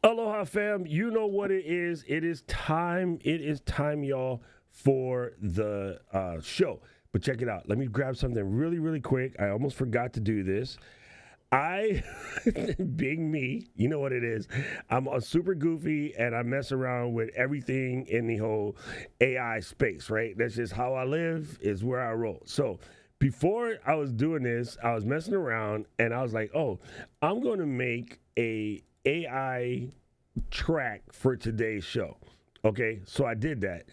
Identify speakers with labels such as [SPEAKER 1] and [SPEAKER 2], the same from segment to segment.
[SPEAKER 1] Aloha fam, you know what it is. It is time. It is time, y'all, for the show. But check it out. Let me grab something really, really quick. I almost forgot to do this. I, being me, you know what it is. I'm a super goofy and I mess around with everything in the whole AI space, right? That's just how I live, is where I roll. So before I was doing this, I was messing around and I was like, oh, I'm going to make a AI track for today's show. Okay, so I did that.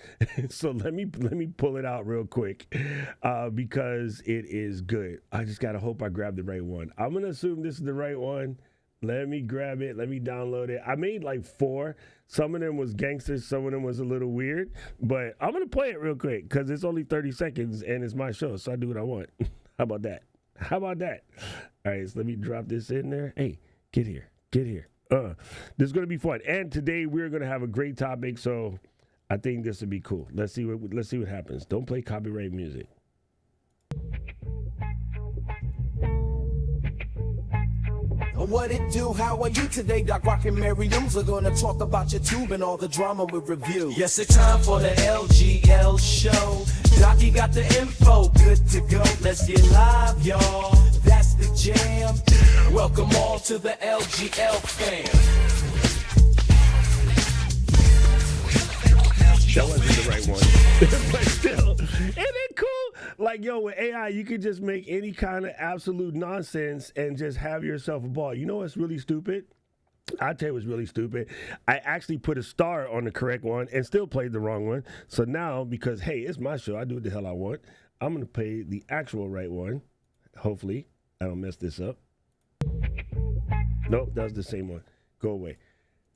[SPEAKER 1] So let me pull it out real quick because it is good. I just gotta hope I grab the right one. I'm gonna assume this is the right one. Let me grab it. Let me download it. I made like 4. Some of them was gangsters. Some of them was a little weird. But I'm gonna play it real quick because it's only 30 seconds and it's my show, so I do what I want. How about that? How about that? All right, so let me drop this in there. Hey, get here. Get here. This is going to be fun, and today we're going to have a great topic. So, I think this will be cool. Let's see what happens. Don't play copyright music.
[SPEAKER 2] What it do? How are you today? Doc and Marielou are gonna talk about your tube and all the drama we review. Yes, it's time for the LGL show. Doc, got the info, good to go. Let's get live, y'all. That's the jam. Welcome all to the LGL fam.
[SPEAKER 1] That wasn't the right one. But still, isn't it cool? Like, yo, with AI, you can just make any kind of absolute nonsense and just have yourself a ball. You know what's really stupid? I'll tell you what's really stupid. I actually put a star on the correct one and still played the wrong one. So now, because, hey, it's my show, I do what the hell I want, I'm going to play the actual right one. Hopefully, I don't mess this up. Nope, that was the same one. Go away.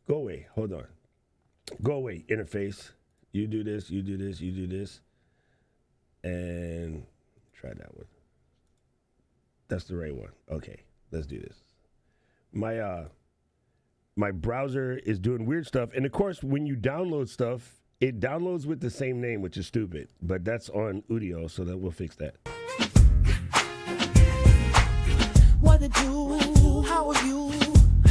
[SPEAKER 1] Go away. Hold on. Go away, interface. You do this, you do this, you do this. And try that one. That's the right one. Okay, let's do this. My browser is doing weird stuff. And of course, when you download stuff, it downloads with the same name, which is stupid. But that's on Udio, so that we'll fix that.
[SPEAKER 2] What it do? How are you?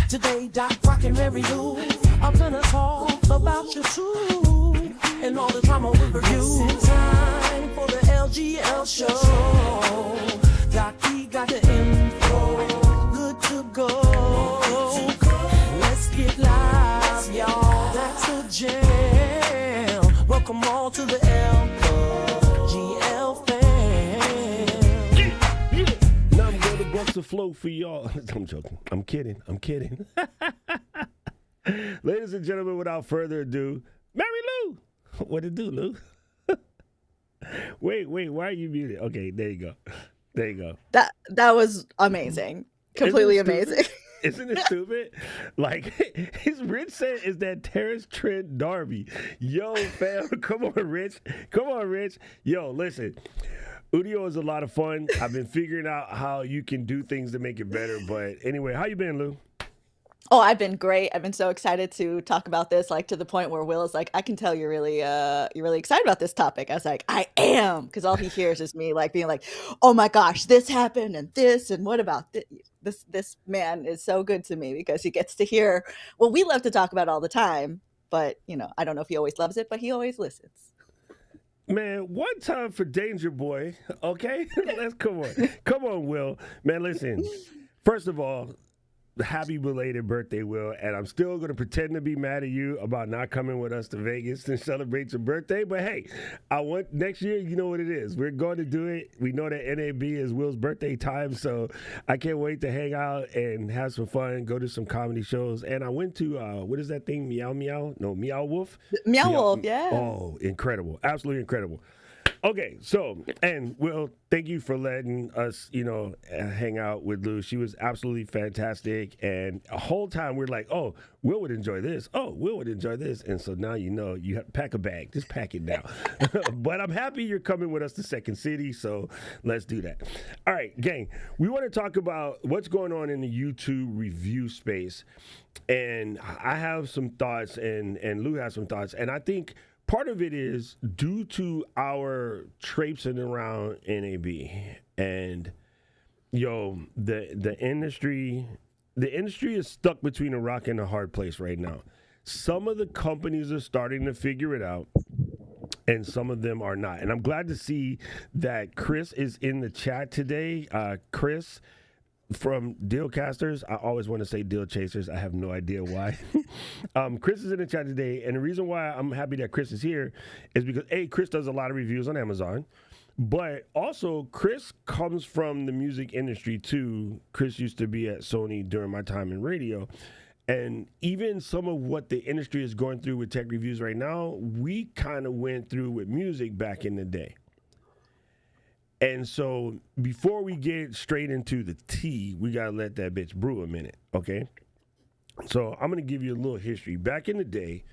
[SPEAKER 2] Today, Doc and Marielou. I'm gonna talk about your tube and all the drama we review. It's time for the LGL show. Doc got the info, good to go. Let's get live, y'all. That's a jam. Welcome all to the LGL fam.
[SPEAKER 1] Now I'm going to bust the flow for y'all. I'm joking. I'm kidding. I'm kidding. Ladies and gentlemen, without further ado, Marielou. What it do, Lou? Wait, why are you muted? Okay, there you go. There you go.
[SPEAKER 3] That was amazing. Completely amazing.
[SPEAKER 1] Isn't it stupid? Like, his Rich said is that Terrence Trent D'Arby. Yo, fam, come on, Rich. Come on, Rich. Yo, listen. Udio is a lot of fun. I've been figuring out how you can do things to make it better. But anyway, how you been, Lou?
[SPEAKER 3] Oh, I've been great. I've been so excited to talk about this, like to the point where Will is like, I can tell you're really excited about this topic. I was like, I am, because all he hears is me like being like, oh my gosh, this happened and this, and what about this? This man is so good to me because he gets to hear what we love to talk about all the time. But, I don't know if he always loves it, but he always listens.
[SPEAKER 1] Man, one time for Danger Boy, okay? Let's come on, Will. Man, listen. First of all, happy belated birthday, Will, and I'm still going to pretend to be mad at you about not coming with us to Vegas to celebrate your birthday, but hey, I want next year, you know what it is. We're going to do it. We know that NAB is Will's birthday time, so I can't wait to hang out and have some fun, go to some comedy shows, and I went to, what is that thing, Meow Meow? No, Meow Wolf?
[SPEAKER 3] Meow Wolf, yeah.
[SPEAKER 1] Oh, incredible. Absolutely incredible. Okay, so, and Will, thank you for letting us, hang out with Lou. She was absolutely fantastic. And the whole time we're like, oh, Will would enjoy this. Oh, Will would enjoy this. And so now you have to pack a bag. Just pack it now. But I'm happy you're coming with us to Second City, so let's do that. All right, gang, we want to talk about what's going on in the YouTube review space. And I have some thoughts, and Lou has some thoughts. And I think part of it is due to our traipsing around NAB and the industry the industry is stuck between a rock and a hard place right now. Some of the companies are starting to figure it out, and some of them are not. And I'm glad to see that Chris is in the chat today. Chris from Dealcasters. I always want to say Deal Chasers. I have no idea why. Chris is in the chat today, and the reason why I'm happy that Chris is here is because, A, Chris does a lot of reviews on Amazon, but also Chris comes from the music industry too. Chris used to be at Sony during my time in radio. And even some of what the industry is going through with tech reviews right now, we kind of went through with music back in the day. And so before we get straight into the tea, we got to let that bitch brew a minute, okay? So I'm going to give you a little history. Back in the day,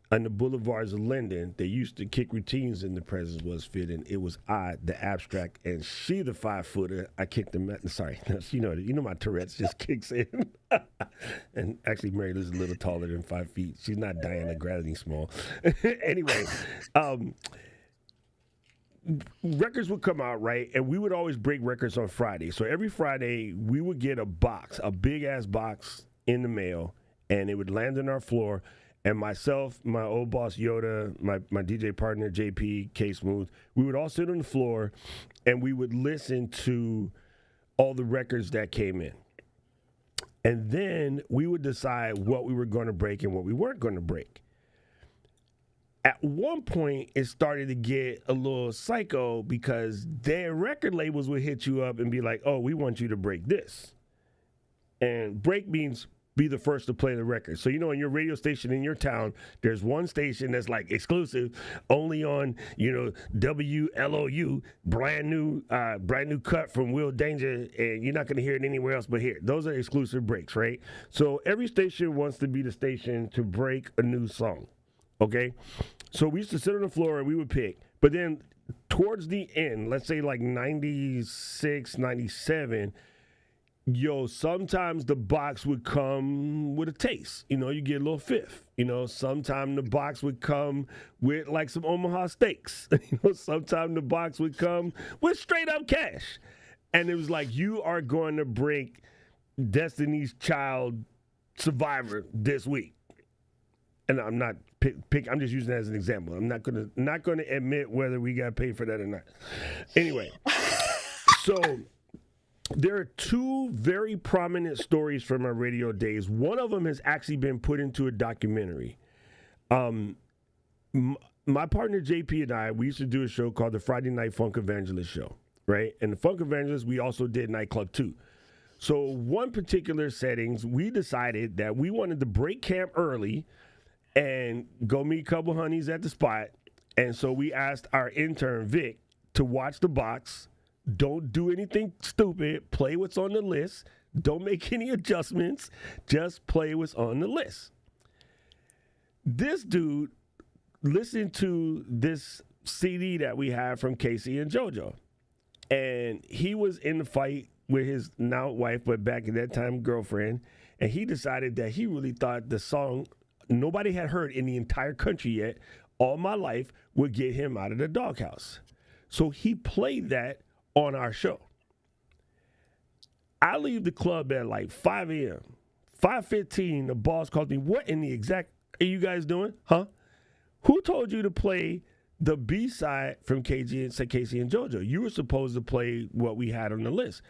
[SPEAKER 1] on the boulevards of Linden, they used to kick routines in the presence was fitting. It was I, the abstract, and she, the 5-footer. I kicked them. Sorry, you know my Tourette's just kicks in. And actually, Mariellou's a little taller than 5 feet. She's not Diana Gravity small. Anyway, records would come out, right? And we would always break records on Friday. So every Friday, we would get a box, a big-ass box in the mail, and it would land on our floor. And myself, my old boss Yoda, my DJ partner JP, K Smooth, we would all sit on the floor and we would listen to all the records that came in. And then we would decide what we were going to break and what we weren't going to break. At one point, it started to get a little psycho because their record labels would hit you up and be like, oh, we want you to break this. And break means be the first to play the record. So, in your radio station in your town, there's one station that's like exclusive, only on, WLOU, brand new cut from Will Danger, and you're not going to hear it anywhere else but here. Those are exclusive breaks, right? So every station wants to be the station to break a new song, okay? So we used to sit on the floor and we would pick, but then towards the end, let's say like 96, 97, sometimes the box would come with a taste. You get a little fifth. Sometimes the box would come with like some Omaha steaks. Sometimes the box would come with straight up cash. And it was like, you are going to break Destiny's Child Survivor this week. And I'm not I'm just using that as an example. I'm not gonna admit whether we got paid for that or not. Anyway, so there are two very prominent stories from my radio days. One of them has actually been put into a documentary. My partner JP and I, we used to do a show called the Friday Night Funk Evangelist Show, right? And the Funk Evangelist, we also did nightclub too. So one particular settings, we decided that we wanted to break camp early and go meet a couple honeys at the spot. And so we asked our intern Vic to watch the box. Don't do anything stupid. Play what's on the list. Don't make any adjustments. Just play what's on the list. This dude listened to this CD that we have from Casey and JoJo. And he was in the fight with his now wife, but back at that time, girlfriend. And he decided that he really thought the song nobody had heard in the entire country yet, All My Life, would get him out of the doghouse. So he played that on our show. I leave the club at like 5 a.m. 5:15, the boss calls me, what in the exact are you guys doing? Huh? Who told you to play the B-side from Casey and JoJo? You were supposed to play what we had on the list.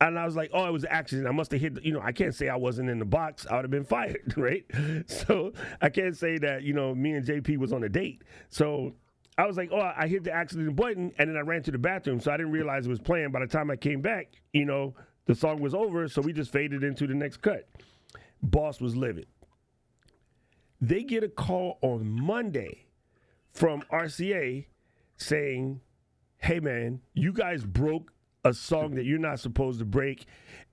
[SPEAKER 1] And I was like, oh, it was an accident. I must have hit, I can't say I wasn't in the box. I would have been fired, right? So I can't say that, me and JP was on a date. So I was like, oh, I hit the accident button, and then I ran to the bathroom, so I didn't realize it was playing. By the time I came back, the song was over, so we just faded into the next cut. Boss was livid. They get a call on Monday from RCA saying, hey, man, you guys broke a song that you're not supposed to break,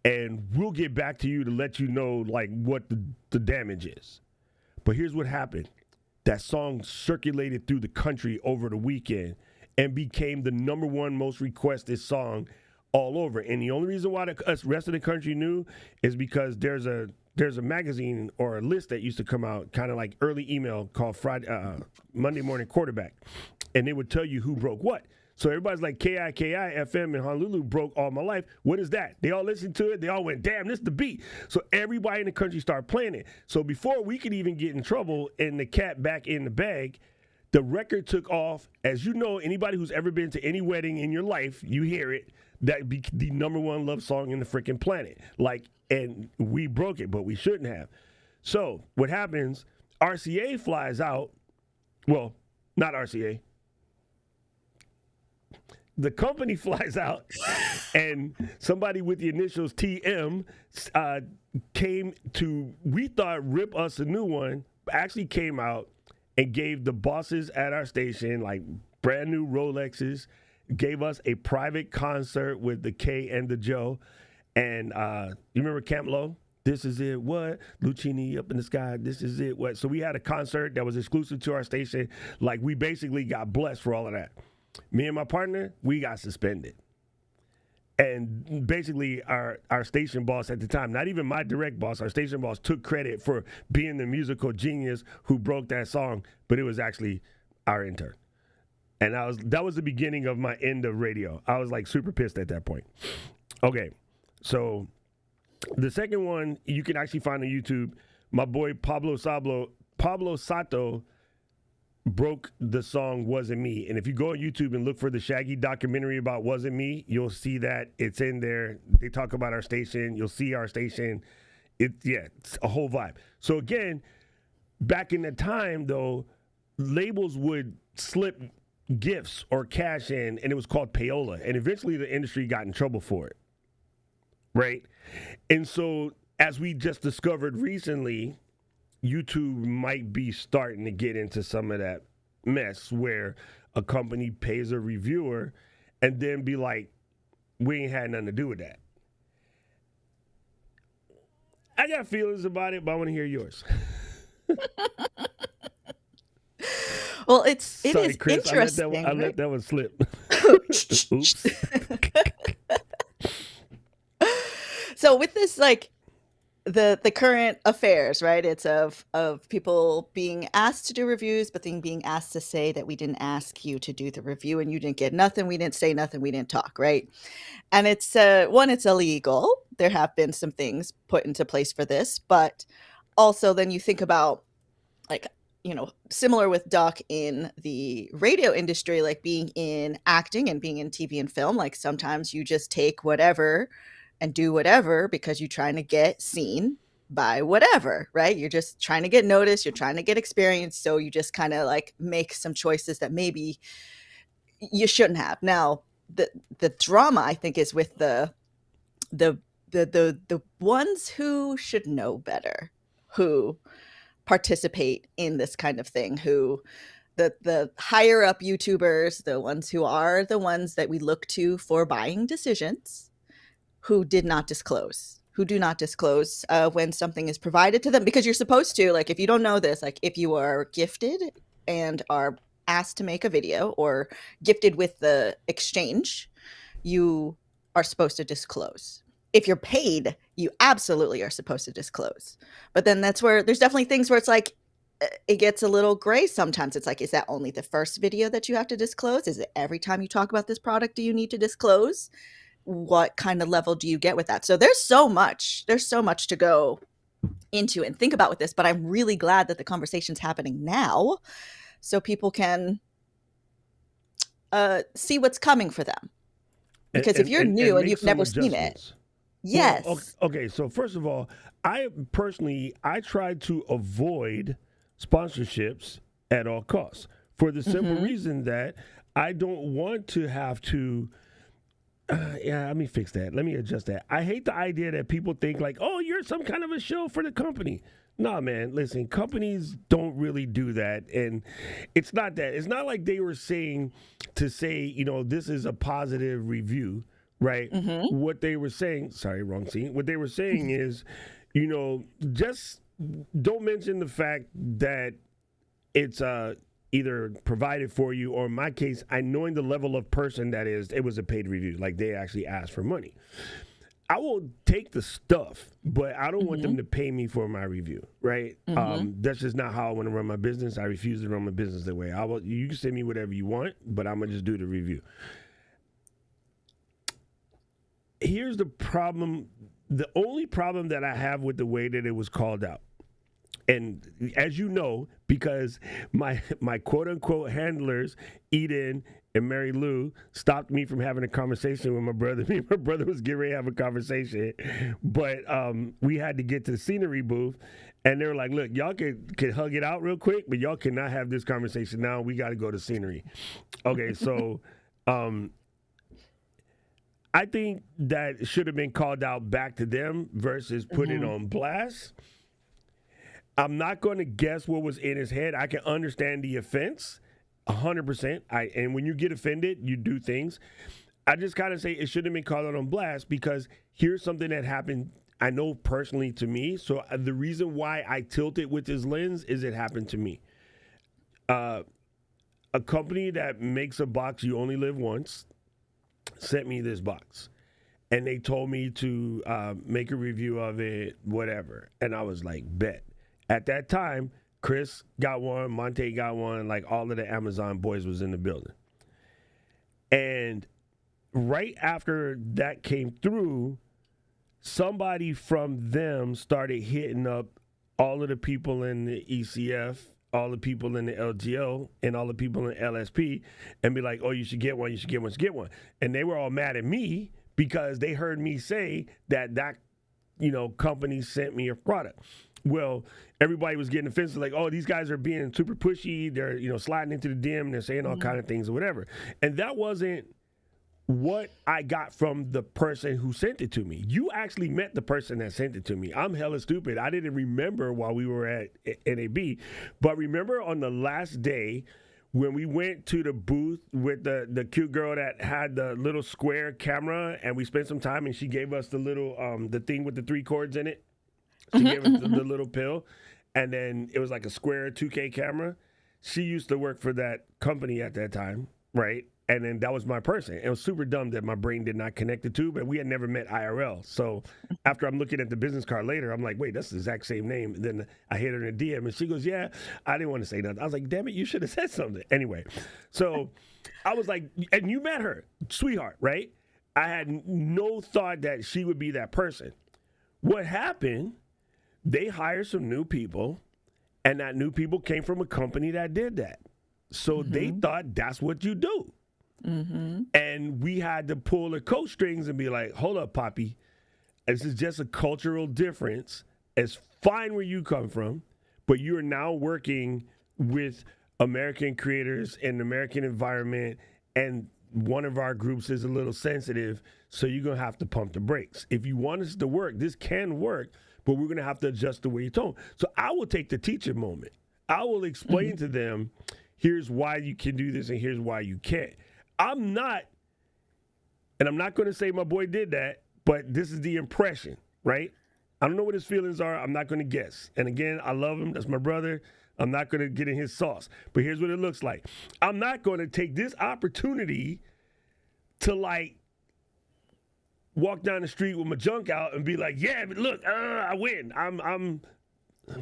[SPEAKER 1] and we'll get back to you to let you know, like, what the damage is. But here's what happened. That song circulated through the country over the weekend and became the number one most requested song all over. And the only reason why the rest of the country knew is because there's a magazine or a list that used to come out, kind of like early email, called Monday Morning Quarterback. And they would tell you who broke what. So everybody's like, KIKI FM in Honolulu broke all my life. What is that? They all listened to it. They all went, damn, this is the beat. So everybody in the country started playing it. So before we could even get in trouble and the cat back in the bag, the record took off. As you know, anybody who's ever been to any wedding in your life, you hear it. That be the number one love song in the freaking planet. Like, and we broke it, but we shouldn't have. So what happens, RCA flies out. Well, not RCA. The company flies out, and somebody with the initials TM came to, we thought, rip us a new one, actually came out and gave the bosses at our station, like, brand new Rolexes, gave us a private concert with the K and the Joe. And you remember Camp Low? This is it, what? Lucchini up in the sky, this is it, what? So we had a concert that was exclusive to our station. Like, we basically got blessed for all of that. Me and my partner, we got suspended. And basically our station boss at the time, not even my direct boss, our station boss took credit for being the musical genius who broke that song, but it was actually our intern. And that was the beginning of my end of radio. I was like super pissed at that point. Okay, so the second one you can actually find on YouTube. My boy Pablo Sato broke the song Wasn't Me. And if you go on YouTube and look for the Shaggy documentary about Wasn't Me, you'll see that it's in there. They talk about our station. You'll see our station. It's a whole vibe. So again, back in the time though, labels would slip gifts or cash in, and it was called payola. And eventually the industry got in trouble for it. Right? And so as we just discovered recently, YouTube might be starting to get into some of that mess where a company pays a reviewer and then be like, we ain't had nothing to do with that. I got feelings about it, but I want to hear yours.
[SPEAKER 3] Well, it
[SPEAKER 1] Sorry,
[SPEAKER 3] is
[SPEAKER 1] Chris,
[SPEAKER 3] interesting.
[SPEAKER 1] I let that one slip. Oops.
[SPEAKER 3] So with this, like, the current affairs, right? It's of people being asked to do reviews, but then being asked to say that we didn't ask you to do the review and you didn't get nothing, we didn't say nothing, we didn't talk, right? And it's one, it's illegal. There have been some things put into place for this, but also then you think about, like, you know, similar with Doc in the radio industry, like being in acting and being in TV and film, like sometimes you just take whatever and do whatever because you're trying to get seen by whatever, right? You're just trying to get noticed, you're trying to get experience, so you just kind of like make some choices that maybe you shouldn't have. Now, the drama I think is with the ones who should know better, who participate in this kind of thing, who the higher up YouTubers, the ones who are the ones that we look to for buying decisions, who do not disclose when something is provided to them, because you're supposed to, like, if you don't know this, like if you are gifted and are asked to make a video or gifted with the exchange, you are supposed to disclose. If you're paid, you absolutely are supposed to disclose. But then that's where there's definitely things where it's like, it gets a little gray sometimes. It's like, is that only the first video that you have to disclose? Is it every time you talk about this product do you need to disclose? What kind of level do you get with that? So there's so much to go into and think about with this, but I'm really glad that the conversation's happening now so people can see what's coming for them. Because if you're new and you've never seen it, yes.
[SPEAKER 1] Well, okay, so first of all, I try to avoid sponsorships at all costs for the simple reason that I don't want to have to let me fix that. Let me adjust that. I hate the idea that people think like, oh, you're some kind of a show for the company. Nah, man, listen, companies don't really do that. And it's not that. It's not like they were saying to say, you know, this is a positive review, right? What they were saying, sorry, wrong scene. What they were saying is, you know, just don't mention the fact that it's either provided for you, or in my case, I knowing the level of person that is, it was a paid review. Like they actually asked for money. I will take the stuff, but I don't want them to pay me for my review, right? That's just not how I want to run my business. I refuse to run my business that way. You can send me whatever you want, but I'm going to just do the review. Here's the problem. The only problem that I have with the way that it was called out. And as you know, because my quote unquote handlers, Eden and Marielou, stopped me from having a conversation with my brother. Me and my brother was getting ready to have a conversation, but we had to get to the scenery booth, and they were like, "Look, y'all can hug it out real quick, but y'all cannot have this conversation now. We got to go to scenery." Okay, so I think that should have been called out back to them versus put it on blast. I'm not going to guess what was in his head. I can understand the offense 100%. And when you get offended, you do things. I just kind of say it shouldn't have been called out on blast because here's something that happened, I know personally to me. So the reason why I tilted with this lens is it happened to me. A company that makes a box you only live once sent me this box. And they told me to make a review of it, whatever. And I was like, bet. At that time, Chris got one, Monte got one, like all of the Amazon boys was in the building. And right after that came through, somebody from them started hitting up all of the people in the ECF, all the people in the LGO, and all the people in LSP, and be like, oh, you should get one, you should get one, you should get one. And they were all mad at me because they heard me say that company sent me a product. Well, everybody was getting offensive, like, oh, these guys are being super pushy. They're, sliding into the DM and they're saying all kind of things or whatever. And that wasn't what I got from the person who sent it to me. You actually met the person that sent it to me. I'm hella stupid. I didn't remember while we were at NAB. But remember on the last day when we went to the booth with the cute girl that had the little square camera and we spent some time and she gave us the little, the thing with the 3 cords in it? She gave us the little pill, and then it was like a square 2K camera. She used to work for that company at that time, right? And then that was my person. It was super dumb that my brain did not connect the two, but we had never met IRL. So after I'm looking at the business card later, I'm like, wait, that's the exact same name. And then I hit her in a DM, and she goes, yeah, I didn't want to say nothing. I was like, damn it, you should have said something. Anyway, so I was like, and you met her, sweetheart, right? I had no thought that she would be that person. What happened? They hired some new people, and that new people came from a company that did that. So they thought that's what you do. And we had to pull the coat strings and be like, hold up, Poppy. This is just a cultural difference. It's fine where you come from, but you are now working with American creators in the American environment, and one of our groups is a little sensitive, so you're going to have to pump the brakes. If you want us to work, this can work, but we're going to have to adjust the way you tone. So I will take the teacher moment. I will explain to them, here's why you can do this and here's why you can't. I'm not going to say my boy did that, but this is the impression, right? I don't know what his feelings are. I'm not going to guess. And again, I love him. That's my brother. I'm not going to get in his sauce. But here's what it looks like. I'm not going to take this opportunity to walk down the street with my junk out and be like, yeah, but look, I win. I'm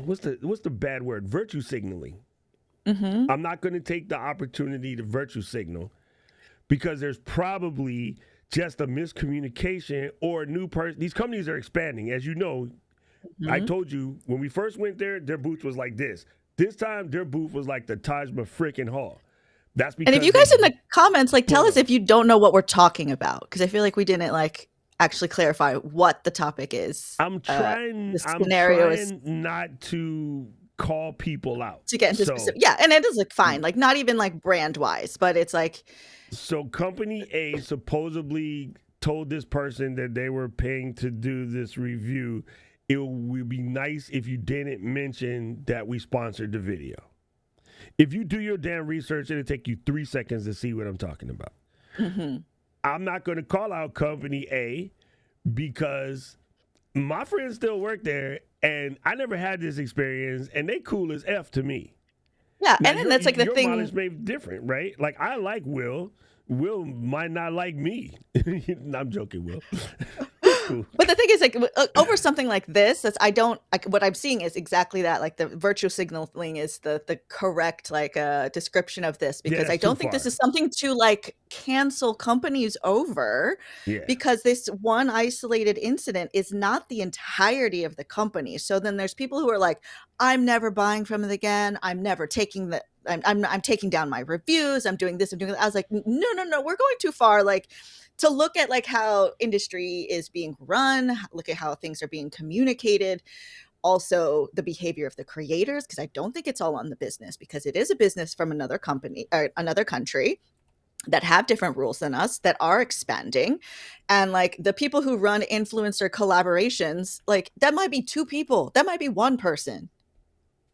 [SPEAKER 1] what's the bad word? Virtue signaling. I'm not going to take the opportunity to virtue signal because there's probably just a miscommunication or a new person. These companies are expanding. As you know, I told you when we first went there, their booth was like this. This time, their booth was like the Taj Mahal Hall. That's because.
[SPEAKER 3] And if you guys in the comments, tell us if you don't know what we're talking about, because I feel like we didn't actually clarify what the topic is.
[SPEAKER 1] I'm trying not to call people out.
[SPEAKER 3] To get into specific. Yeah, and it is fine. Not even brand wise, but it's
[SPEAKER 1] So company A supposedly told this person that they were paying to do this review. It would be nice if you didn't mention that we sponsored the video. If you do your damn research, it'll take you 3 seconds to see what I'm talking about. I'm not going to call out company A because my friends still work there and I never had this experience and they cool as F to me.
[SPEAKER 3] Yeah,
[SPEAKER 1] now,
[SPEAKER 3] and then that's the thing.
[SPEAKER 1] Your mileage may be different, right? I like Will. Will might not like me. I'm joking, Will. cool.
[SPEAKER 3] But the thing is, like, over something like this, what I'm seeing is exactly that. Like, the virtue signaling is the correct, like, description of this, because
[SPEAKER 1] that's
[SPEAKER 3] I don't
[SPEAKER 1] too
[SPEAKER 3] think this
[SPEAKER 1] far.
[SPEAKER 3] is something to, like, cancel companies over,
[SPEAKER 1] Yeah.
[SPEAKER 3] because this one isolated incident is not the entirety of the company. So then there's people who are like, I'm never buying from it again. I'm never taking I'm taking down my reviews. I'm doing this. I'm doing that. I was like, no, we're going too far. Like, to look at like how industry is being run, look at how things are being communicated, also the behavior of the creators, because I don't think it's all on the business, because it is a business from another company or another country that have different rules than us, that are expanding. And like the people who run influencer collaborations, like that might be 2 people, that might be 1 person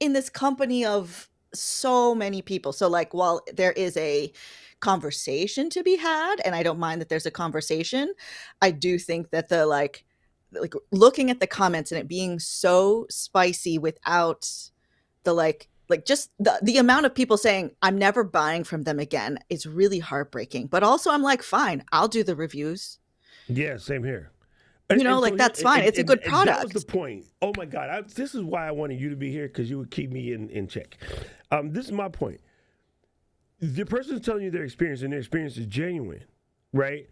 [SPEAKER 3] in this company of so many people. So like, while there is a conversation to be had, and I don't mind that there's a conversation, I do think that the like looking at the comments and it being so spicy without the like just the amount of people saying I'm never buying from them again is really heartbreaking. But also I'm like, fine, I'll do the reviews.
[SPEAKER 1] Yeah, same here.
[SPEAKER 3] You know, like, that's fine. It's a good
[SPEAKER 1] That was
[SPEAKER 3] product.
[SPEAKER 1] the point. Oh my God, this is why I wanted you to be here, because you would keep me in check. This is my point. The person's telling you their experience, and their experience is genuine, right?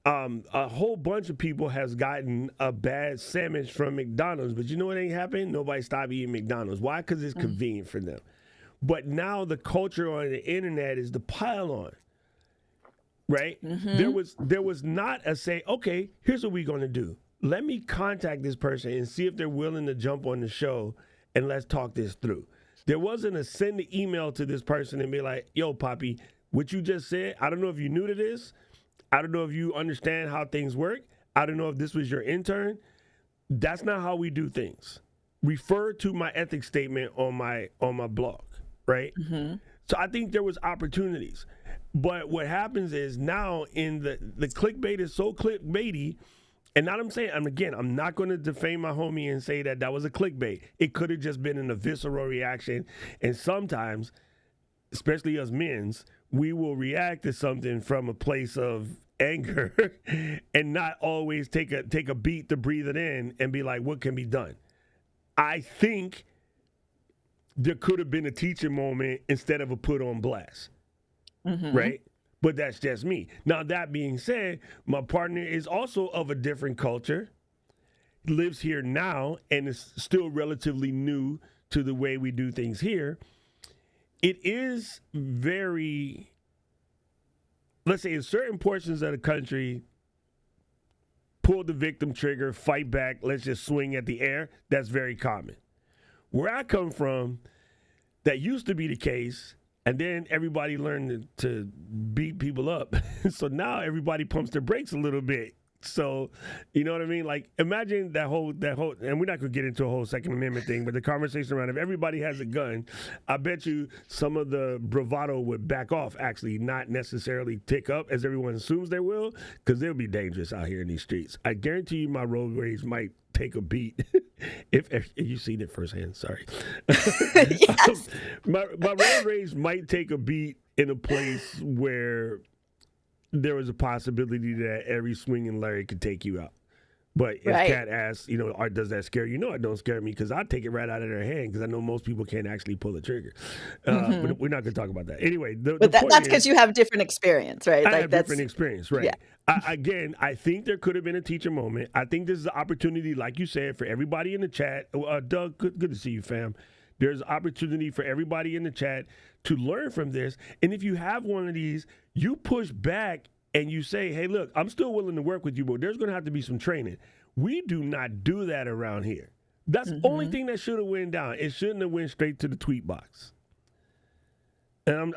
[SPEAKER 1] A whole bunch of people has gotten a bad sandwich from McDonald's, but you know what ain't happened? Nobody stopped eating McDonald's. Why? Because it's convenient for them. But now the culture on the internet is the pile on. Right? There was not a say, okay, here's what we're going to do. Let me contact this person and see if they're willing to jump on the show, and let's talk this through. There wasn't a send the email to this person and be like, yo, Poppy, what you just said, I don't know if you knew to this. I don't know if you understand how things work. I don't know if this was your intern. That's not how we do things. Refer to my ethics statement on my blog, right? So I think there was opportunities. But what happens is now in the clickbait is so clickbaity, and not I'm not going to defame my homie and say that was a clickbait. It could have just been a visceral reaction. And sometimes, especially us men's, we will react to something from a place of anger and not always take a beat to breathe it in and be like, what can be done? I think there could have been a teaching moment instead of a put on blast. Right? But that's just me. Now, that being said, my partner is also of a different culture, lives here now, and is still relatively new to the way we do things here. It is very, let's say, in certain portions of the country, pull the victim trigger, fight back, let's just swing at the air. That's very common. Where I come from, that used to be the case. And then everybody learned to beat people up. So now everybody pumps their brakes a little bit. So, you know what I mean? Like, imagine that whole, and we're not going to get into a whole Second Amendment thing, but the conversation around if everybody has a gun, I bet you some of the bravado would back off, actually, not necessarily tick up as everyone assumes they will, because they'll be dangerous out here in these streets. I guarantee you my road rage might take a beat. if you've seen it firsthand, sorry.
[SPEAKER 3] Yes.
[SPEAKER 1] My road rage might take a beat in a place where there was a possibility that every swinging Larry could take you out. But if Kat asks, does that scare you? No, it don't scare me, because I take it right out of their hand, because I know most people can't actually pull the trigger. But we're not going to talk about that. Anyway,
[SPEAKER 3] that's because you have different experience, right?
[SPEAKER 1] I have different experience, right?
[SPEAKER 3] Yeah.
[SPEAKER 1] I think there could have been a teacher moment. I think this is an opportunity, like you said, for everybody in the chat. Doug, good to see you, fam. There's opportunity for everybody in the chat to learn from this. And if you have one of these, you push back and you say, hey, look, I'm still willing to work with you, but there's going to have to be some training. We do not do that around here. That's the only thing that should have went down. It shouldn't have went straight to the tweet box. And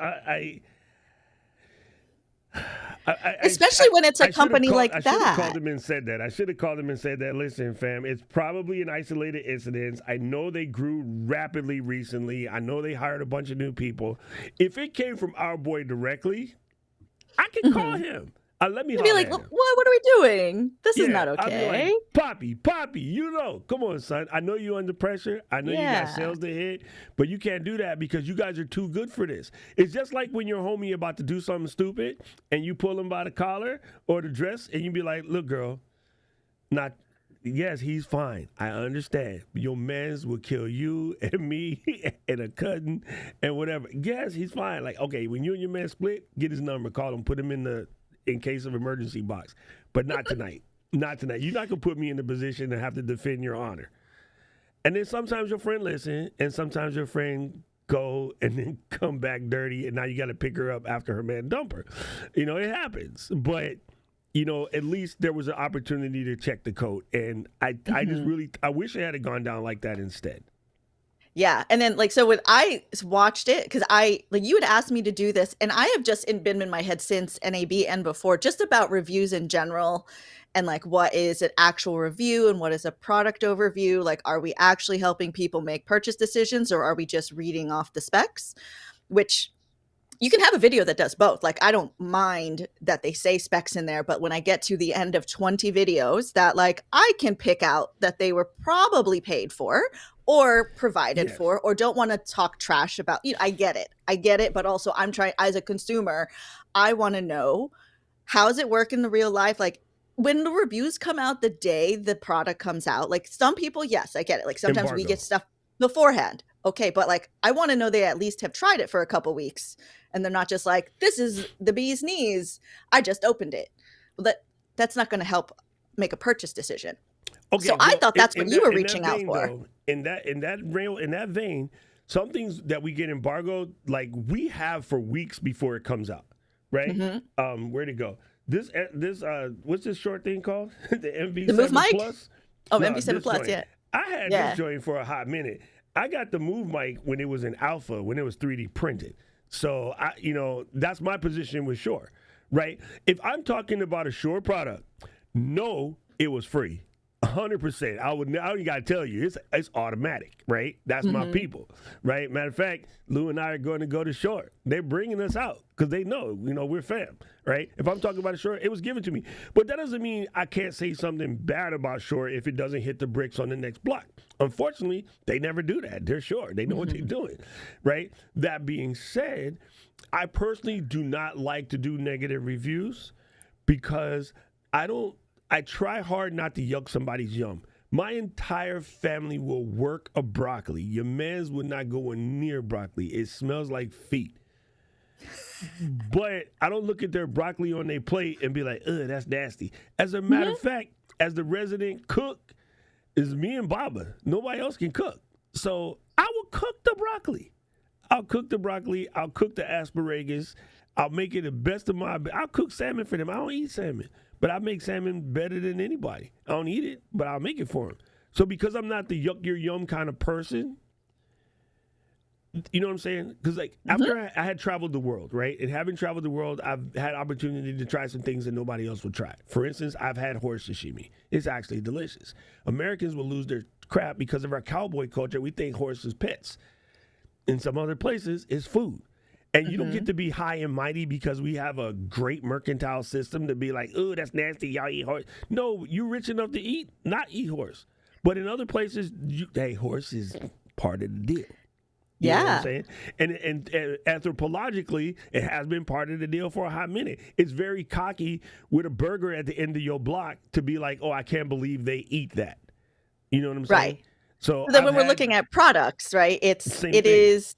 [SPEAKER 3] especially when it's a company like that.
[SPEAKER 1] I should have called him and said that. I should have called him and said that, listen, fam, it's probably an isolated incident. I know they grew rapidly recently. I know they hired a bunch of new people. If it came from our boy directly, I can call him. Let me
[SPEAKER 3] be like, what are we doing? This is not okay.
[SPEAKER 1] Like, Poppy, come on, son. I know you're under pressure. I know you got sales to hit, but you can't do that because you guys are too good for this. It's just like when your homie about to do something stupid and you pull him by the collar or the dress and you be like, look, girl, not yes, he's fine. I understand. Your mans will kill you and me and a cousin and whatever. Yes, he's fine. Like, okay, when you and your man split, get his number, call him, put him in case of emergency box. But not tonight. Not tonight. You're not gonna put me in the position to have to defend your honor. And then sometimes your friend listen, and sometimes your friend go and then come back dirty, and now you got to pick her up after her man dump her. You know, it happens. But, you know, at least there was an opportunity to check the coat. And I just really, I wish it had gone down like that instead.
[SPEAKER 3] Yeah. And then, like, so when I watched it, because you had asked me to do this, and I have just been in my head since NAB and before, just about reviews in general, and like, what is an actual review and what is a product overview? Like, are we actually helping people make purchase decisions, or are we just reading off the specs? Which you can have a video that does both. Like, I don't mind that they say specs in there, but when I get to the end of 20 videos that, like, I can pick out that they were probably paid for or provided for, or don't want to talk trash about, I get it. But also, I'm trying, as a consumer, I want to know, how does it work in the real life? Like, when the reviews come out the day the product comes out, like, some people, yes, I get it. Like, sometimes we get stuff beforehand. Okay, but like, I want to know they at least have tried it for a couple weeks, and they're not just like, this is the bee's knees, I just opened it. Well, that's not going to help make a purchase decision. Okay, so I thought that's what you were reaching out for.
[SPEAKER 1] Though, in that vein, some things that we get embargoed, like, we have for weeks before it comes out, right? Where'd it go? This what's this short thing called? The MV7 Plus?
[SPEAKER 3] Oh, no, MV7 Plus, yeah.
[SPEAKER 1] I had this joint for a hot minute. I got the Move mic when it was in alpha, when it was 3D printed. So, that's my position with Shure, right? If I'm talking about a Shure product, no, it was free. 100%. I don't got to tell you, it's automatic, right? That's my people, right? Matter of fact, Lou and I are going to go to Shure. They're bringing us out because they know, we're fam, right? If I'm talking about a Shure, it was given to me. But that doesn't mean I can't say something bad about Shure if it doesn't hit the bricks on the next block. Unfortunately, they never do that. They're Shure. They know what they're doing, right? That being said, I personally do not like to do negative reviews because I try hard not to yuck somebody's yum. My entire family will work a broccoli. Your mans would not go near broccoli. It smells like feet. But I don't look at their broccoli on their plate and be like, ugh, that's nasty. As a matter of fact, as the resident cook, is me and Baba. Nobody else can cook. So I will cook the broccoli. I'll cook the broccoli. I'll cook the asparagus. I'll make it the best of my... I'll cook salmon for them. I don't eat salmon. But I make salmon better than anybody. I don't eat it, but I'll make it for them. So because I'm not the yuck your yum kind of person, you know what I'm saying? Because like after I had traveled the world, right? And having traveled the world, I've had opportunity to try some things that nobody else would try. For instance, I've had horse sashimi. It's actually delicious. Americans will lose their crap because of our cowboy culture. We think horses pets. In some other places, it's food. And you don't get to be high and mighty because we have a great mercantile system to be like, oh, that's nasty, y'all eat horse. No, you're rich enough to not eat horse. But in other places, horse is part of the deal. You know what I'm saying? And anthropologically, it has been part of the deal for a hot minute. It's very cocky with a burger at the end of your block to be like, oh, I can't believe they eat that. You know what I'm saying?
[SPEAKER 3] Right.
[SPEAKER 1] So
[SPEAKER 3] then when we're looking at products, right, it is...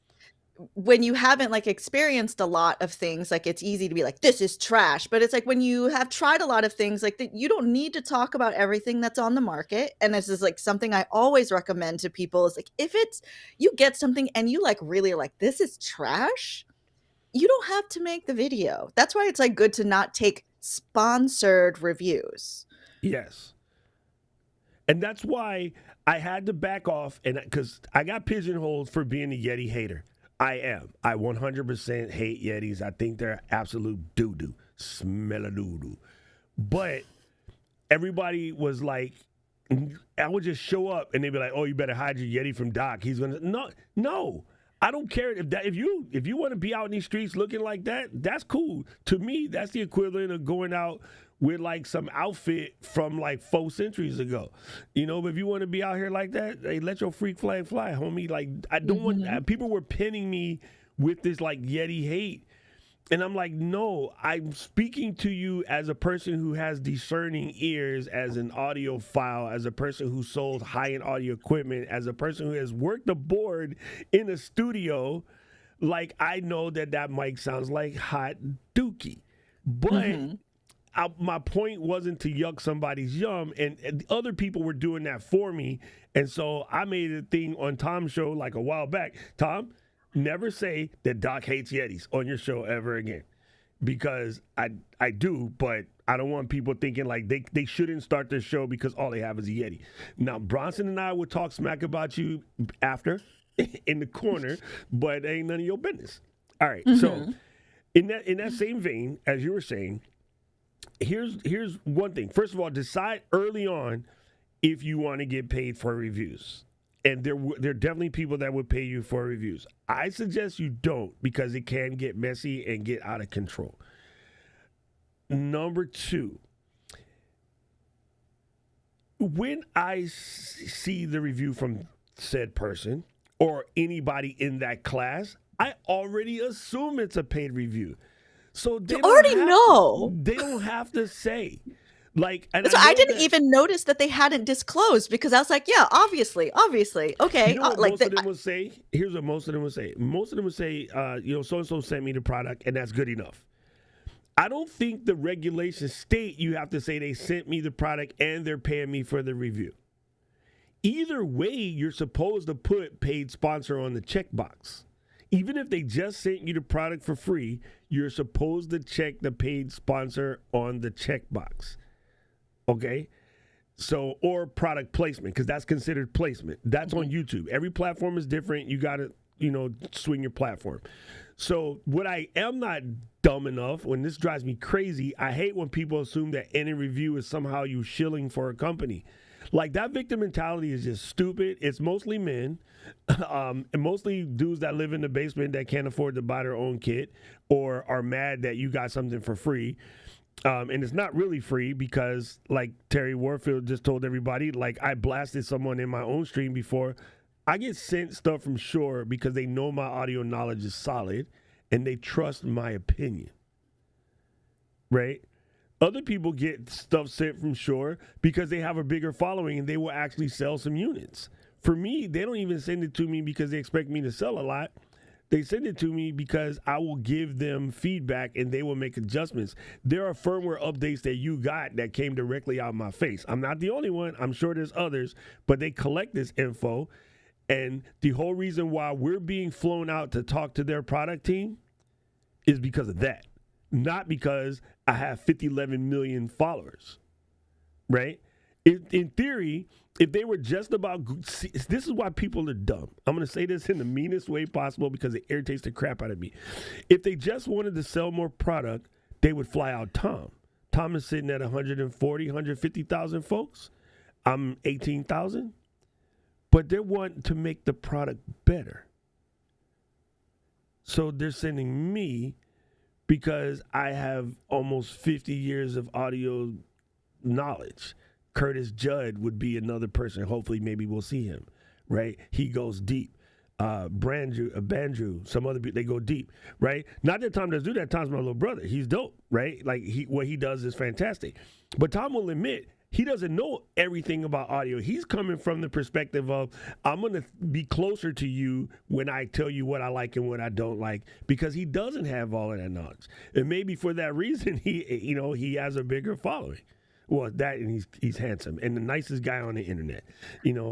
[SPEAKER 3] when you haven't like experienced a lot of things, like it's easy to be like, this is trash. But it's like when you have tried a lot of things, like that, you don't need to talk about everything that's on the market. And this is like something I always recommend to people is like, if you get something and you like really like, this is trash, you don't have to make the video. That's why it's like good to not take sponsored reviews.
[SPEAKER 1] Yes. And that's why I had to back off, and because I got pigeonholed for being a Yeti hater. I am. I 100% hate Yetis. I think they're absolute doo-doo. Smell a doo-doo. But everybody was like, I would just show up and they'd be like, oh, you better hide your Yeti from Doc. He's going to, no. I don't care if you want to be out in these streets looking like that, that's cool. To me, that's the equivalent of going out with like some outfit from like 4 centuries ago. But if you want to be out here like that, hey, let your freak flag fly, homie. Like I don't want people were pinning me with this like Yeti hate. And I'm like, no, I'm speaking to you as a person who has discerning ears, as an audiophile, as a person who sold high-end audio equipment, as a person who has worked a board in a studio. Like, I know that mic sounds like hot dookie. But my point wasn't to yuck somebody's yum, and the other people were doing that for me. And so I made a thing on Tom's show like a while back. Tom, never say that Doc hates Yetis on your show ever again, because I do, but I don't want people thinking like they shouldn't start their show because all they have is a Yeti. Now, Bronson and I would talk smack about you after in the corner, but it ain't none of your business. All right, so in that same vein, as you were saying, here's one thing. First of all, decide early on if you want to get paid for reviews. And there are definitely people that would pay you for reviews. I suggest you don't, because it can get messy and get out of control. Number two, when I see the review from said person or anybody in that class, I already assume it's a paid review. So they
[SPEAKER 3] You already know.
[SPEAKER 1] They don't have to say. Like, and
[SPEAKER 3] So I didn't even notice that they hadn't disclosed, because I was like, yeah, obviously. Okay.
[SPEAKER 1] You know what
[SPEAKER 3] like
[SPEAKER 1] most of them would say? Here's what most of them would say. Most of them would say, so-and-so sent me the product, and that's good enough. I don't think the regulations state you have to say they sent me the product and they're paying me for the review. Either way, you're supposed to put paid sponsor on the checkbox. Even if they just sent you the product for free, you're supposed to check the paid sponsor on the checkbox. Okay, so, or product placement, because that's considered placement. That's on YouTube. Every platform is different. You got to, swing your platform. So what I am not dumb enough, when this drives me crazy, I hate when people assume that any review is somehow you shilling for a company. Like, that victim mentality is just stupid. It's mostly men, and mostly dudes that live in the basement that can't afford to buy their own kit or are mad that you got something for free. And it's not really free, because, like Terry Warfield just told everybody, like, I blasted someone in my own stream before. I get sent stuff from Shure because they know my audio knowledge is solid and they trust my opinion, right? Other people get stuff sent from Shure because they have a bigger following and they will actually sell some units. For me, they don't even send it to me because they expect me to sell a lot. They send it to me because I will give them feedback and they will make adjustments. There are firmware updates that you got that came directly out of my face. I'm not the only one. I'm sure there's others, but they collect this info. And the whole reason why we're being flown out to talk to their product team is because of that. Not because I have 11 million followers, right? In theory, if they were just about, this is why people are dumb. I'm going to say this in the meanest way possible because it irritates the crap out of me. If they just wanted to sell more product, they would fly out Tom. Tom is sitting at 140, 150,000 folks. I'm 18,000. But they're wanting to make the product better. So they're sending me because I have almost 50 years of audio knowledge. Curtis Judd would be another person. Hopefully, maybe we'll see him, right? He goes deep. Bandrew, some other people, they go deep, right? Not that Tom does do that. Tom's my little brother. He's dope, right? Like, what he does is fantastic. But Tom will admit, he doesn't know everything about audio. He's coming from the perspective of, I'm going to be closer to you when I tell you what I like and what I don't like, because he doesn't have all of that knowledge. And maybe for that reason, he has a bigger following. Well, that, and he's handsome and the nicest guy on the internet,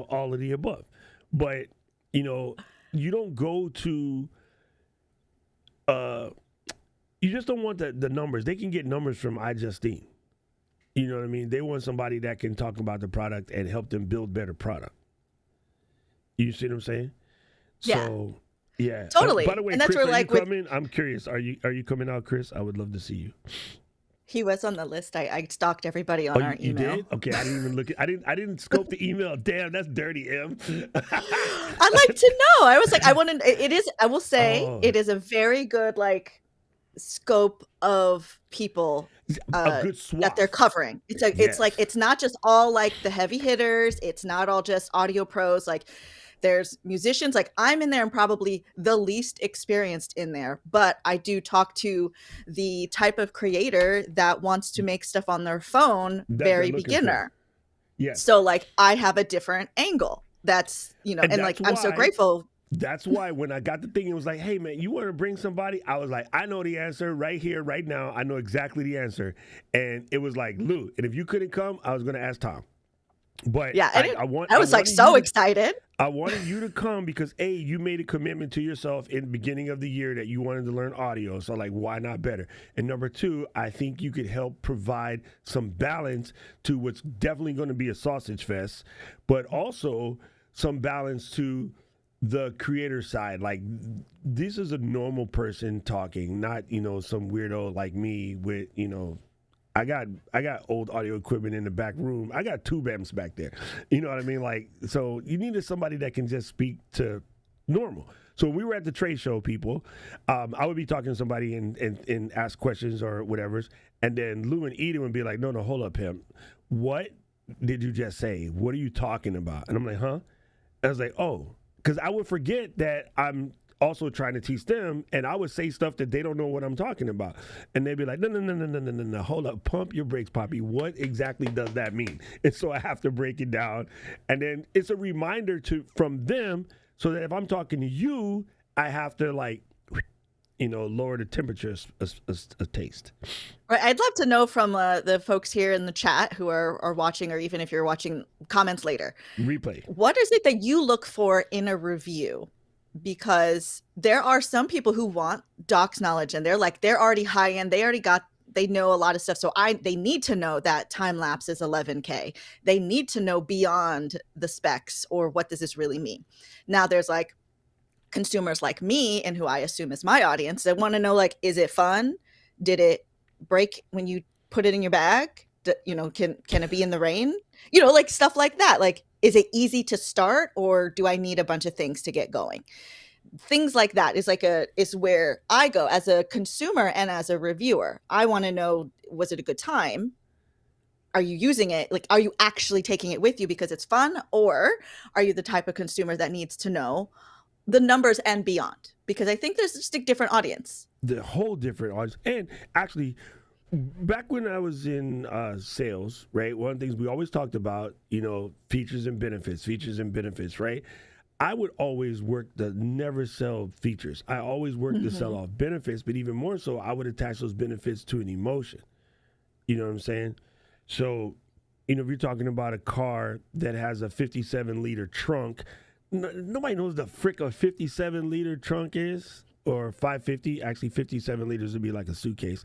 [SPEAKER 1] all of the above. But, you don't go to, you just don't want the numbers. They can get numbers from iJustine. You know what I mean? They want somebody that can talk about the product and help them build better product. You see what I'm saying?
[SPEAKER 3] Yeah.
[SPEAKER 1] So, yeah.
[SPEAKER 3] Totally.
[SPEAKER 1] By the way,
[SPEAKER 3] and that's
[SPEAKER 1] Chris,
[SPEAKER 3] where,
[SPEAKER 1] are you coming? I'm curious. Are you coming out, Chris? I would love to see you.
[SPEAKER 3] He was on the list. I stalked everybody on our email.
[SPEAKER 1] You did? Okay, I didn't even look at. I didn't scope the email. Damn, that's dirty, Em.
[SPEAKER 3] I'd like to know. I was like, I want to. It is. I will say, it is a very good scope of people
[SPEAKER 1] a good swath
[SPEAKER 3] that they're covering. It's like, it's not just all the heavy hitters. It's not all just audio pros. there's musicians, like I'm in there and probably the least experienced in there, but I do talk to the type of creator that wants to make stuff on their phone,
[SPEAKER 1] That they're
[SPEAKER 3] very
[SPEAKER 1] looking
[SPEAKER 3] beginner.
[SPEAKER 1] for. Yes.
[SPEAKER 3] So like I have a different angle. That's, you know, and like I'm so grateful.
[SPEAKER 1] That's why when I got the thing, it was like, hey, man, you want to bring somebody? I was like, I know the answer right here, right now. I know exactly the answer. And it was like, Lou, and if you couldn't come, I was going to ask Tom. But
[SPEAKER 3] Yeah, and
[SPEAKER 1] I
[SPEAKER 3] was like so excited.
[SPEAKER 1] I wanted you to come because, A, you made a commitment to yourself in the beginning of the year that you wanted to learn audio. So, like, why not better? And number two, I think you could help provide some balance to what's definitely going to be a sausage fest, but also some balance to the creator side. Like, this is a normal person talking, not, you know, some weirdo like me with, you know, I got old audio equipment in the back room. I got tube amps back there. You know what I mean? Like, so you needed somebody that can just speak to normal. So we were at the trade show, people. I would be talking to somebody and ask questions or whatever. And then Lou and Eden would be like, no, hold up, pimp. What did you just say? What are you talking about? And I'm like, huh? I was like, oh, because I would forget that I'm also trying to teach them, and I would say stuff that they don't know what I'm talking about. And they'd be like, no, hold up, pump your brakes, Poppy. What exactly does that mean? And so I have to break it down. And then it's a reminder from them so that if I'm talking to you, I have to like, you know, lower the temperature a taste.
[SPEAKER 3] Right. I'd love to know from the folks here in the chat who are watching, or even if you're watching comments later.
[SPEAKER 1] Replay.
[SPEAKER 3] What is it that you look for in a review? Because there are some people who want Doc's knowledge and they're already high end. They know a lot of stuff. So they need to know that time lapse is 11K. They need to know beyond the specs or what does this really mean. Now there's like consumers like me, and who I assume is my audience, that want to know, like, is it fun? Did it break when you put it in your bag? You know, can it be in the rain? You know, like stuff like that. Like, is it easy to start, or do I need a bunch of things to get going? Things like that is where I go as a consumer and as a reviewer. I want to know, was it a good time? Are you using it? Like, are you actually taking it with you because it's fun? Or are you the type of consumer that needs to know the numbers and beyond? Because I think there's just a different audience.
[SPEAKER 1] The whole different audience. And actually, back when I was in sales, right, one of the things we always talked about, you know, features and benefits, right? I would always work to never sell features. I always worked to sell off benefits, but even more so, I would attach those benefits to an emotion. You know what I'm saying? So, you know, if you're talking about a car that has a 57-liter trunk, nobody knows the frick a 57-liter trunk is. Or 550, actually 57 liters would be like a suitcase.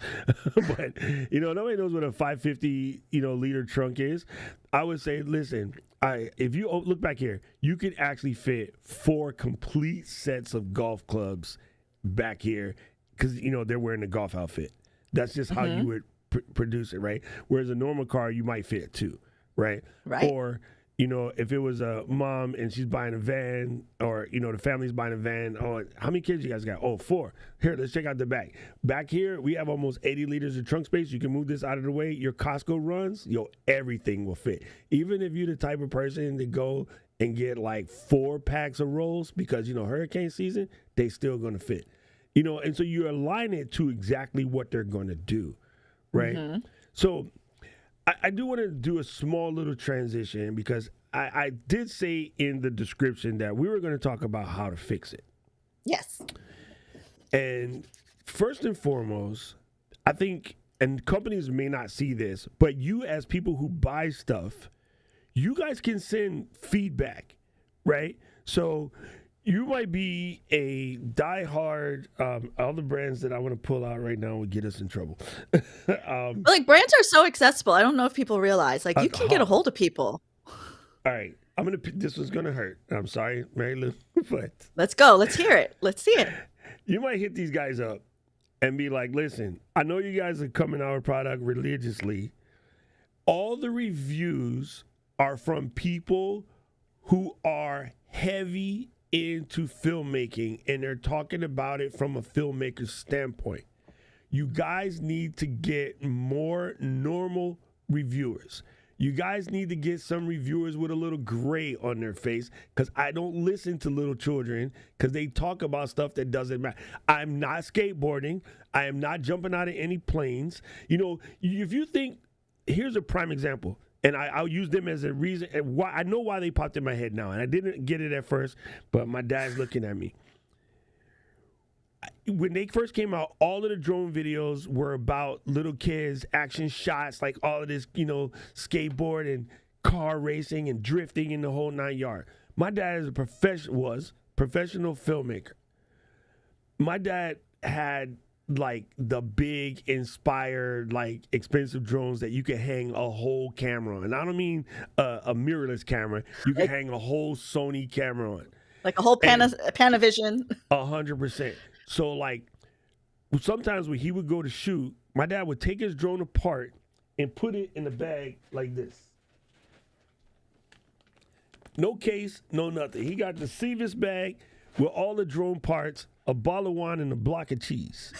[SPEAKER 1] But, you know, nobody knows what a 550, you know, liter trunk is. I would say, listen, if you look back here, you could actually fit 4 complete sets of golf clubs back here because, you know, they're wearing the golf outfit. That's just how you would produce it, right? Whereas a normal car, you might fit 2, right?
[SPEAKER 3] Right.
[SPEAKER 1] Or, you know, if it was a mom and she's buying a van, or, you know, the family's buying a van, oh, how many kids you guys got? Oh, 4. Here, let's check out the back. Back here, we have almost 80 liters of trunk space. You can move this out of the way. Your Costco runs, everything will fit. Even if you're the type of person to go and get like 4 packs of rolls because, you know, hurricane season, they still going to fit. You know, and so you align it to exactly what they're going to do, right? So I do want to do a small little transition because I did say in the description that we were going to talk about how to fix it.
[SPEAKER 3] Yes.
[SPEAKER 1] And first and foremost, I think, and companies may not see this, but you as people who buy stuff, you guys can send feedback, right? So you might be a diehard, all the brands that I want to pull out right now would get us in trouble.
[SPEAKER 3] Like, brands are so accessible. I don't know if people realize, like, you can get a hold of people.
[SPEAKER 1] All right. This was going to hurt. I'm sorry, Marielou, but.
[SPEAKER 3] Let's go. Let's hear it. Let's see it.
[SPEAKER 1] You might hit these guys up and be like, listen, I know you guys are coming our product religiously. All the reviews are from people who are heavy into filmmaking, and they're talking about it from a filmmaker's standpoint. You guys need to get more normal reviewers. You guys need to get some reviewers with a little gray on their face, because I don't listen to little children because they talk about stuff that doesn't matter. I'm not skateboarding. I am not jumping out of any planes. You know, if you think, here's a prime example, and I'll use them as a reason. And why I know why they popped in my head now, and I didn't get it at first, but my dad's looking at me. When they first came out, all of the drone videos were about little kids, action shots, like all of this, you know, skateboard and car racing and drifting in the whole 9 yard. My dad is a professional filmmaker. My dad had like the big inspired, like expensive drones that you could hang a whole camera on. And I don't mean a mirrorless camera. You can hang a whole Sony camera on.
[SPEAKER 3] Like a whole Panavision.
[SPEAKER 1] 100%. So like sometimes when he would go to shoot, my dad would take his drone apart and put it in a bag like this. No case, no nothing. He got the Seavis bag with all the drone parts, a bottle of wine, and a block of cheese.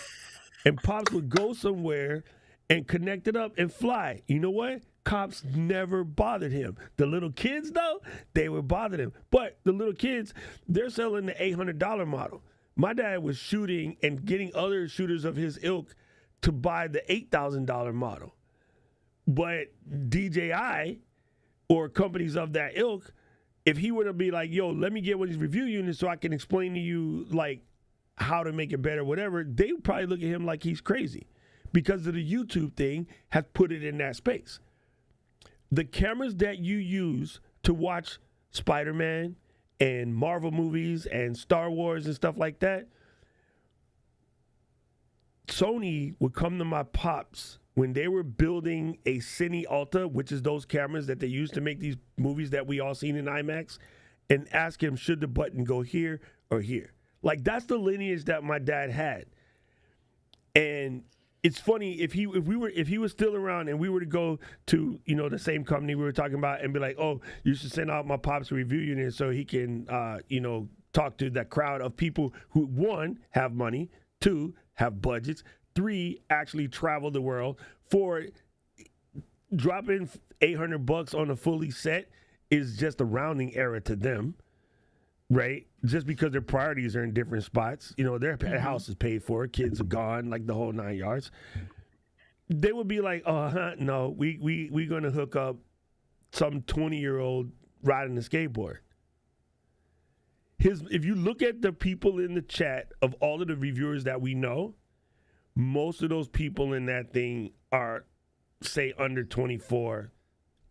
[SPEAKER 1] And Pops would go somewhere and connect it up and fly. You know what? Cops never bothered him. The little kids, though, they would bother him. But the little kids, they're selling the $800 model. My dad was shooting and getting other shooters of his ilk to buy the $8,000 model. But DJI or companies of that ilk, if he were to be like, yo, let me get one of these review units so I can explain to you like how to make it better, whatever, they would probably look at him like he's crazy because of the YouTube thing has put it in that space. The cameras that you use to watch Spider-Man and Marvel movies and Star Wars and stuff like that, Sony would come to my pops when they were building a Cine Alta, which is those cameras that they use to make these movies that we all seen in IMAX, and ask him, should the button go here or here? Like, that's the lineage that my dad had. And it's funny, if he was still around and we were to go to, you know, the same company we were talking about and be like, oh, you should send out my pops review unit so he can, you know, talk to that crowd of people who, one, have money, two, have budgets, three, actually travel the world, four, dropping $800 on a fully set is just a rounding error to them, right? Just because their priorities are in different spots. You know, their house is paid for, kids are gone, like the whole 9 yards. They would be like, no, we going to hook up some 20-year-old riding a skateboard. If you look at the people in the chat of all of the reviewers that we know, most of those people in that thing are, say, under 24,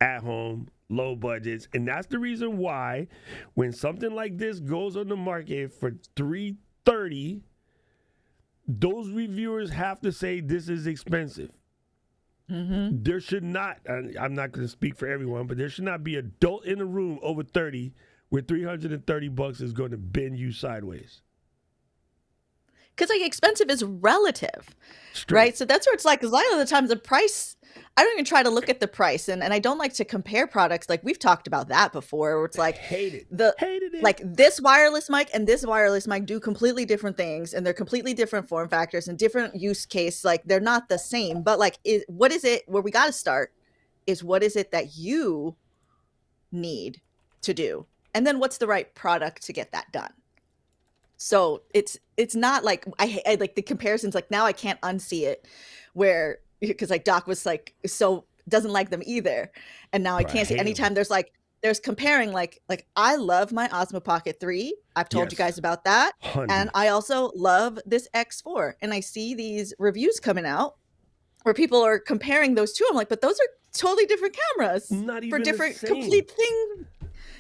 [SPEAKER 1] at home, low budgets. And that's the reason why when something like this goes on the market for $330, those reviewers have to say this is expensive. Mm-hmm. There should not, I'm not going to speak for everyone, but there should not be an adult in the room over 30 where $330 is going to bend you sideways.
[SPEAKER 3] Because like expensive is relative, right? So that's where it's like, because a lot of the times the price, I don't even try to look at the price, and I don't like to compare products. Like we've talked about that before, where it's like
[SPEAKER 1] Hated it.
[SPEAKER 3] Like this wireless mic and this wireless mic do completely different things, and they're completely different form factors and different use case. Like they're not the same, but like, what is it? Where we got to start is what is it that you need to do, and then what's the right product to get that done. So it's not like I like the comparisons. Like now I can't unsee it, where because like Doc was like so doesn't like them either, and now I can't see anytime there's comparing like I love my Osmo Pocket 3. I've told you guys about that,
[SPEAKER 1] 100. And
[SPEAKER 3] I also love this X4. And I see these reviews coming out where people are comparing those two. I'm like, but those are totally different cameras,
[SPEAKER 1] not even
[SPEAKER 3] for different
[SPEAKER 1] the same.
[SPEAKER 3] complete thing.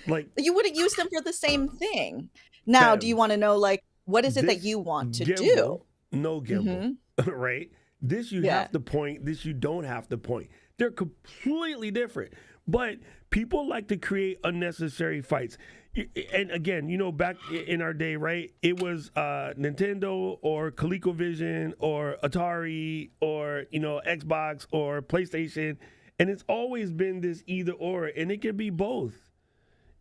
[SPEAKER 1] Like
[SPEAKER 3] you wouldn't use them for the same thing. Now, do you want to know, like, what is it that you want to do?
[SPEAKER 1] No gimbal, right? This you have to point, this you don't have to point. They're completely different. But people like to create unnecessary fights. And again, you know, back in our day, right, it was Nintendo or ColecoVision or Atari or, you know, Xbox or PlayStation. And it's always been this either or, and it can be both.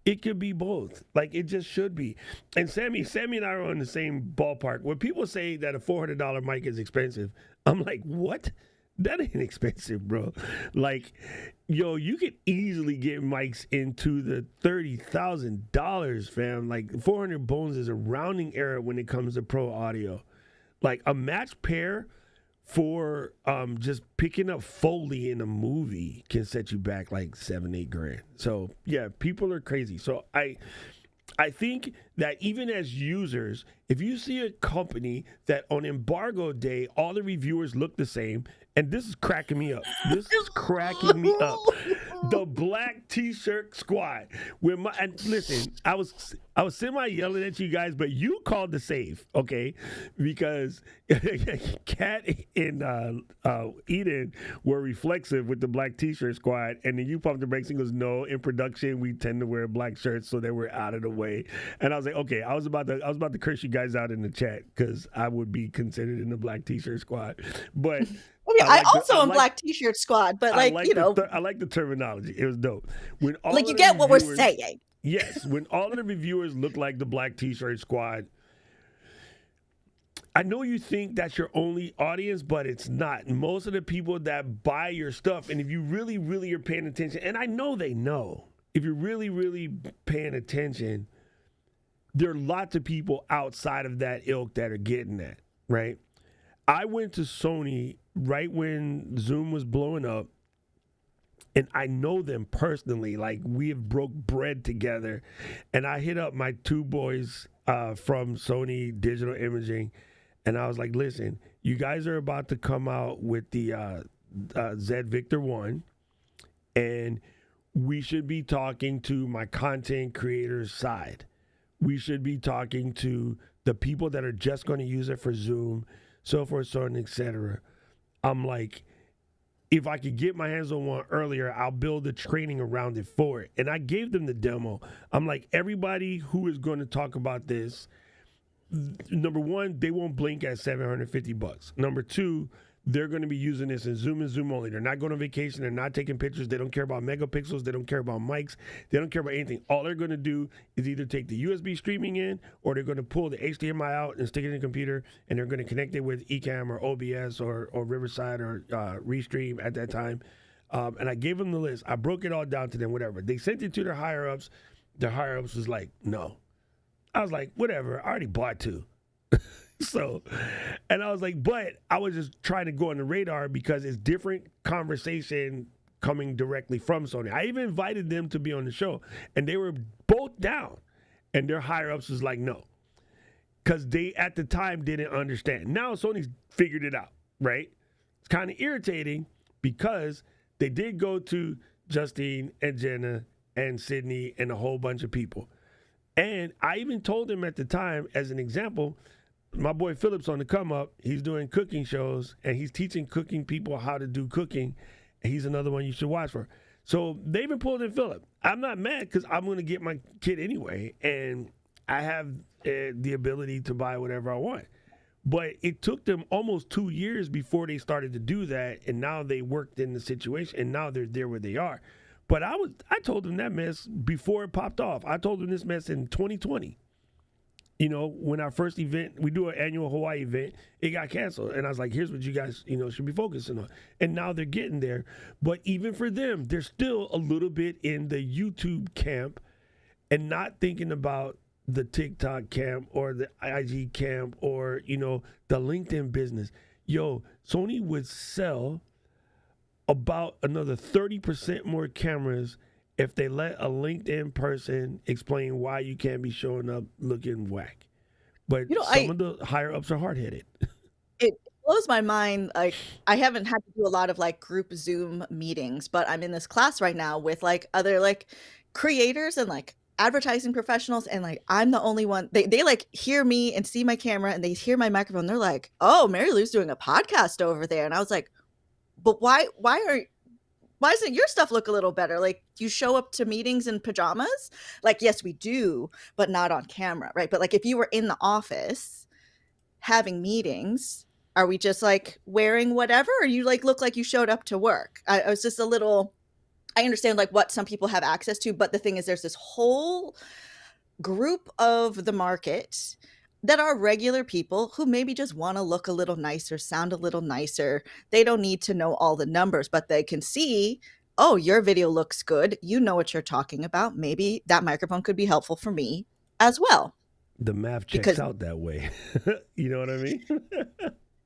[SPEAKER 1] It could be both. Like, it just should be. And Sammy and I are on the same ballpark. When people say that a $400 mic is expensive, I'm like, what? That ain't expensive, bro. Like, yo, you could easily get mics into the $30,000, fam. Like 400 bones is a rounding error when it comes to pro audio. Like a match pair for just picking up Foley in a movie can set you back like 7-8 grand. So yeah, people are crazy. So I think that even as users, if you see a company that on embargo day, all the reviewers look the same, and this is cracking me up. This is cracking me up. The black t-shirt squad. And listen, I was semi yelling at you guys, but you called the save, okay? Because Kat and Eden were reflexive with the black t-shirt squad, and then you pumped the brakes and goes, no, in production we tend to wear black shirts, so they were out of the way. And I was like, okay, I was about to curse you guys out in the chat because I would be considered in the black t-shirt squad, but.
[SPEAKER 3] I also am black t-shirt squad, but
[SPEAKER 1] I like the terminology. It was dope. When all
[SPEAKER 3] you get what we're saying.
[SPEAKER 1] Yes, when all of the reviewers look like the black t-shirt squad, I know you think that's your only audience, but it's not. Most of the people that buy your stuff, and if you really, really are paying attention, and I know they know, if you're really, really paying attention, there are lots of people outside of that ilk that are getting that, right? I went to Sony right when Zoom was blowing up, and I know them personally. Like, we have broke bread together, and I hit up my two boys from Sony Digital Imaging, and I was like, listen, you guys are about to come out with the Z Victor 1, and we should be talking to my content creators side. We should be talking to the people that are just going to use it for Zoom, so forth, so on, et cetera. I'm like, if I could get my hands on one earlier, I'll build the training around it for it. And I gave them the demo. I'm like, everybody who is going to talk about this, number one, they won't blink at $750. Number two, they're going to be using this in Zoom and Zoom only. They're not going on vacation. They're not taking pictures. They don't care about megapixels. They don't care about mics. They don't care about anything. All they're going to do is either take the USB streaming in, or they're going to pull the HDMI out and stick it in the computer, and they're going to connect it with Ecamm or OBS or Riverside or Restream at that time. And I gave them the list. I broke it all down to them, whatever. They sent it to their higher-ups. Their higher-ups was like, no. I was like, whatever. I already bought two. So, and I was like, but I was just trying to go on the radar because it's different conversation coming directly from Sony. I even invited them to be on the show, and they were both down, and their higher ups was like, no, because they at the time didn't understand. Now Sony's figured it out, right? It's kind of irritating because they did go to Justine and Jenna and Sydney and a whole bunch of people. And I even told them at the time, as an example, my boy Philip's on the come up. He's doing cooking shows, and he's teaching cooking people how to do cooking. And he's another one you should watch for. So they even pulled in Philip. I'm not mad because I'm going to get my kid anyway, and I have the ability to buy whatever I want. But it took them almost 2 years before they started to do that, and now they worked in the situation, and now they're there where they are. But I told them that mess before it popped off. I told them this mess in 2020. You know, when our first event, we do an annual Hawaii event, it got canceled. And I was like, here's what you guys, should be focusing on. And now they're getting there. But even for them, they're still a little bit in the YouTube camp and not thinking about the TikTok camp or the IG camp or, the LinkedIn business. Yo, Sony would sell about another 30% more cameras if they let a LinkedIn person explain why you can't be showing up looking whack. But some of the higher ups are hard-headed.
[SPEAKER 3] It blows my mind. Like, I haven't had to do a lot of group Zoom meetings, but I'm in this class right now with other creators and advertising professionals, and I'm the only one. They hear me and see my camera and they hear my microphone. They're like, "Oh, Mariellou's doing a podcast over there," and I was like, "But why doesn't your stuff look a little better? You show up to meetings in pajamas?" Yes, we do, but not on camera, right? But if you were in the office having meetings, are we just wearing whatever, or you look like you showed up to work? I was just a little, I understand what some people have access to, but the thing is there's this whole group of the market that are regular people who maybe just want to look a little nicer, sound a little nicer. They don't need to know all the numbers, but they can see, oh, your video looks good. You know what you're talking about. Maybe that microphone could be helpful for me as well.
[SPEAKER 1] The math checks
[SPEAKER 3] Because
[SPEAKER 1] out that way. You know what I mean?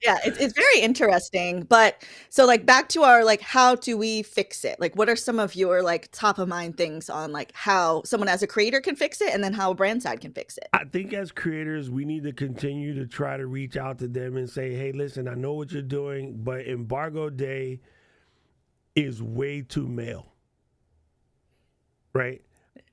[SPEAKER 3] yeah, it's very interesting. But so like back to our like how do we fix it? Like what are some of your like top of mind things on like how someone as a creator can fix it and then how a brand side can fix it?
[SPEAKER 1] I think as creators, we need to continue to try to reach out to them and say, hey, listen, I know what you're doing, but embargo day is way too male. Right?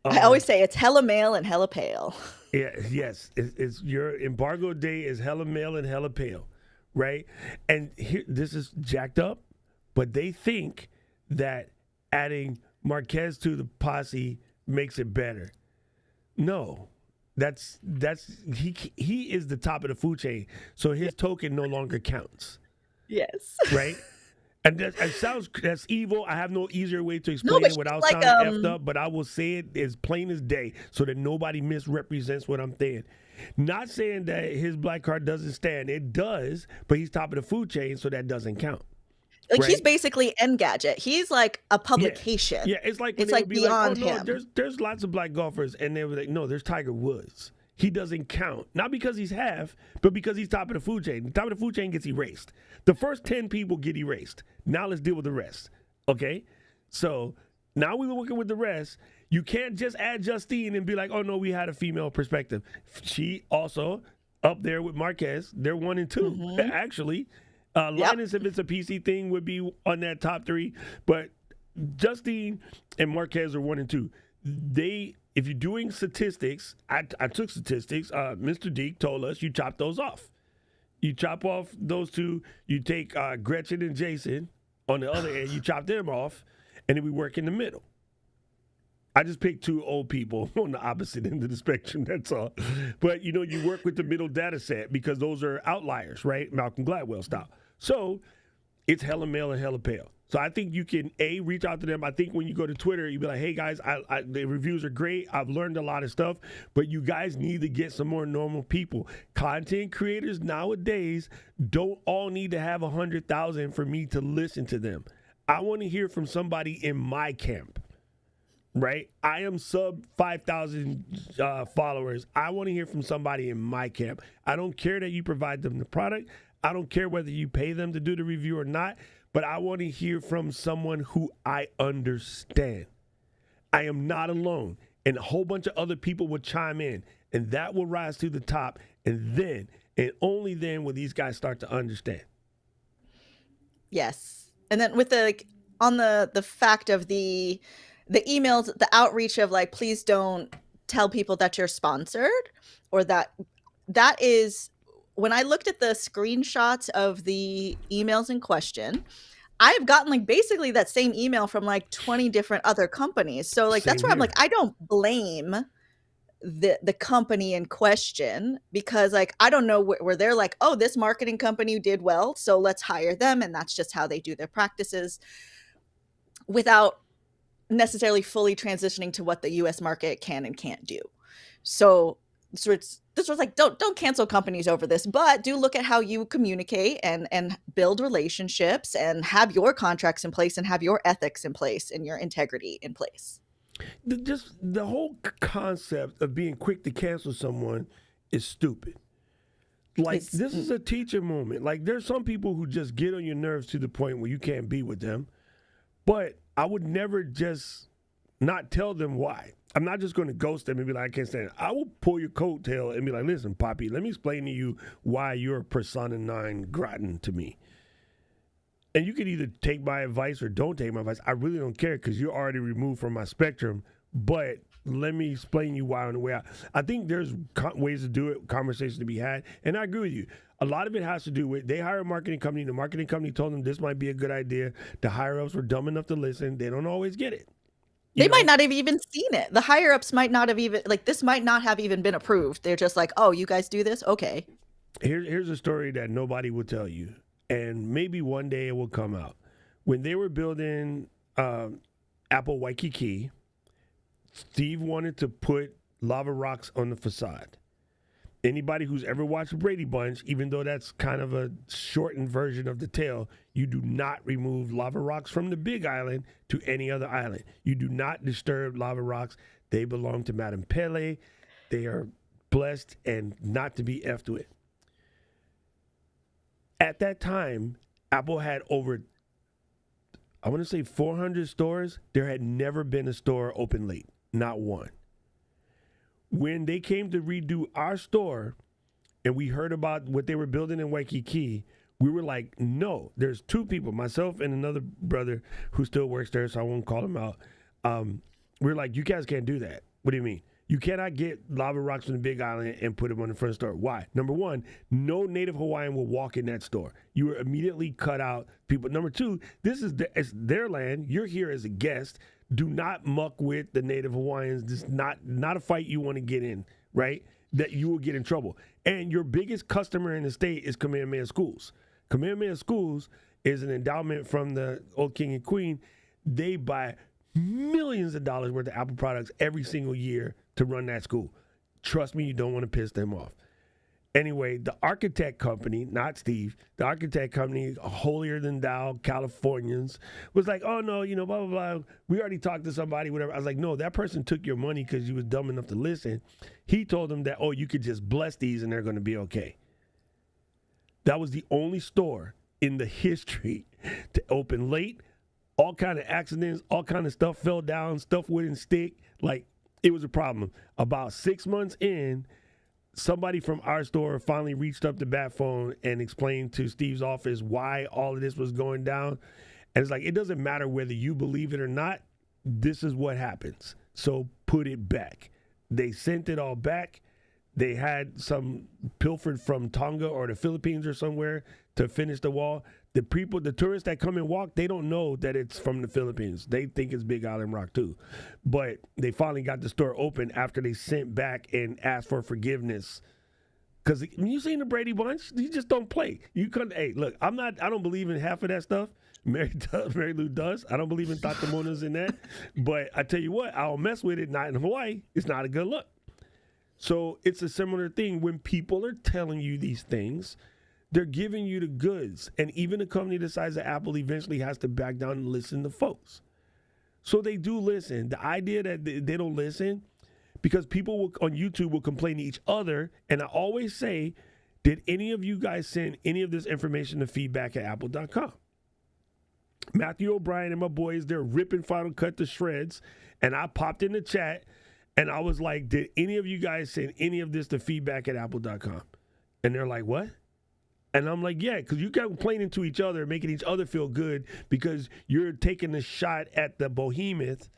[SPEAKER 3] I always say it's hella male and hella pale.
[SPEAKER 1] Yeah, yes. It's your embargo day is hella male and hella pale. Right? And here, this is jacked up, but they think that adding Marquez to the posse makes it better. No. That's he is the top of the food chain, so his token no longer counts.
[SPEAKER 3] Yes.
[SPEAKER 1] Right? And that's evil. I have no easier way to explain
[SPEAKER 3] but
[SPEAKER 1] it without
[SPEAKER 3] like,
[SPEAKER 1] sounding effed up, but I will say it as plain as day so that nobody misrepresents what I'm saying. Not saying that his black card doesn't stand. It does, but he's top of the food chain, so that doesn't count.
[SPEAKER 3] Like
[SPEAKER 1] right?
[SPEAKER 3] he's basically Engadget. He's like a publication.
[SPEAKER 1] Yeah, it's like
[SPEAKER 3] it's like beyond
[SPEAKER 1] like, oh, no,
[SPEAKER 3] him.
[SPEAKER 1] There's lots of black golfers, and they were like, no, there's Tiger Woods. He doesn't count. Not because he's half, but because he's top of the food chain. The top of the food chain gets erased. The first 10 people get erased. Now let's deal with the rest. Okay? So now we're working with the rest. You can't just add Justine and be like, oh, no, we had a female perspective. She also up there with Marquez. They're 1 and 2, actually. Linus, if it's a PC thing, would be on that top 3. But Justine and Marquez are 1 and 2. If you're doing statistics, I took statistics. Mr. Deke told us you chop those off. You chop off those 2. You take Gretchen and Jason on the other end. You chop them off, and then we work in the middle. I just picked 2 old people on the opposite end of the spectrum, that's all. But, you work with the middle data set because those are outliers, right? Malcolm Gladwell style. So it's hella male and hella pale. So I think you can, reach out to them. I think when you go to Twitter, you be like, hey, guys, the reviews are great. I've learned a lot of stuff, but you guys need to get some more normal people. Content creators nowadays don't all need to have 100,000 for me to listen to them. I want to hear from somebody in my camp. Right? I am sub 5,000 followers. I want to hear from somebody in my camp. I don't care that you provide them the product. I don't care whether you pay them to do the review or not, but I want to hear from someone who I understand. I am not alone. And a whole bunch of other people will chime in, and that will rise to the top. And then, and only then, will these guys start to understand.
[SPEAKER 3] Yes. And then with on the fact of the emails, the outreach of like, please don't tell people that you're sponsored, or that is, when I looked at the screenshots of the emails in question, I've gotten like basically that same email from like 20 different other companies. So like, that's where I'm like, I don't blame the company in question, because like, I don't know where they're like, oh, this marketing company did well, so let's hire them. And that's just how they do their practices, without necessarily fully transitioning to what the US market can and can't do. So this was like, don't cancel companies over this, but do look at how you communicate and build relationships and have your contracts in place and have your ethics in place and your integrity in place.
[SPEAKER 1] Just the whole concept of being quick to cancel someone is stupid. Like, this is a teacher moment. Like, there's some people who just get on your nerves to the point where you can't be with them. But I would never just not tell them why. I'm not just going to ghost them and be like, I can't stand it. I will pull your coattail and be like, listen, Poppy, let me explain to you why you're persona non grata to me. And you can either take my advice or don't take my advice. I really don't care, because you're already removed from my spectrum. But let me explain you why on the way out. I think there's ways to do it, conversations to be had. And I agree with you. A lot of it has to do with, they hire a marketing company. The marketing company told them this might be a good idea. The higher-ups were dumb enough to listen. They don't always get it.
[SPEAKER 3] They might not have even seen it. The higher-ups might not have even, like, this might not have even been approved. They're just like, oh, you guys do this? Okay.
[SPEAKER 1] Here's a story that nobody will tell you. And maybe one day it will come out. When they were building Apple Waikiki, Steve wanted to put lava rocks on the facade. Anybody who's ever watched Brady Bunch, even though that's kind of a shortened version of the tale, you do not remove lava rocks from the Big Island to any other island. You do not disturb lava rocks. They belong to Madame Pele. They are blessed and not to be effed with. At that time, Apple had over, I want to say 400 stores. There had never been a store open late, not one. When they came to redo our store and we heard about what they were building in Waikiki, we were like, no, there's two people, myself and another brother who still works there, so I won't call him out. We're like, you guys can't do that. What do you mean? You cannot get lava rocks from the Big Island and put them on the front store. Why? Number one, no native Hawaiian will walk in that store. You were immediately cut out people. Number two, this is it's their land. You're here as a guest. Do not muck with the native Hawaiians. This is not a fight you want to get in, right? That you will get in trouble. And your biggest customer in the state is Kamehameha Schools. Kamehameha Schools is an endowment from the old king and queen. They buy millions of dollars worth of Apple products every single year to run that school. Trust me, you don't want to piss them off. Anyway, the architect company, not Steve, the architect company, holier than thou Californians, was like, oh no, blah, blah, blah. We already talked to somebody, whatever. I was like, no, that person took your money because you was dumb enough to listen. He told them that, oh, you could just bless these and they're going to be okay. That was the only store in the history to open late. All kind of accidents, all kind of stuff fell down, stuff wouldn't stick. Like, it was a problem. About 6 months in, somebody from our store finally reached up the bat phone and explained to Steve's office why all of this was going down. And it's like, it doesn't matter whether you believe it or not. This is what happens. So put it back. They sent it all back. They had some pilfered from Tonga or the Philippines or somewhere to finish the wall. The people, the tourists that come and walk, they don't know that it's from the Philippines. They think it's Big Island Rock too. But they finally got the store open after they sent back and asked for forgiveness. Because when you seen the Brady Bunch, you just don't play. You couldn't. Hey, look, I don't believe in half of that stuff. Marielou does. I don't believe in Tatamonas in that. But I tell you what, I'll mess with it. Not in Hawaii. It's not a good look. So it's a similar thing when people are telling you these things. They're giving you the goods. And even a company the size of Apple eventually has to back down and listen to folks. So they do listen. The idea that they don't listen, because people on YouTube will complain to each other. And I always say, did any of you guys send any of this information to feedback@apple.com? Matthew O'Brien and my boys, they're ripping Final Cut to shreds. And I popped in the chat and I was like, did any of you guys send any of this to feedback@apple.com? And they're like, what? And I'm like, yeah, because you got complaining to each other, making each other feel good because you're taking a shot at the behemoth,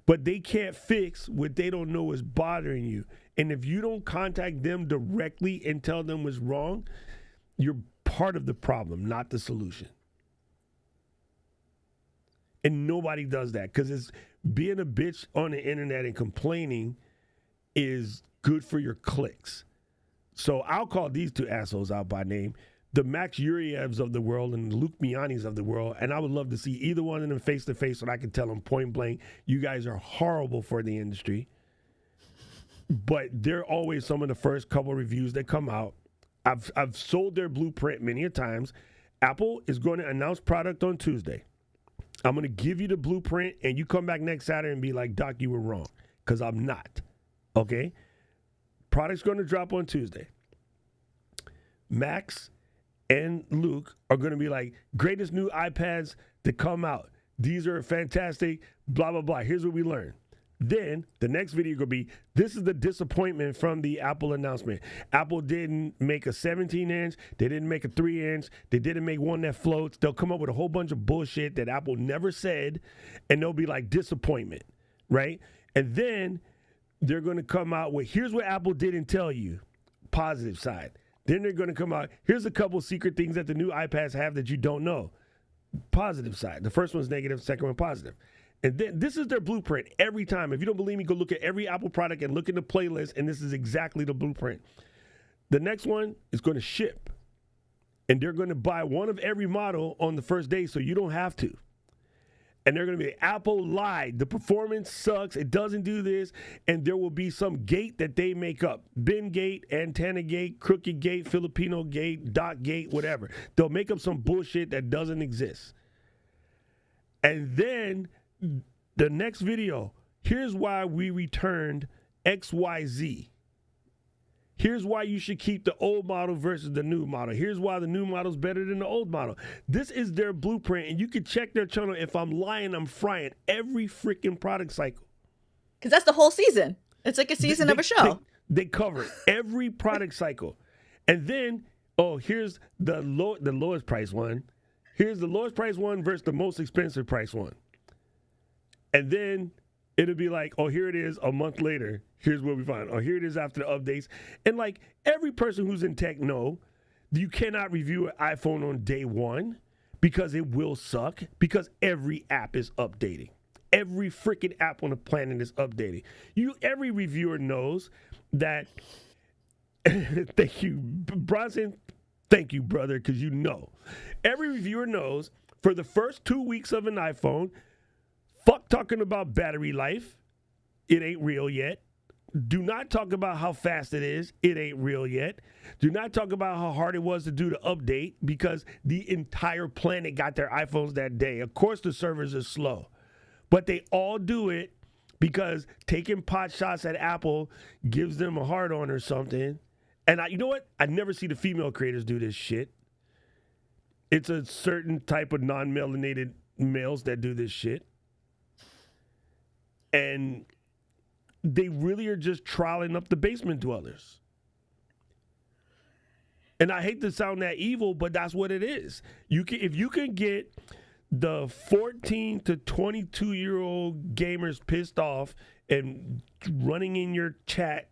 [SPEAKER 1] but they can't fix what they don't know is bothering you. And if you don't contact them directly and tell them what's wrong, you're part of the problem, not the solution. And nobody does that because it's being a bitch on the internet and complaining is good for your clicks. So I'll call these two assholes out by name. The Max Urievs of the world and the Luke Mianis of the world, and I would love to see either one of them face to face so I can tell them point blank, you guys are horrible for the industry. But they're always some of the first couple of reviews that come out. I've sold their blueprint many a times. Apple is going to announce product on Tuesday. I'm going to give you the blueprint, and you come back next Saturday and be like, Doc, you were wrong, because I'm not. Okay? Product's going to drop on Tuesday. Max and Luke are going to be like, greatest new iPads to come out. These are fantastic, blah, blah, blah. Here's what we learned. Then the next video going to be, this is the disappointment from the Apple announcement. Apple didn't make a 17-inch. They didn't make a 3-inch. They didn't make one that floats. They'll come up with a whole bunch of bullshit that Apple never said, and they'll be like, disappointment, right? And then they're going to come out with, here's what Apple didn't tell you, positive side. Then they're going to come out, here's a couple secret things that the new iPads have that you don't know, positive side. The first one's negative, second one positive. And then this is their blueprint every time. If you don't believe me, go look at every Apple product and look in the playlist, and this is exactly the blueprint. The next one is going to ship, and they're going to buy one of every model on the first day so you don't have to. and they're going to be like, Apple lied. The performance sucks. It doesn't do this. And there will be some gate that they make up. Bin gate, antenna gate, crooked gate, Filipino gate, dot gate, whatever. They'll make up some bullshit that doesn't exist. And then the next video, here's why we returned XYZ. Here's why you should keep the old model versus the new model. Here's why the new model is better than the old model. This is their blueprint, and you can check their channel. If I'm lying, I'm frying every freaking product cycle.
[SPEAKER 3] Because that's the whole season. It's like a season of a show.
[SPEAKER 1] They cover every product cycle. And then, here's the lowest price one. Here's the lowest price one versus the most expensive price one. And then it'll be like, here it is a month later. Here's what we find. Here it is after the updates. And like every person who's in tech know, you cannot review an iPhone on day one because it will suck, because every app is updating. Every freaking app on the planet is updating. Every reviewer knows that. Thank you, Bronson. Thank you, brother, because you know. Every reviewer knows for the first 2 weeks of an iPhone, fuck talking about battery life. It ain't real yet. Do not talk about how fast it is. It ain't real yet. Do not talk about how hard it was to do the update, because the entire planet got their iPhones that day. Of course, the servers are slow, but they all do it because taking pot shots at Apple gives them a hard on or something. And you know what? I never see the female creators do this shit. It's a certain type of non-melanated males that do this shit. And they really are just trialing up the basement dwellers. And I hate to sound that evil, but that's what it is. If you can get the 14 to 22-year-old gamers pissed off and running in your chat,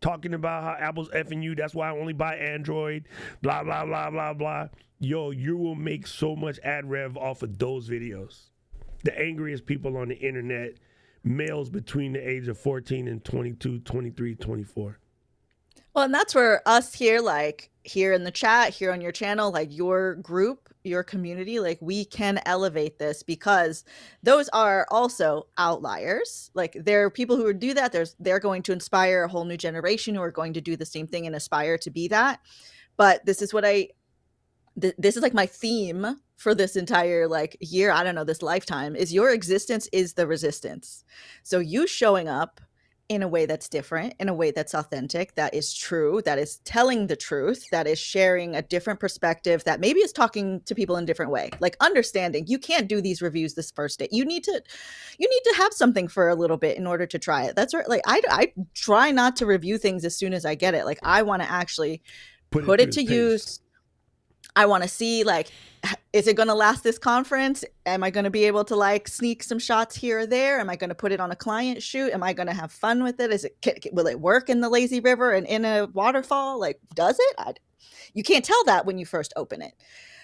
[SPEAKER 1] talking about how Apple's effing you, that's why I only buy Android, blah, blah, blah, blah, blah. Yo, you will make so much ad rev off of those videos. The angriest people on the internet, males between the age of 14 and 22, 23, 24.
[SPEAKER 3] Well, and that's where us here, like here in the chat, here on your channel, like your group, your community, like we can elevate this, because those are also outliers. Like there are people who would do that. They're going to inspire a whole new generation who are going to do the same thing and aspire to be that. But this is what this is like my theme for this entire like year, I don't know, this lifetime, is your existence is the resistance. So you showing up in a way that's different, in a way that's authentic, that is true, that is telling the truth, that is sharing a different perspective, that maybe is talking to people in a different way, like understanding you can't do these reviews this first day. You need to have something for a little bit in order to try it. That's right. Like I try not to review things as soon as I get it. Like I want to actually put it to use. I want to see, like, is it going to last this conference? Am I going to be able to like sneak some shots here or there? Am I going to put it on a client shoot? Am I going to have fun with it? Will it work in the lazy river and in a waterfall? Like, does it? You can't tell that when you first open it.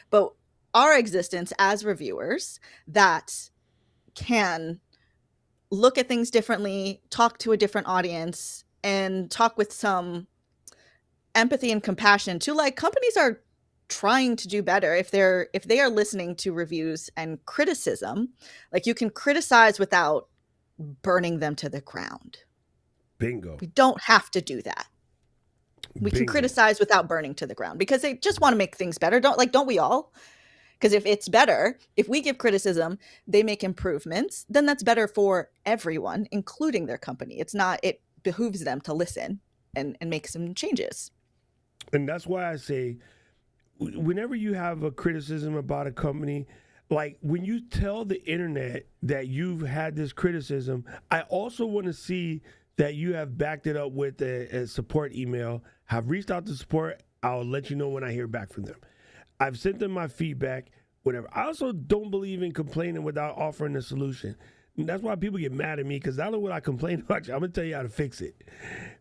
[SPEAKER 3] But our existence as reviewers that can look at things differently, talk to a different audience, and talk with some empathy and compassion to, like, companies are trying to do better. If they are listening to reviews and criticism, like you can criticize without burning them to the ground.
[SPEAKER 1] Bingo.
[SPEAKER 3] We don't have to do that. We can criticize without burning to the ground, because they just want to make things better. Don't we all? Because if it's better, if we give criticism, they make improvements, then that's better for everyone, including their company. It behooves them to listen and make some changes.
[SPEAKER 1] And that's why I say, whenever you have a criticism about a company, like when you tell the internet that you've had this criticism, I also want to see that you have backed it up with a support email, have reached out to support. I'll let you know when I hear back from them. I've sent them my feedback, whatever. I also don't believe in complaining without offering a solution. And that's why people get mad at me, because I know what I complain about. I'm going to tell you how to fix it.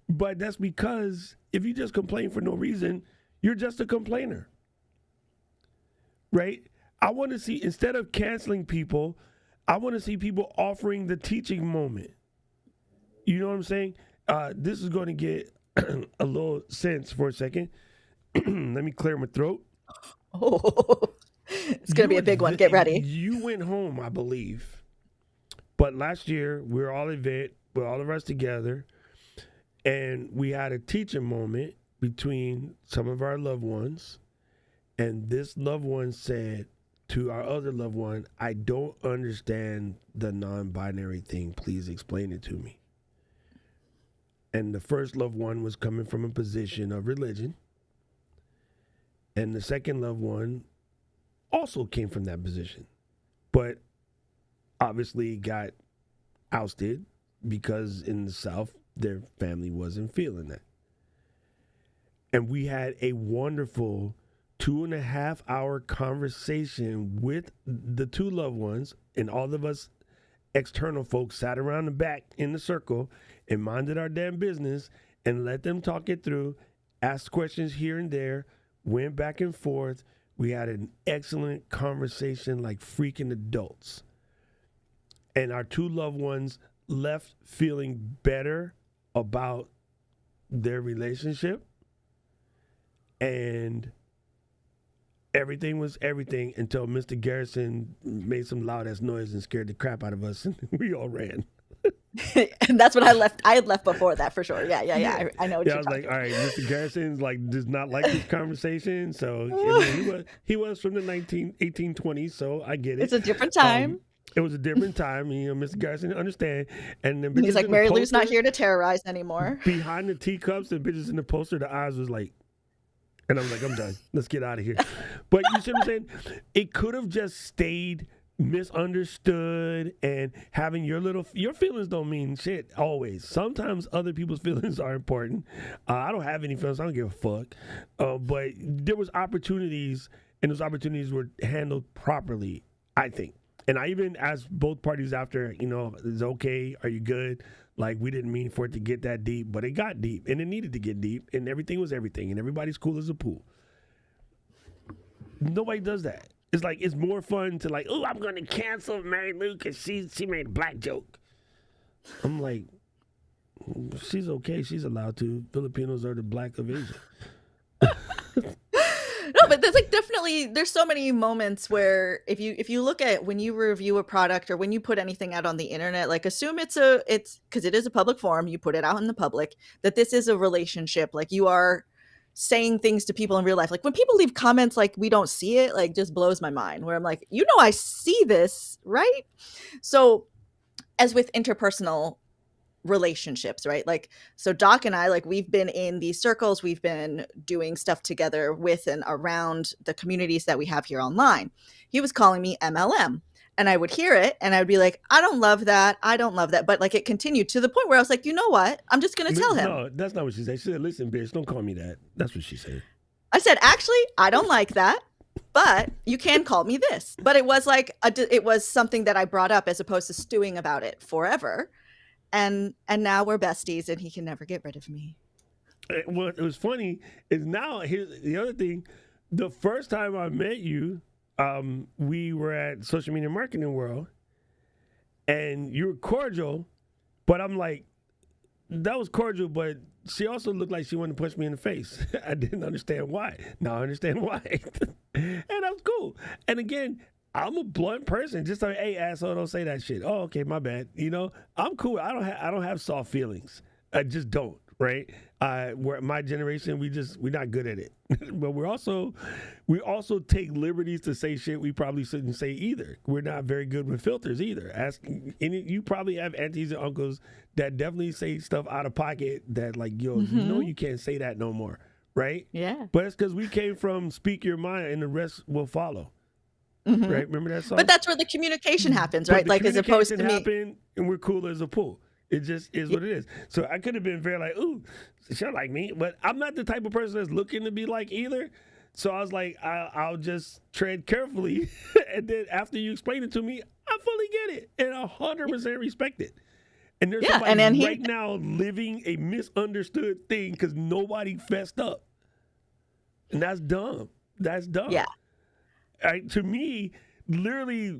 [SPEAKER 1] But that's because if you just complain for no reason, you're just a complainer. Right? I want to see, instead of canceling people, I want to see people offering the teaching moment. You know what I'm saying? This is going to get a little sense for a second. Let me clear my throat.
[SPEAKER 3] Oh, It's going to be a big one. Get ready.
[SPEAKER 1] You went home, I believe. But last year, we were all all of us together, and we had a teaching moment between some of our loved ones, and this loved one said to our other loved one, I don't understand the non-binary thing. Please explain it to me. And the first loved one was coming from a position of religion, and the second loved one also came from that position, but obviously got ousted because in the South, their family wasn't feeling that. And we had a wonderful 2.5-hour conversation with the two loved ones, and all of us external folks sat around the back in the circle and minded our damn business and let them talk it through, asked questions here and there, went back and forth. We had an excellent conversation like freaking adults. And our two loved ones left feeling better about their relationship. And everything was everything until Mr. Garrison made some loud ass noise and scared the crap out of us, and we all ran.
[SPEAKER 3] And that's what I left. I had left before that for sure. Yeah. I know what you're
[SPEAKER 1] I was
[SPEAKER 3] talking
[SPEAKER 1] like, all right, Mr. Garrison's like does not like this conversation. So I mean, he was from the 1820s, so I get it.
[SPEAKER 3] It's a different time.
[SPEAKER 1] It was a different time. Mr. Garrison didn't understand. And then
[SPEAKER 3] he's like, Mariellou's not here to terrorize anymore.
[SPEAKER 1] Behind the teacups, the bitches in the poster, the eyes was like, and I'm like, I'm done. Let's get out of here. But you see what I'm saying? It could have just stayed misunderstood and having your feelings don't mean shit always. Sometimes other people's feelings are important. I don't have any feelings. I don't give a fuck. But there was opportunities, and those opportunities were handled properly, I think. And I even asked both parties after, is it okay? Are you good? Like, we didn't mean for it to get that deep, but it got deep, and it needed to get deep, and everything was everything, and everybody's cool as a pool. Nobody does that. It's like, it's more fun to like, oh, I'm going to cancel Marielou because she made a black joke. I'm like, she's okay. She's allowed to. Filipinos are the black of Asia.
[SPEAKER 3] No, but there's like definitely, there's so many moments where if you look at when you review a product or when you put anything out on the internet, like assume it's because it is a public forum, you put it out in the public, that this is a relationship. Like you are saying things to people in real life. Like when people leave comments like we don't see it, like just blows my mind, where I'm like, I see this, right? So as with interpersonal relationships, right? Like, so Doc and I, like, we've been in these circles, we've been doing stuff together with and around the communities that we have here online. He was calling me MLM, and I would hear it and I'd be like, I don't love that. But like it continued to the point where I was like, you know what? I'm just going to tell him.
[SPEAKER 1] No, that's not what she said. She said, listen, bitch, don't call me that. That's what she said.
[SPEAKER 3] I said, actually, I don't like that, but you can call me this. But it was like, it was something that I brought up as opposed to stewing about it forever. And now we're besties, and he can never get rid of me.
[SPEAKER 1] What was funny is now, here's the other thing. The first time I met you, we were at Social Media Marketing World, and you were cordial, but I'm like, that was cordial, but she also looked like she wanted to punch me in the face. I didn't understand why. Now I understand why. And that was cool. And again, I'm a blunt person. Just like, hey, asshole, don't say that shit. Oh, okay, my bad. I'm cool. I don't have soft feelings. I just don't. Right? We're my generation. We're not good at it. But we also take liberties to say shit we probably shouldn't say either. We're not very good with filters either. You probably have aunties and uncles that definitely say stuff out of pocket that like, yo, you can't say that no more. Right?
[SPEAKER 3] Yeah.
[SPEAKER 1] But it's because we came from speak your mind and the rest will follow.
[SPEAKER 3] Mm-hmm.
[SPEAKER 1] Right? Remember that song?
[SPEAKER 3] But that's where the communication happens, right? Like as opposed to me.
[SPEAKER 1] And we're cool as a pool. It just is what it is. So I could have been very like, ooh, she'll like me. But I'm not the type of person that's looking to be like either. So I was like, I'll just tread carefully. And then after you explain it to me, I fully get it. And 100% respect it. And there's somebody right now living a misunderstood thing because nobody fessed up. And that's dumb. That's dumb.
[SPEAKER 3] Yeah.
[SPEAKER 1] To me, literally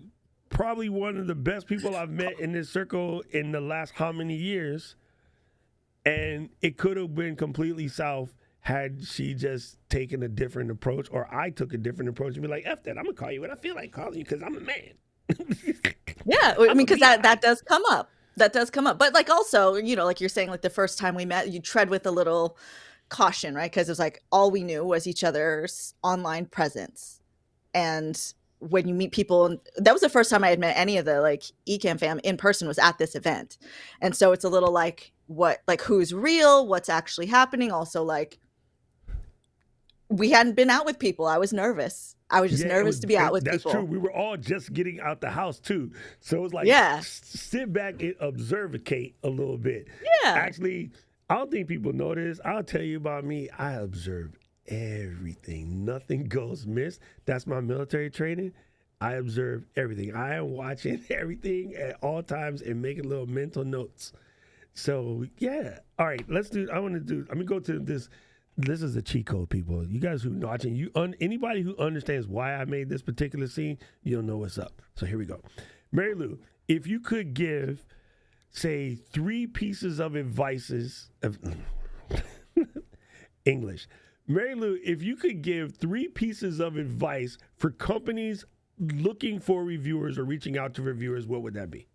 [SPEAKER 1] probably one of the best people I've met in this circle in the last how many years. And it could have been completely south had she just taken a different approach, or I took a different approach and be like, F that, I'm gonna call you when I feel like calling you because I'm a man.
[SPEAKER 3] Yeah, I mean, because that does come up. That does come up. But like also, like you're saying, like the first time we met, you tread with a little caution, right? Because it was like all we knew was each other's online presence. And when you meet people, and that was the first time I had met any of the like Ecamm fam in person, was at this event. And so it's a little like who's real, what's actually happening. Also, like, we hadn't been out with people. I was nervous. I was just nervous to be out with
[SPEAKER 1] that's
[SPEAKER 3] people.
[SPEAKER 1] That's true. We were all just getting out the house too. So it was like, sit back and observacate a little bit.
[SPEAKER 3] Yeah.
[SPEAKER 1] Actually, I don't think people know this. I'll tell you about me. I observe everything. Nothing goes missed. That's my military training. I observe everything. I am watching everything at all times and making little mental notes. So yeah. All right, let me go to this. This is a cheat code, people. You guys who are watching, anybody who understands why I made this particular scene, you'll know what's up. So here we go. Marielou, if you could give, say, 3 pieces of advices of English. Marielou, if you could give 3 pieces of advice for companies looking for reviewers or reaching out to reviewers, what would that be?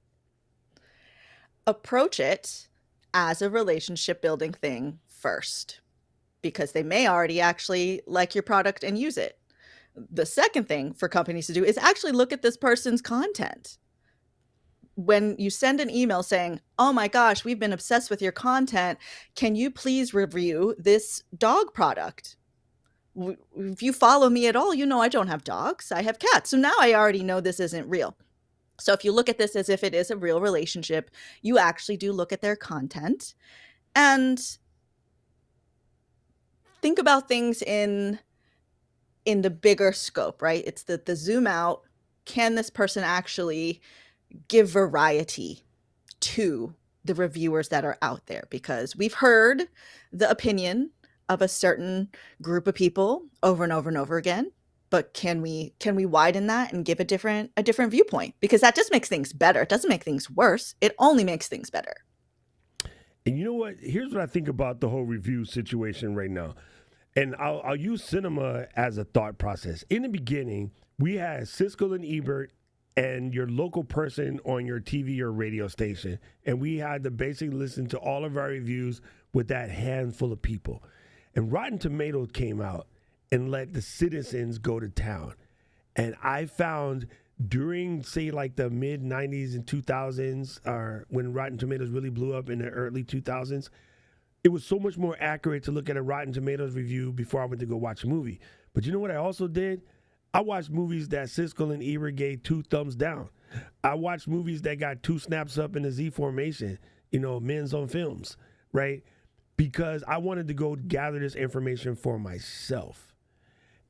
[SPEAKER 3] Approach it as a relationship building thing first, because they may already actually like your product and use it. The second thing for companies to do is actually look at this person's content. When you send an email saying, oh my gosh, we've been obsessed with your content, can you please review this dog product? If you follow me at all, I don't have dogs, I have cats. So now I already know this isn't real. So if you look at this as if it is a real relationship, you actually do look at their content and think about things in the bigger scope, right? It's the zoom out. Can this person actually give variety to the reviewers that are out there? Because we've heard the opinion of a certain group of people over and over and over again, but can we widen that and give a different viewpoint? Because that just makes things better. It doesn't make things worse. It only makes things better.
[SPEAKER 1] And you know what? Here's what I think about the whole review situation right now. And I'll use cinema as a thought process. In the beginning, we had Siskel and Ebert and your local person on your TV or radio station. And we had to basically listen to all of our reviews with that handful of people. And Rotten Tomatoes came out and let the citizens go to town. And I found during, say, like the mid-90s and 2000s, or when Rotten Tomatoes really blew up in the early 2000s, it was so much more accurate to look at a Rotten Tomatoes review before I went to go watch a movie. But you know what I also did? I watched movies that Siskel and Ebert gave 2 thumbs down. I watched movies that got 2 snaps up in the Z formation, men's on films, right? Because I wanted to go gather this information for myself.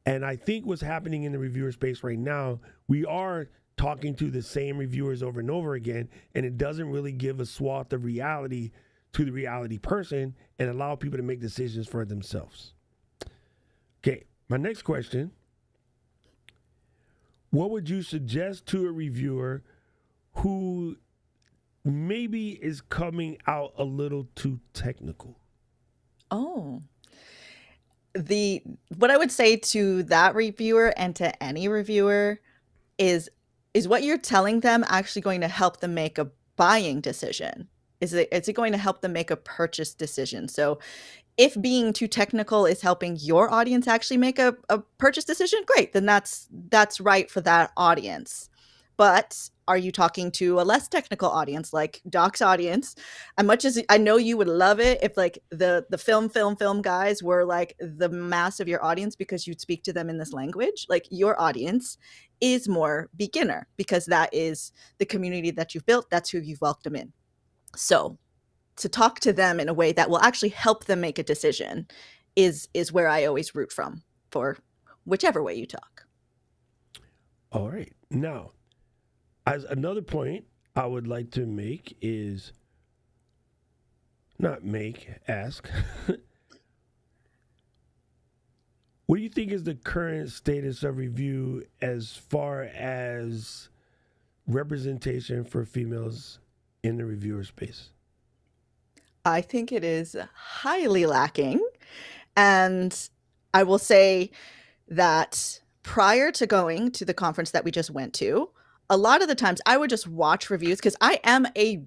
[SPEAKER 1] And I think what's happening in the reviewer space right now, we are talking to the same reviewers over and over again, and it doesn't really give a swath of reality to the reality person and allow people to make decisions for themselves. Okay, my next question. What would you suggest to a reviewer who maybe is coming out a little too technical?
[SPEAKER 3] Oh. What I would say to that reviewer and to any reviewer is what you're telling them actually going to help them make a buying decision? Is it going to help them make a purchase decision? So if being too technical is helping your audience actually make a purchase decision, great, then that's right for that audience. But are you talking to a less technical audience, like Doc's audience? As much as I know you would love it if like the film guys were like the mass of your audience because you'd speak to them in this language, like your audience is more beginner because that is the community that you've built. That's who you've welcomed in. So to talk to them in a way that will actually help them make a decision is where I always root from for whichever way you talk.
[SPEAKER 1] All right. Now, as another point I would like to make is ask. What do you think is the current status of review as far as representation for females in the reviewer space?
[SPEAKER 3] I think it is highly lacking. And I will say that prior to going to the conference that we just went to, a lot of the times I would just watch reviews because I am a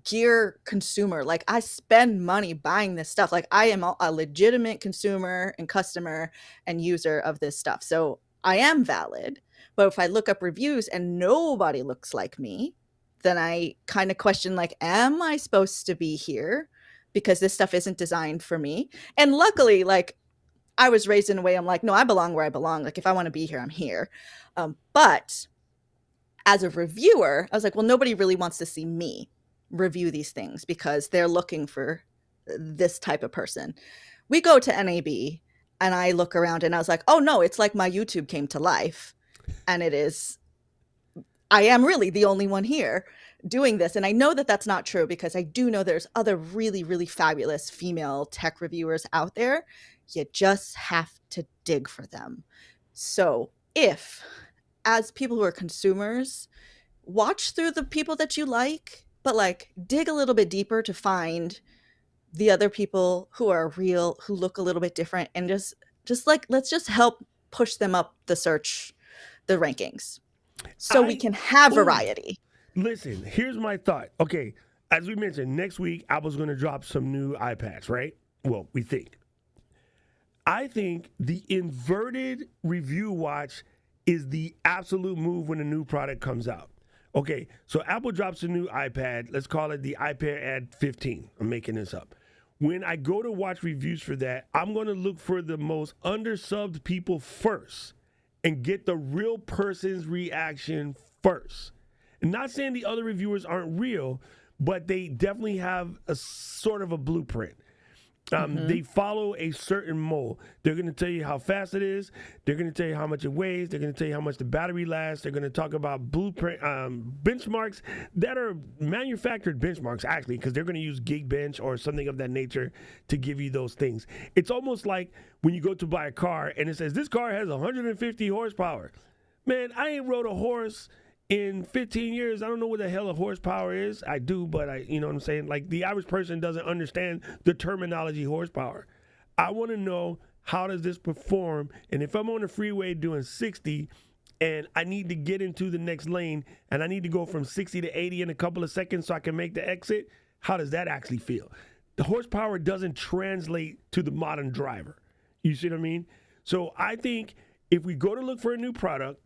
[SPEAKER 3] gear consumer. Like, I spend money buying this stuff. Like, I am a legitimate consumer and customer and user of this stuff. So I am valid. But if I look up reviews and nobody looks like me, then I kind of question, like, am I supposed to be here? Because this stuff isn't designed for me. And luckily, like, I was raised in a way I'm like, no, I belong where I belong. Like, if I want to be here, I'm here. But as a reviewer, I was like, well, nobody really wants to see me review these things because they're looking for this type of person. We go to NAB and I look around and I was like, oh no, it's like my YouTube came to life. And it is, I am really the only one here doing this. And I know that that's not true because I do know there's other really, really fabulous female tech reviewers out there. You just have to dig for them. So if, as people who are consumers, watch through the people that you like, but like dig a little bit deeper to find the other people who are real, who look a little bit different, and just like, let's just help push them up the search, the rankings, so we can have variety.
[SPEAKER 1] Listen, here's my thought. Okay, as we mentioned, next week I was going to drop some new iPads, right? Well, we think. I think the inverted review watch is the absolute move when a new product comes out. Okay, so Apple drops a new iPad. Let's call it the iPad 15. I'm making this up. When I go to watch reviews for that, I'm going to look for the most undersubbed people first and get the real person's reaction first. And not saying the other reviewers aren't real, but they definitely have a sort of a blueprint. They follow a certain mold. They're going to tell you how fast it is. They're going to tell you how much it weighs. They're going to tell you how much the battery lasts. They're going to talk about blueprint benchmarks that are manufactured benchmarks, actually, because they're going to use Geekbench or something of that nature to give you those things. It's almost like when you go to buy a car and it says, this car has 150 horsepower. Man, I ain't rode a horse in 15 years. I don't know what the hell a horsepower is. I do, but you know what I'm saying? Like, the average person doesn't understand the terminology horsepower. I want to know, how does this perform? And if I'm on the freeway doing 60 and I need to get into the next lane and I need to go from 60 to 80 in a couple of seconds so I can make the exit, how does that actually feel? The horsepower doesn't translate to the modern driver. You see what I mean? So I think if we go to look for a new product,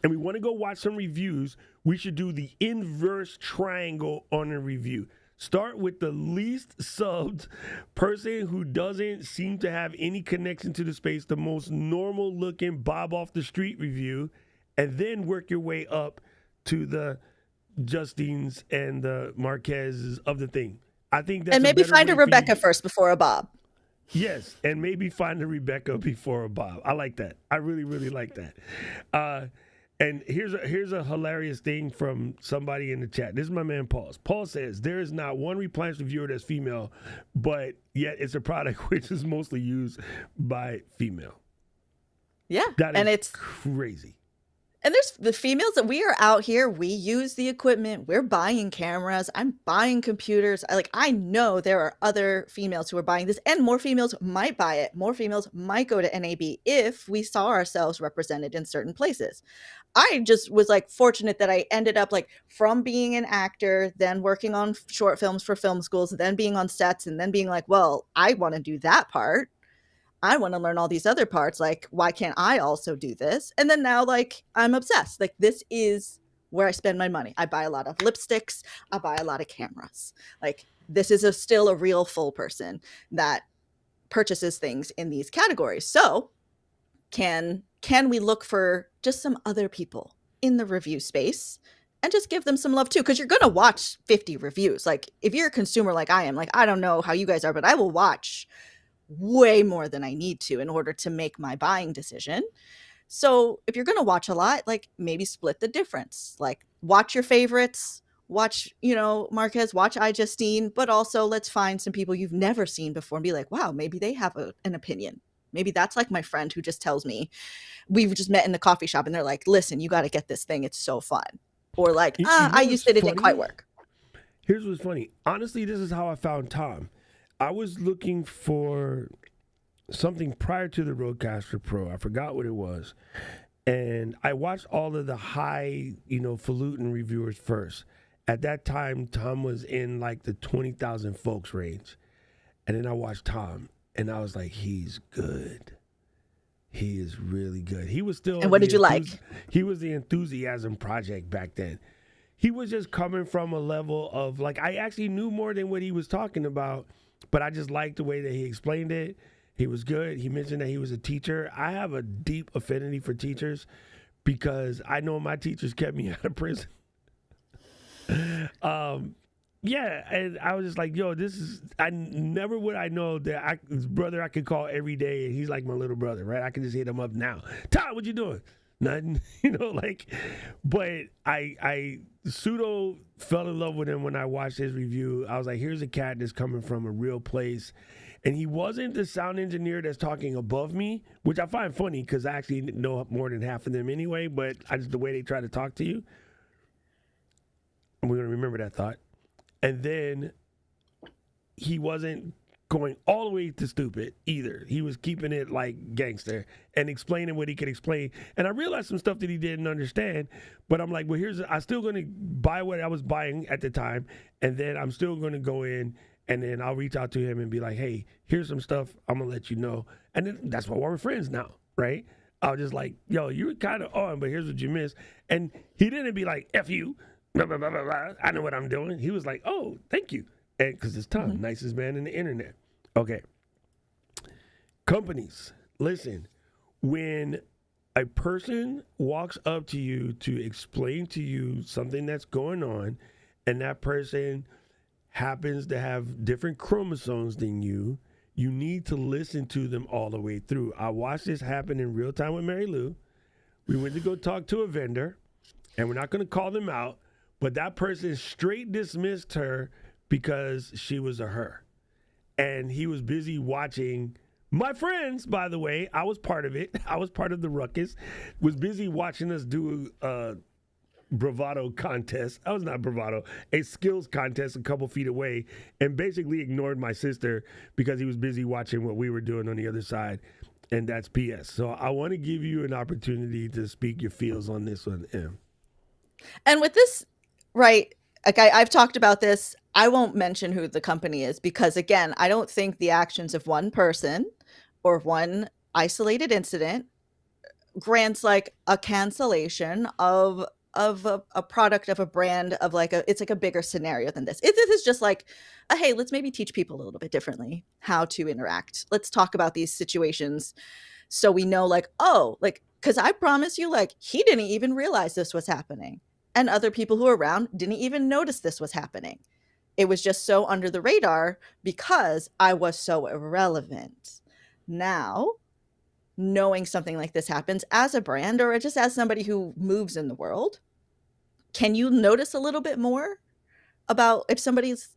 [SPEAKER 1] and we want to go watch some reviews, we should do the inverse triangle on a review. Start with the least subbed person who doesn't seem to have any connection to the space, the most normal looking Bob off the street review, and then work your way up to the Justines and the Marquezes of the thing. I think that's,
[SPEAKER 3] and maybe find a Rebecca first before a Bob.
[SPEAKER 1] Yes, and maybe find a Rebecca before a Bob. I like that. I really, really like that. And here's a hilarious thing from somebody in the chat. This is my man Paul. Paul says, there is not one appliance reviewer that's female, but yet it's a product which is mostly used by female.
[SPEAKER 3] Yeah,
[SPEAKER 1] that is,
[SPEAKER 3] and it's
[SPEAKER 1] crazy.
[SPEAKER 3] And there's the females that we are out here. We use the equipment. We're buying cameras. I'm buying computers. I know there are other females who are buying this, and more females might buy it. More females might go to NAB if we saw ourselves represented in certain places. I just was fortunate that I ended up from being an actor, then working on short films for film schools, then being on sets, and then being well, I want to do that part. I want to learn all these other parts. Why can't I also do this? And then now, I'm obsessed. This is where I spend my money. I buy a lot of lipsticks. I buy a lot of cameras. This is still a real full person that purchases things in these categories. So can we look for just some other people in the review space and just give them some love too? Because you're going to watch 50 reviews. If you're a consumer like I am, I don't know how you guys are, but I will watch way more than I need to in order to make my buying decision. So if you're going to watch a lot, maybe split the difference. Watch your favorites, watch, Marquez, watch iJustine, but also let's find some people you've never seen before and be wow, maybe they have an opinion. Maybe that's my friend who just tells me, we've just met in the coffee shop and they're listen, you got to get this thing. It's so fun. Or I used it didn't quite work.
[SPEAKER 1] Here's what's funny. Honestly, this is how I found Tom. I was looking for something prior to the Rodecaster Pro. I forgot what it was. And I watched all of the high, falutin reviewers first. At that time, Tom was in like the 20,000 folks range. And then I watched Tom, and I was like, he's good. He is really good. He was still.
[SPEAKER 3] And what did you like?
[SPEAKER 1] He was the Enthusiasm Project back then. He was just coming from a level of like, I actually knew more than what he was talking about, but I just liked the way that he explained it. He was good. He mentioned that he was a teacher. I have a deep affinity for teachers because I know my teachers kept me out of prison. Yeah, and I was just like, yo, I never would I know that this brother I could call every day, and he's like my little brother, right? I can just hit him up now. Todd, what you doing? Nothing, but I pseudo fell in love with him when I watched his review. I was like, here's a cat that's coming from a real place. And he wasn't the sound engineer that's talking above me, which I find funny because I actually know more than half of them anyway, but the way they try to talk to you. And we're going to remember that thought. And then he wasn't going all the way to stupid either. He was keeping it like gangster and explaining what he could explain. And I realized some stuff that he didn't understand, but I'm like, well, I'm still going to buy what I was buying at the time. And then I'm still going to go in and then I'll reach out to him and be like, hey, here's some stuff. I'm going to let you know. And then that's why we're friends now, right? I was just like, yo, you were kind of on, but here's what you missed. And he didn't be like, F you, blah, blah, blah, blah, blah. I know what I'm doing. He was like, oh, thank you. And because it's Tom, nicest man in the internet. Okay. Companies, listen, when a person walks up to you to explain to you something that's going on, and that person happens to have different chromosomes than you need to listen to them all the way through. I watched this happen in real time with Marielou. We went to go talk to a vendor, and we're not going to call them out, but that person straight dismissed her because she was a her. And he was busy watching my friends, by the way. I was part of it. I was part of the ruckus. Was busy watching us do a bravado contest. I was not bravado, a skills contest a couple feet away, and basically ignored my sister because he was busy watching what we were doing on the other side. And that's PS. So I want to give you an opportunity to speak your feels on this one, Em.
[SPEAKER 3] And with this, right, like I've talked about this. I won't mention who the company is because, again, I don't think the actions of one person or one isolated incident grants like a cancellation of a product, of a brand, of like it's like a bigger scenario than this. This is just like, hey, let's maybe teach people a little bit differently how to interact. Let's talk about these situations so we know, like, oh, like, because I promise you, like, he didn't even realize this was happening. And other people who were around didn't even notice this was happening. It was just so under the radar because I was so irrelevant. Now, knowing something like this happens as a brand or just as somebody who moves in the world, can you notice a little bit more about if somebody's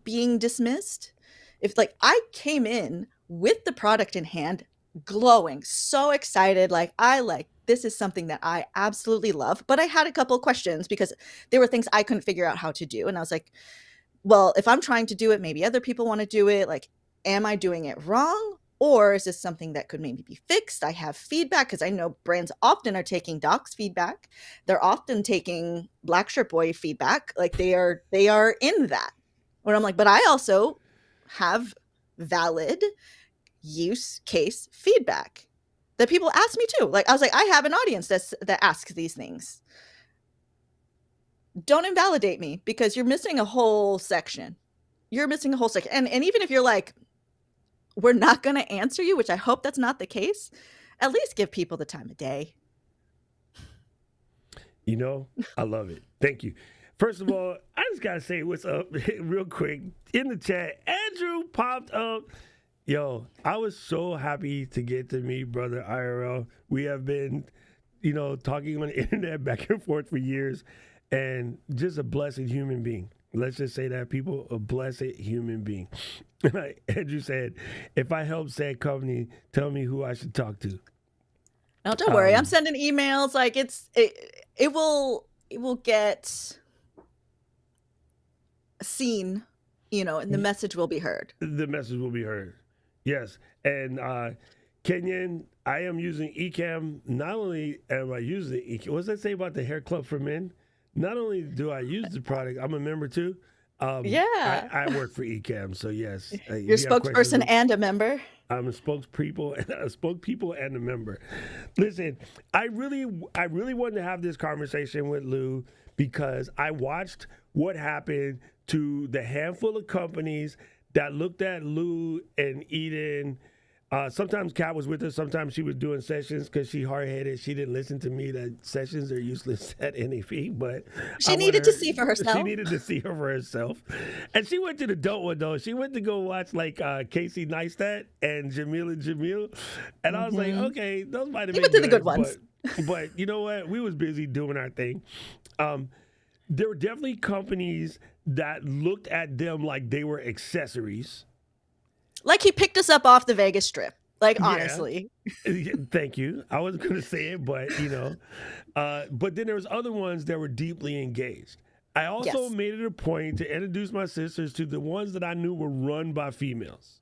[SPEAKER 3] being dismissed? If, like, I came in with the product in hand, glowing, so excited, like, this is something that I absolutely love, but I had a couple of questions because there were things I couldn't figure out how to do. And I was like, well, if I'm trying to do it, maybe other people want to do it. Like, am I doing it wrong? Or is this something that could maybe be fixed? I have feedback because I know brands often are taking Doc's feedback. They're often taking Black Shirt Boy feedback. Like they are in that. Where I'm like, but I also have valid use case feedback that people ask me too. Like I was like, I have an audience that asks these things. Don't invalidate me because you're missing a whole section. You're missing a whole section. And even if you're like, we're not going to answer you, which I hope that's not the case, at least give people the time of day.
[SPEAKER 1] You know, I love it. Thank you. First of all, I just got to say what's up real quick. In the chat, Andrew popped up. Yo, I was so happy to get to meet Brother IRL. We have been, talking on the internet back and forth for years, and just a blessed human being. Let's just say that, people, a blessed human being. Andrew said, if I help said company, tell me who I should talk to.
[SPEAKER 3] No, don't worry. I'm sending emails. Like it will get seen, and the message will be heard.
[SPEAKER 1] The message will be heard. Yes. And Kenyan, I am using Ecamm. Not only am I using Ecamm, what does that say about the hair club for men? Not only do I use the product, I'm a member too.
[SPEAKER 3] Yeah.
[SPEAKER 1] I work for Ecamm, so yes.
[SPEAKER 3] You're
[SPEAKER 1] If you have
[SPEAKER 3] spokesperson
[SPEAKER 1] questions,
[SPEAKER 3] and a member.
[SPEAKER 1] I'm a spokespeople and a member. Listen, I really wanted to have this conversation with Lou because I watched what happened to the handful of companies that looked at Lou and Eden. Sometimes Kat was with her. Sometimes she was doing sessions because she hard-headed. She didn't listen to me that sessions are useless at NAP. But
[SPEAKER 3] She needed to see for
[SPEAKER 1] She
[SPEAKER 3] herself.
[SPEAKER 1] needed to see her for herself. And she went to the dope one, though. She went to go watch, like, Casey Neistat and Jamil. And I was like, okay, those might have been
[SPEAKER 3] went to the
[SPEAKER 1] good
[SPEAKER 3] good ones.
[SPEAKER 1] But you know what? We was busy doing our thing. There were definitely companies that looked at them like they were accessories.
[SPEAKER 3] Like he picked us up off the Vegas Strip. Like,
[SPEAKER 1] Yeah.
[SPEAKER 3] honestly.
[SPEAKER 1] Thank you. I wasn't going to say it, but but then there was other ones that were deeply engaged. I also
[SPEAKER 3] Yes.
[SPEAKER 1] made it a point to introduce my sisters to the ones that I knew were run by females.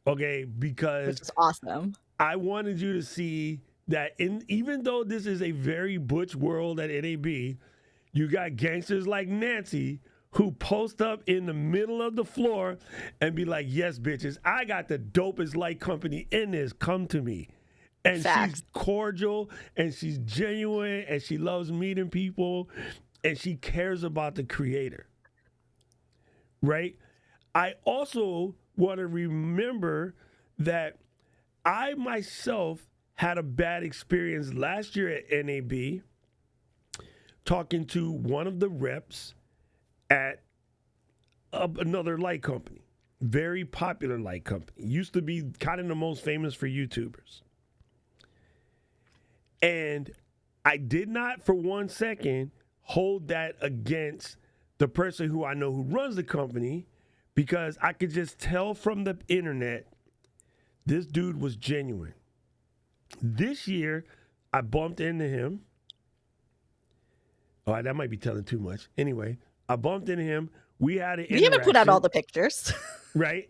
[SPEAKER 1] Okay, because
[SPEAKER 3] Which is awesome.
[SPEAKER 1] I wanted you to see that even though this is a very butch world at NAB, you got gangsters like Nancy who post up in the middle of the floor and be like, yes, bitches, I got the dopest light company in this. Come to me. And
[SPEAKER 3] Facts.
[SPEAKER 1] she's cordial and she's genuine and she loves meeting people and she cares about the creator. Right? I also want to remember that I myself had a bad experience last year at NAB talking to one of the reps at another light company, very popular light company, used to be kind of the most famous for YouTubers. And I did not for 1 second hold that against the person who I know who runs the company, because I could just tell from the internet this dude was genuine. This year, I bumped into him. Oh, that might be telling too much. Anyway, I bumped into him. We had an interaction.
[SPEAKER 3] You haven't put out all the pictures.
[SPEAKER 1] Right?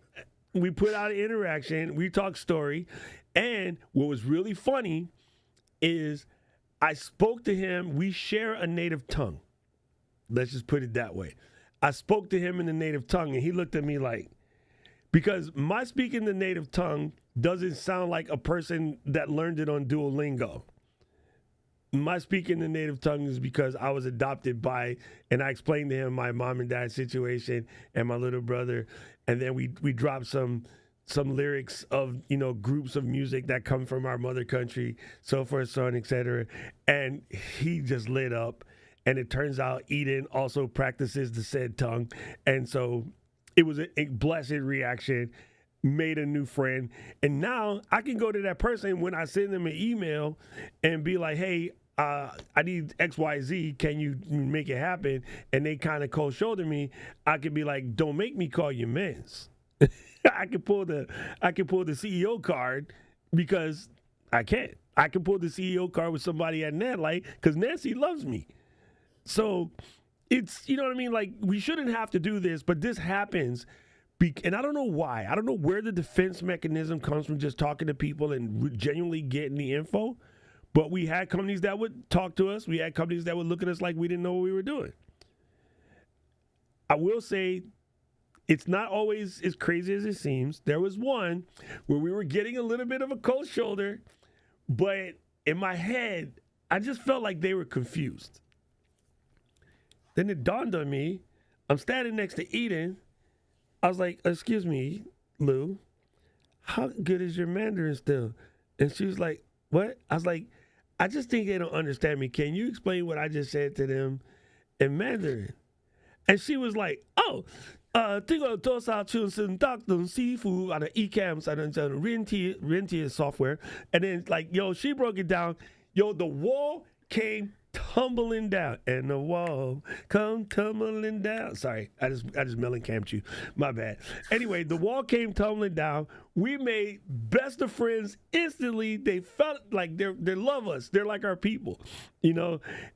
[SPEAKER 1] We put out an interaction. We talked story. And what was really funny is I spoke to him. We share a native tongue. Let's just put it that way. I spoke to him in the native tongue, and he looked at me like, because my speaking the native tongue doesn't sound like a person that learned it on Duolingo. My speaking the native tongue is because I was adopted by, and I explained to him my mom and dad situation and my little brother, and then we dropped some lyrics of groups of music that come from our mother country, so forth, so on, etc. And he just lit up, and it turns out Eden also practices the said tongue, and so it was a blessed reaction. Made a new friend, and now I can go to that person when I send them an email and be like, hey, I need XYZ, can you make it happen? And they kind of cold shoulder me. I could be like, don't make me call you mens. I can pull the CEO card because I can't. I can pull the CEO card with somebody at Natlight because Nancy loves me. So it's, you know what I mean? Like, we shouldn't have to do this, but this happens. And I don't know why. I don't know where the defense mechanism comes from, just talking to people and genuinely getting the info. But we had companies that would talk to us. We had companies that would look at us like we didn't know what we were doing. I will say it's not always as crazy as it seems. There was one where we were getting a little bit of a cold shoulder, but in my head, I just felt like they were confused. Then it dawned on me, I'm standing next to Eden. I was like, excuse me, Lou, how good is your Mandarin still? And she was like, what? I was like, I just think they don't understand me. Can you explain what I just said to them in Mandarin? And she was like, oh, 这个多少就是大等师傅on the Ecamm 才能这rented software. And then like, yo, she broke it down. Yo, the wall came tumbling down, and the wall come tumbling down. Sorry, I just mellencamped you. My bad. Anyway, the wall came tumbling down. We made best of friends instantly. They felt like they love us. They're like our people,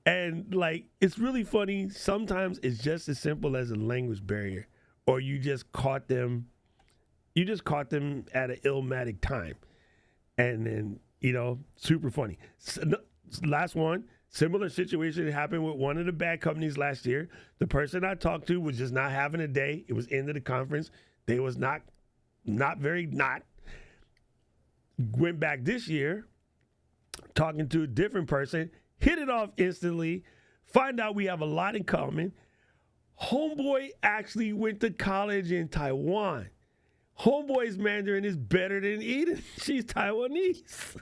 [SPEAKER 1] And like, it's really funny. Sometimes it's just as simple as a language barrier, or you just caught them You just caught them at an illmatic time. And then, super funny. Last one, similar situation happened with one of the bad companies last year. The person I talked to was just not having a day. It was end of the conference. They was not very. Went back this year, talking to a different person, hit it off instantly, find out we have a lot in common. Homeboy actually went to college in Taiwan. Homeboy's Mandarin is better than Eden. She's Taiwanese.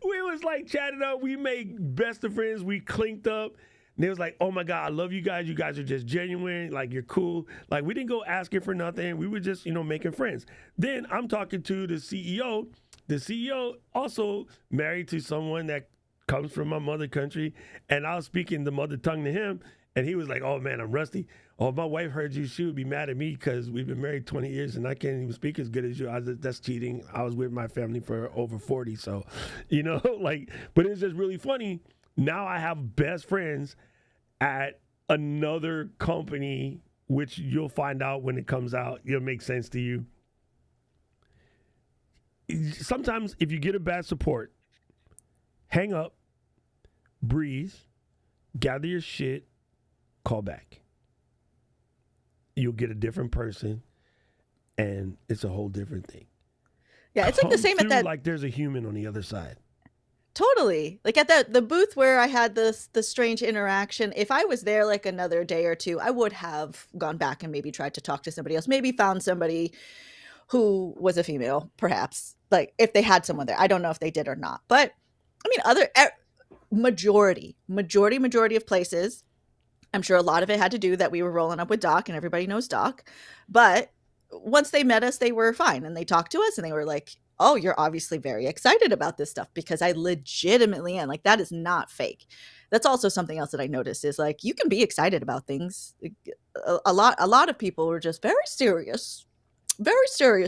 [SPEAKER 1] We was like chatting up. We made best of friends. We clinked up. And they was like, oh my God, I love you guys. You guys are just genuine. Like, you're cool. Like, we didn't go asking for nothing. We were just, making friends. Then I'm talking to the CEO. The CEO also married to someone that comes from my mother country. And I was speaking the mother tongue to him. And he was like, oh man, I'm rusty. Oh, if my wife heard you, she would be mad at me because we've been married 20 years and I can't even speak as good as you. That's cheating. I was with my family for over 40. So, but it's just really funny. Now I have best friends at another company, which you'll find out when it comes out. It'll make sense to you. Sometimes if you get a bad support, hang up, breathe, gather your shit, call back. You'll get a different person, and it's a whole different thing.
[SPEAKER 3] Yeah, it's like the same at that.
[SPEAKER 1] Like there's a human on the other side.
[SPEAKER 3] Totally. Like at the booth where I had the strange interaction, if I was there like another day or two, I would have gone back and maybe tried to talk to somebody else, maybe found somebody who was a female, perhaps, like if they had someone there. I don't know if they did or not. But I mean, majority of places, I'm sure a lot of it had to do that we were rolling up with Doc and everybody knows Doc. But once they met us, they were fine. And they talked to us and they were like, oh, you're obviously very excited about this stuff, because I legitimately am. Like, that is not fake. That's also something else that I noticed is like, you can be excited about things. A lot of people were just very serious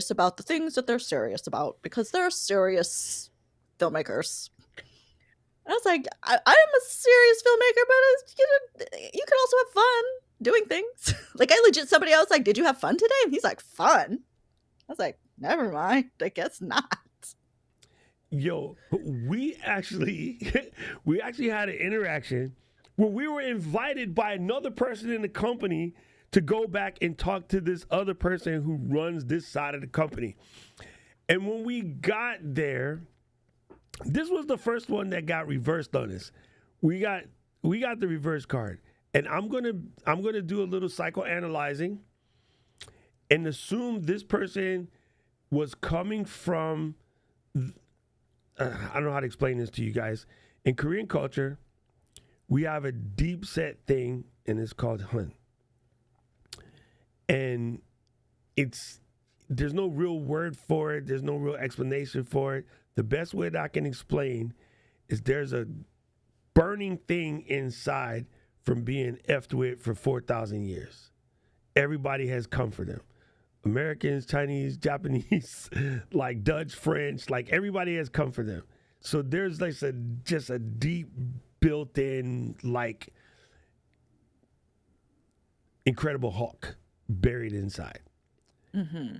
[SPEAKER 3] about the things that they're serious about because they're serious filmmakers. And I was like, I am a serious filmmaker, but you can also have fun doing things. Like, I legit, somebody else like, did you have fun today? And he's like, fun? I was like, never mind. I guess not.
[SPEAKER 1] Yo, we actually had an interaction where we were invited by another person in the company to go back and talk to this other person who runs this side of the company. And when we got there, this was the first one that got reversed on us. We got the reverse card. And I'm gonna do a little psychoanalyzing and assume this person was coming from, I don't know how to explain this to you guys. In Korean culture, we have a deep set thing, and it's called hun. And there's no real word for it. There's no real explanation for it. The best way that I can explain is there's a burning thing inside from being effed with for 4,000 years. Everybody has come for them. Americans, Chinese, Japanese, like Dutch, French, like everybody has come for them. So there's like just a deep built-in like Incredible Hulk buried inside. Mm-hmm.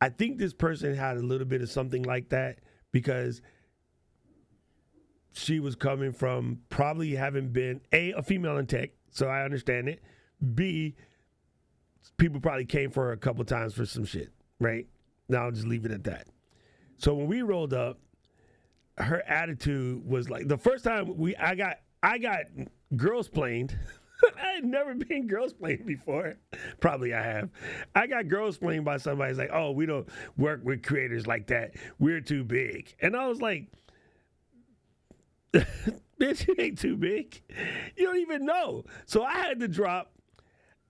[SPEAKER 1] I think this person had a little bit of something like that because she was coming from probably having been a female in tech, so I understand it. B, people probably came for her a couple times for some shit, right? Now I'll just leave it at that. So when we rolled up, her attitude was like the first time I got girls planed. I had never been girls planed before. Probably I have. I got girls planed by somebody who's like, oh, we don't work with creators like that. We're too big. And I was like, bitch, you ain't too big. You don't even know. So I had to drop.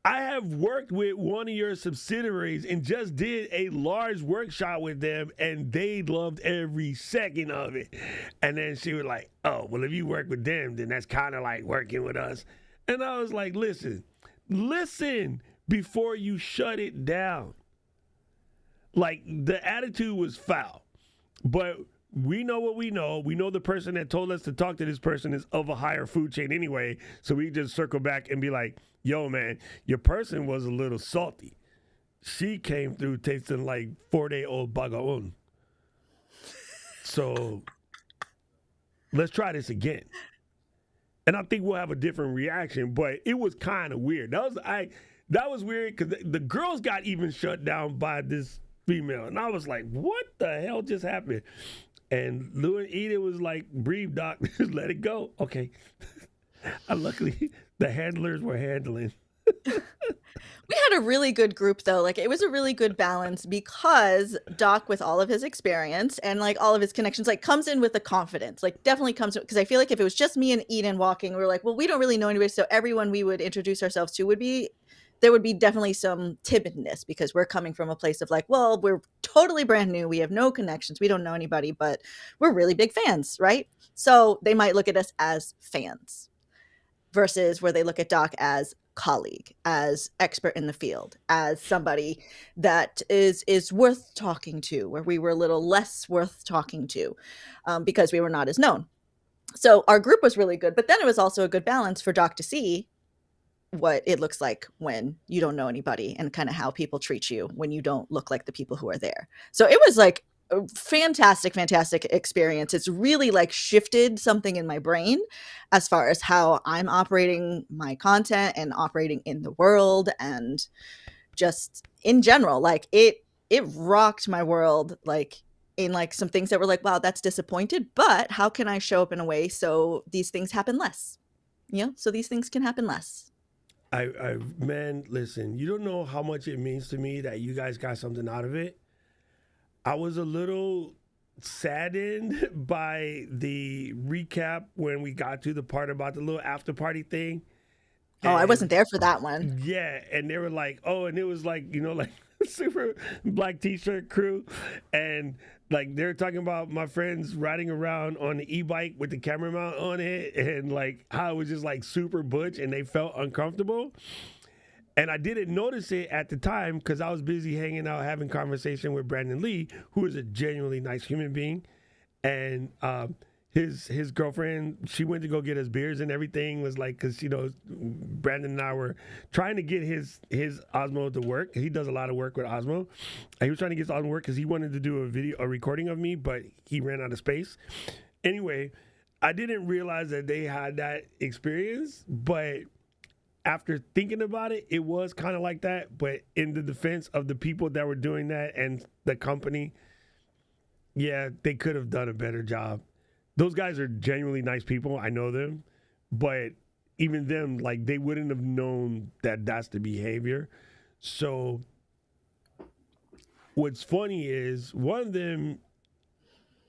[SPEAKER 1] I have worked with one of your subsidiaries and just did a large workshop with them, and they loved every second of it. And then she was like, oh, well, if you work with them, then that's kind of like working with us. And I was like, listen before you shut it down. Like, the attitude was foul. But we know what we know. We know the person that told us to talk to this person is of a higher food chain anyway. So we just circle back and be like, yo, man, your person was a little salty. she came through tasting like 4-day-old bagaon. So let's try this again. And I think we'll have a different reaction, but it was kind of weird. That was weird because the girls got even shut down by this female. And I was like, what the hell just happened? And Lou and Edith was like, breathe, Doc, just let it go. Okay. And luckily, the handlers were handling.
[SPEAKER 3] We had a really good group though. Like it was a really good balance because Doc, with all of his experience and like all of his connections, like comes in with the confidence, like definitely comes because I feel like if it was just me and Eden walking, we were like, well, we don't really know anybody. So everyone we would introduce ourselves to there would be definitely some timidness because we're coming from a place of like, well, we're totally brand new. We have no connections. We don't know anybody, but we're really big fans, right? So they might look at us as fans versus where they look at Doc as colleague, as expert in the field, as somebody that is worth talking to, where we were a little less worth talking to because we were not as known. So our group was really good, but then it was also a good balance for Doc to see what it looks like when you don't know anybody and kind of how people treat you when you don't look like the people who are there. So it was like a fantastic experience. It's really like shifted something in my brain as far as how I'm operating my content and operating in the world and just in general. Like it rocked my world, like in like some things that were like, wow, that's disappointed, but how can I show up in a way so these things happen less? So these things can happen less.
[SPEAKER 1] Man, listen, you don't know how much it means to me that you guys got something out of it. I was a little saddened by the recap when we got to the part about the little after party thing.
[SPEAKER 3] And I wasn't there for that one.
[SPEAKER 1] Yeah, and they were like, oh, and it was like, like super black t-shirt crew. And like they're talking about my friends riding around on the e-bike with the camera mount on it and like how it was just like super butch and they felt uncomfortable. And I didn't notice it at the time because I was busy hanging out, having conversation with Brandon Lee, who is a genuinely nice human being. And his girlfriend, she went to go get us beers and everything, was like, because, Brandon and I were trying to get his Osmo to work. He does a lot of work with Osmo. And he was trying to get his Osmo to work because he wanted to do a recording of me, but he ran out of space. Anyway, I didn't realize that they had that experience, but after thinking about it, it was kind of like that. But in the defense of the people that were doing that and the company, yeah, they could have done a better job. Those guys are genuinely nice people. I know them. But even them, like, they wouldn't have known that that's the behavior. So what's funny is one of them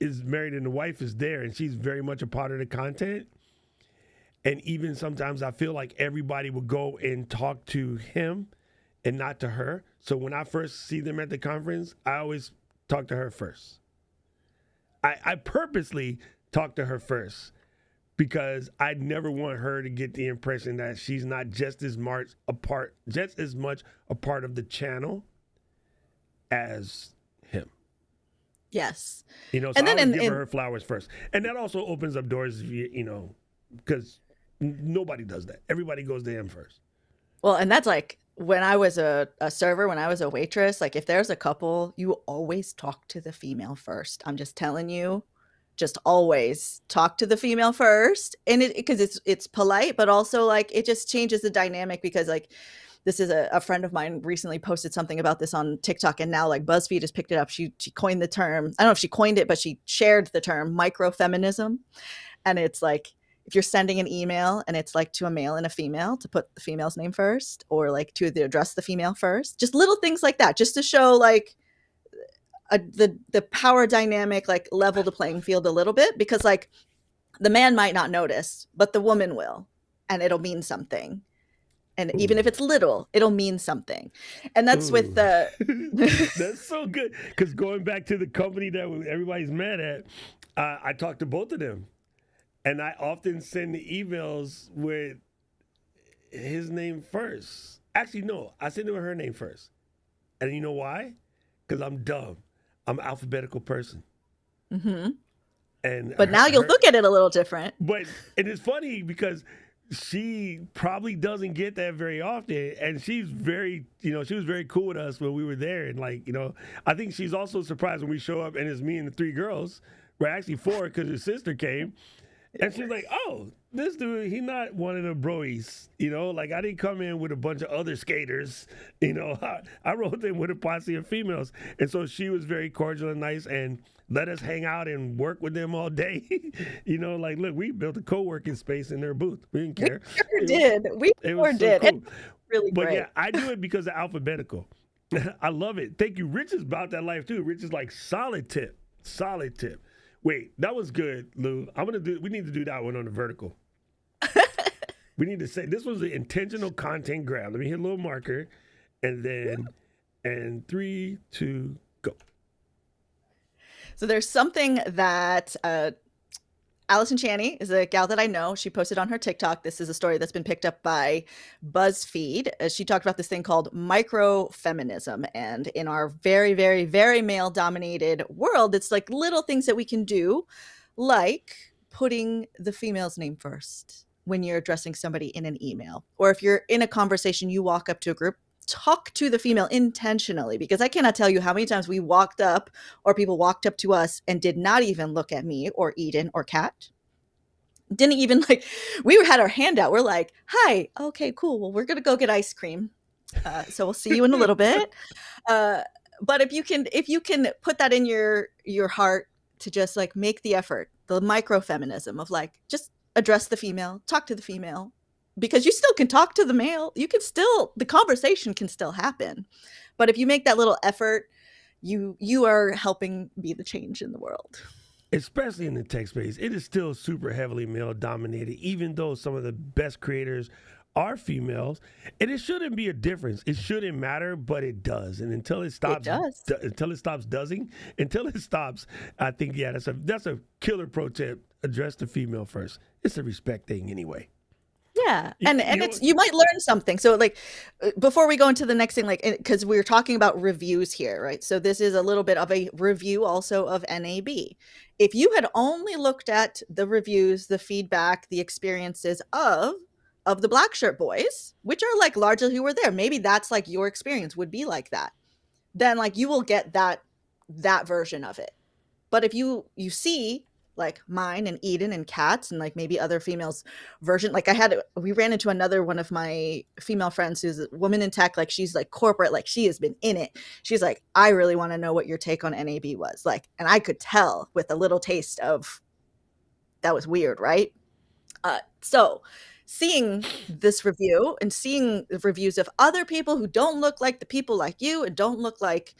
[SPEAKER 1] is married and the wife is there, and she's very much a part of the content. And even sometimes I feel like everybody would go and talk to him and not to her. So when I first see them at the conference, I always talk to her first. I purposely talk to her first because I never want her to get the impression that she's not just as much a part of the channel as him.
[SPEAKER 3] Yes.
[SPEAKER 1] So and then I would give her flowers first. And that also opens up doors, because nobody does that. Everybody goes to him first.
[SPEAKER 3] Well, and that's like when I was a server, when I was a waitress, like if there's a couple, you always talk to the female first. I'm just telling you, just always talk to the female first. And because it's polite, but also like it just changes the dynamic because like this is a friend of mine recently posted something about this on TikTok, and now like BuzzFeed has picked it up. She coined the term. I don't know if she coined it, but she shared the term microfeminism. And it's like, if you're sending an email and it's like to a male and a female, to put the female's name first, or like to address the female first, just little things like that, just to show like the power dynamic, like level the playing field a little bit, because like the man might not notice, but the woman will, and it'll mean something. And even if it's little, it'll mean something. And that's with the...
[SPEAKER 1] That's so good. Because going back to the company that everybody's mad at, I talked to both of them. And I often send the emails with his name first. Actually, no, I send it with her name first. And you know why? Because I'm dumb. I'm an alphabetical person.
[SPEAKER 3] Mm-hmm. But now you'll look at it a little different.
[SPEAKER 1] And it's funny because she probably doesn't get that very often, and she's very, she was very cool with us when we were there, and like, I think she's also surprised when we show up and it's me and the three girls. We're actually four because her sister came, and she's like, "Oh, this dude, he not one of the broies, like I didn't come in with a bunch of other skaters, I rolled in with a posse of females," and so she was very cordial and nice and let us hang out and work with them all day. Like, look, we built a co-working space in their booth. We didn't care.
[SPEAKER 3] We did. We sure did.
[SPEAKER 1] Cool.
[SPEAKER 3] It's really
[SPEAKER 1] But
[SPEAKER 3] great.
[SPEAKER 1] yeah, I do it because of alphabetical. I love it. Thank you. Rich is about that life too. Rich is like solid tip. Wait, that was good, Lou. We need to do that one on the vertical. We need to say this was an intentional content grab. Let me hit a little marker, and 3, 2, go.
[SPEAKER 3] So there's something that Allison Chaney is a gal that I know. She posted on her TikTok. This is a story that's been picked up by BuzzFeed. She talked about this thing called microfeminism. And in our very, very, very male-dominated world, it's like little things that we can do, like putting the female's name first when you're addressing somebody in an email. Or if you're in a conversation, you walk up to a group, talk to the female intentionally, because I cannot tell you how many times we walked up or people walked up to us and did not even look at me or Eden or Kat. Didn't even we had our hand out. We're like, "Hi, okay, cool. Well, we're going to go get ice cream. So we'll see you in a little bit." But if you can put that in your heart to just like make the effort, the microfeminism of like, just address the female, talk to the female, because you still can talk to the male. The conversation can still happen. But if you make that little effort, you are helping be the change in the world.
[SPEAKER 1] Especially in the tech space, it is still super heavily male dominated, even though some of the best creators are females. And it shouldn't be a difference. It shouldn't matter, but it does. And until it stops, I think, yeah, that's a killer pro tip. Address the female first. It's a respect thing anyway.
[SPEAKER 3] Yeah. And you might learn something. So like, before we go into the next thing, like, because we're talking about reviews here, right? So this is a little bit of a review also of NAB. If you had only looked at the reviews, the feedback, the experiences of the Black Shirt Boys, which are like largely who were there, maybe that's like your experience would be like that, then like you will get that version of it. But if you see like mine and Eden and Kat's and like maybe other females version, like we ran into another one of my female friends who's a woman in tech, like she's like corporate, like she has been in it. She's like, "I really want to know what your take on NAB was." Like, and I could tell with a little taste of that was weird, right? So seeing this review and seeing the reviews of other people who don't look like the people like you and don't look like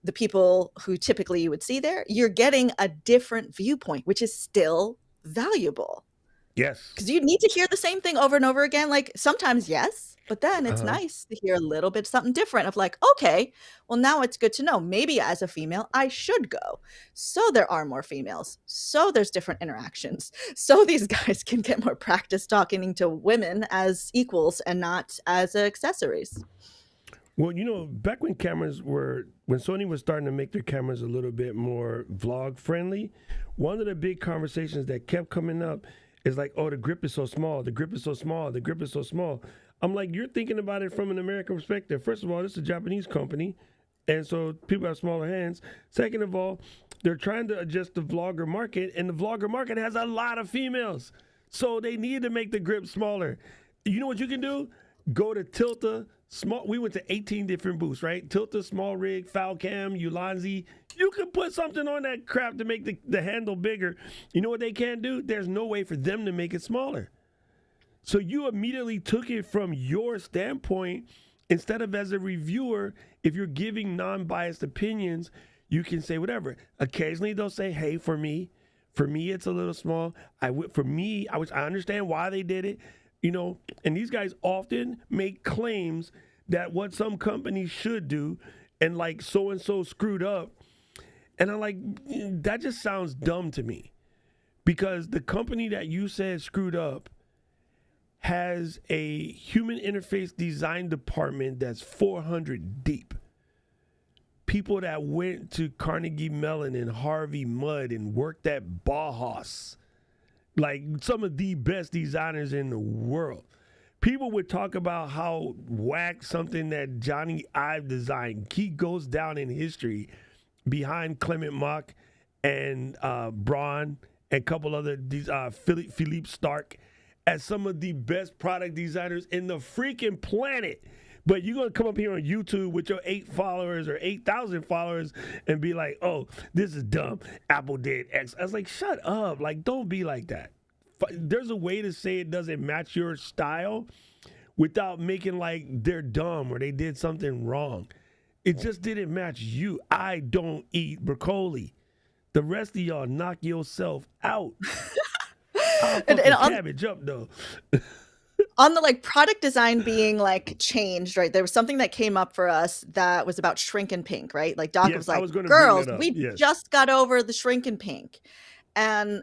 [SPEAKER 3] the people who typically you would see there, you're getting a different viewpoint, which is still valuable.
[SPEAKER 1] Yes.
[SPEAKER 3] Because you need to hear the same thing over and over again. Like sometimes, yes, but then it's nice to hear a little bit something different of like, okay, well, now it's good to know. Maybe as a female, I should go. So there are more females. So there's different interactions. So these guys can get more practice talking to women as equals and not as accessories.
[SPEAKER 1] Well, back when Sony was starting to make their cameras a little bit more vlog friendly, one of the big conversations that kept coming up is like, "Oh, the grip is so small, the grip is so small, the grip is so small." I'm like, you're thinking about it from an American perspective. First of all, this is a Japanese company, and so people have smaller hands. Second of all, they're trying to adjust the vlogger market, and the vlogger market has a lot of females. So they need to make the grip smaller. You know what you can do? Go to Tilta. We went to 18 different booths, right? Tilta, Small Rig, Foul Cam, Ulanzi. You can put something on that crap to make the handle bigger. You know what they can't do? There's no way for them to make it smaller. So you immediately took it from your standpoint instead of as a reviewer. If you're giving non-biased opinions, you can say whatever. Occasionally they'll say, "Hey, for me, it's a little small. I understand why they did it." And these guys often make claims that what some companies should do, and like so-and-so screwed up. And I'm like, that just sounds dumb to me, because the company that you said screwed up has a human interface design department that's 400 deep. People that went to Carnegie Mellon and Harvey Mudd and worked at Bauhaus. Like some of the best designers in the world. People would talk about how whack something that Johnny Ive designed. He goes down in history behind Clement Mock and Braun and a couple other Philippe Stark as some of the best product designers in the freaking planet. But you're going to come up here on YouTube with your 8 followers or 8,000 followers and be like, oh, this is dumb. Apple did X. I was like, shut up. Like, don't be like that. There's a way to say it doesn't match your style without making like they're dumb or they did something wrong. It just didn't match you. I don't eat broccoli. The rest of y'all knock yourself out. I'll fucking cabbage up, though.
[SPEAKER 3] On the like product design being like changed, right? There was something that came up for us that was about shrink and pink, right? Like Doc was like, girls, we just got over the shrink and pink. And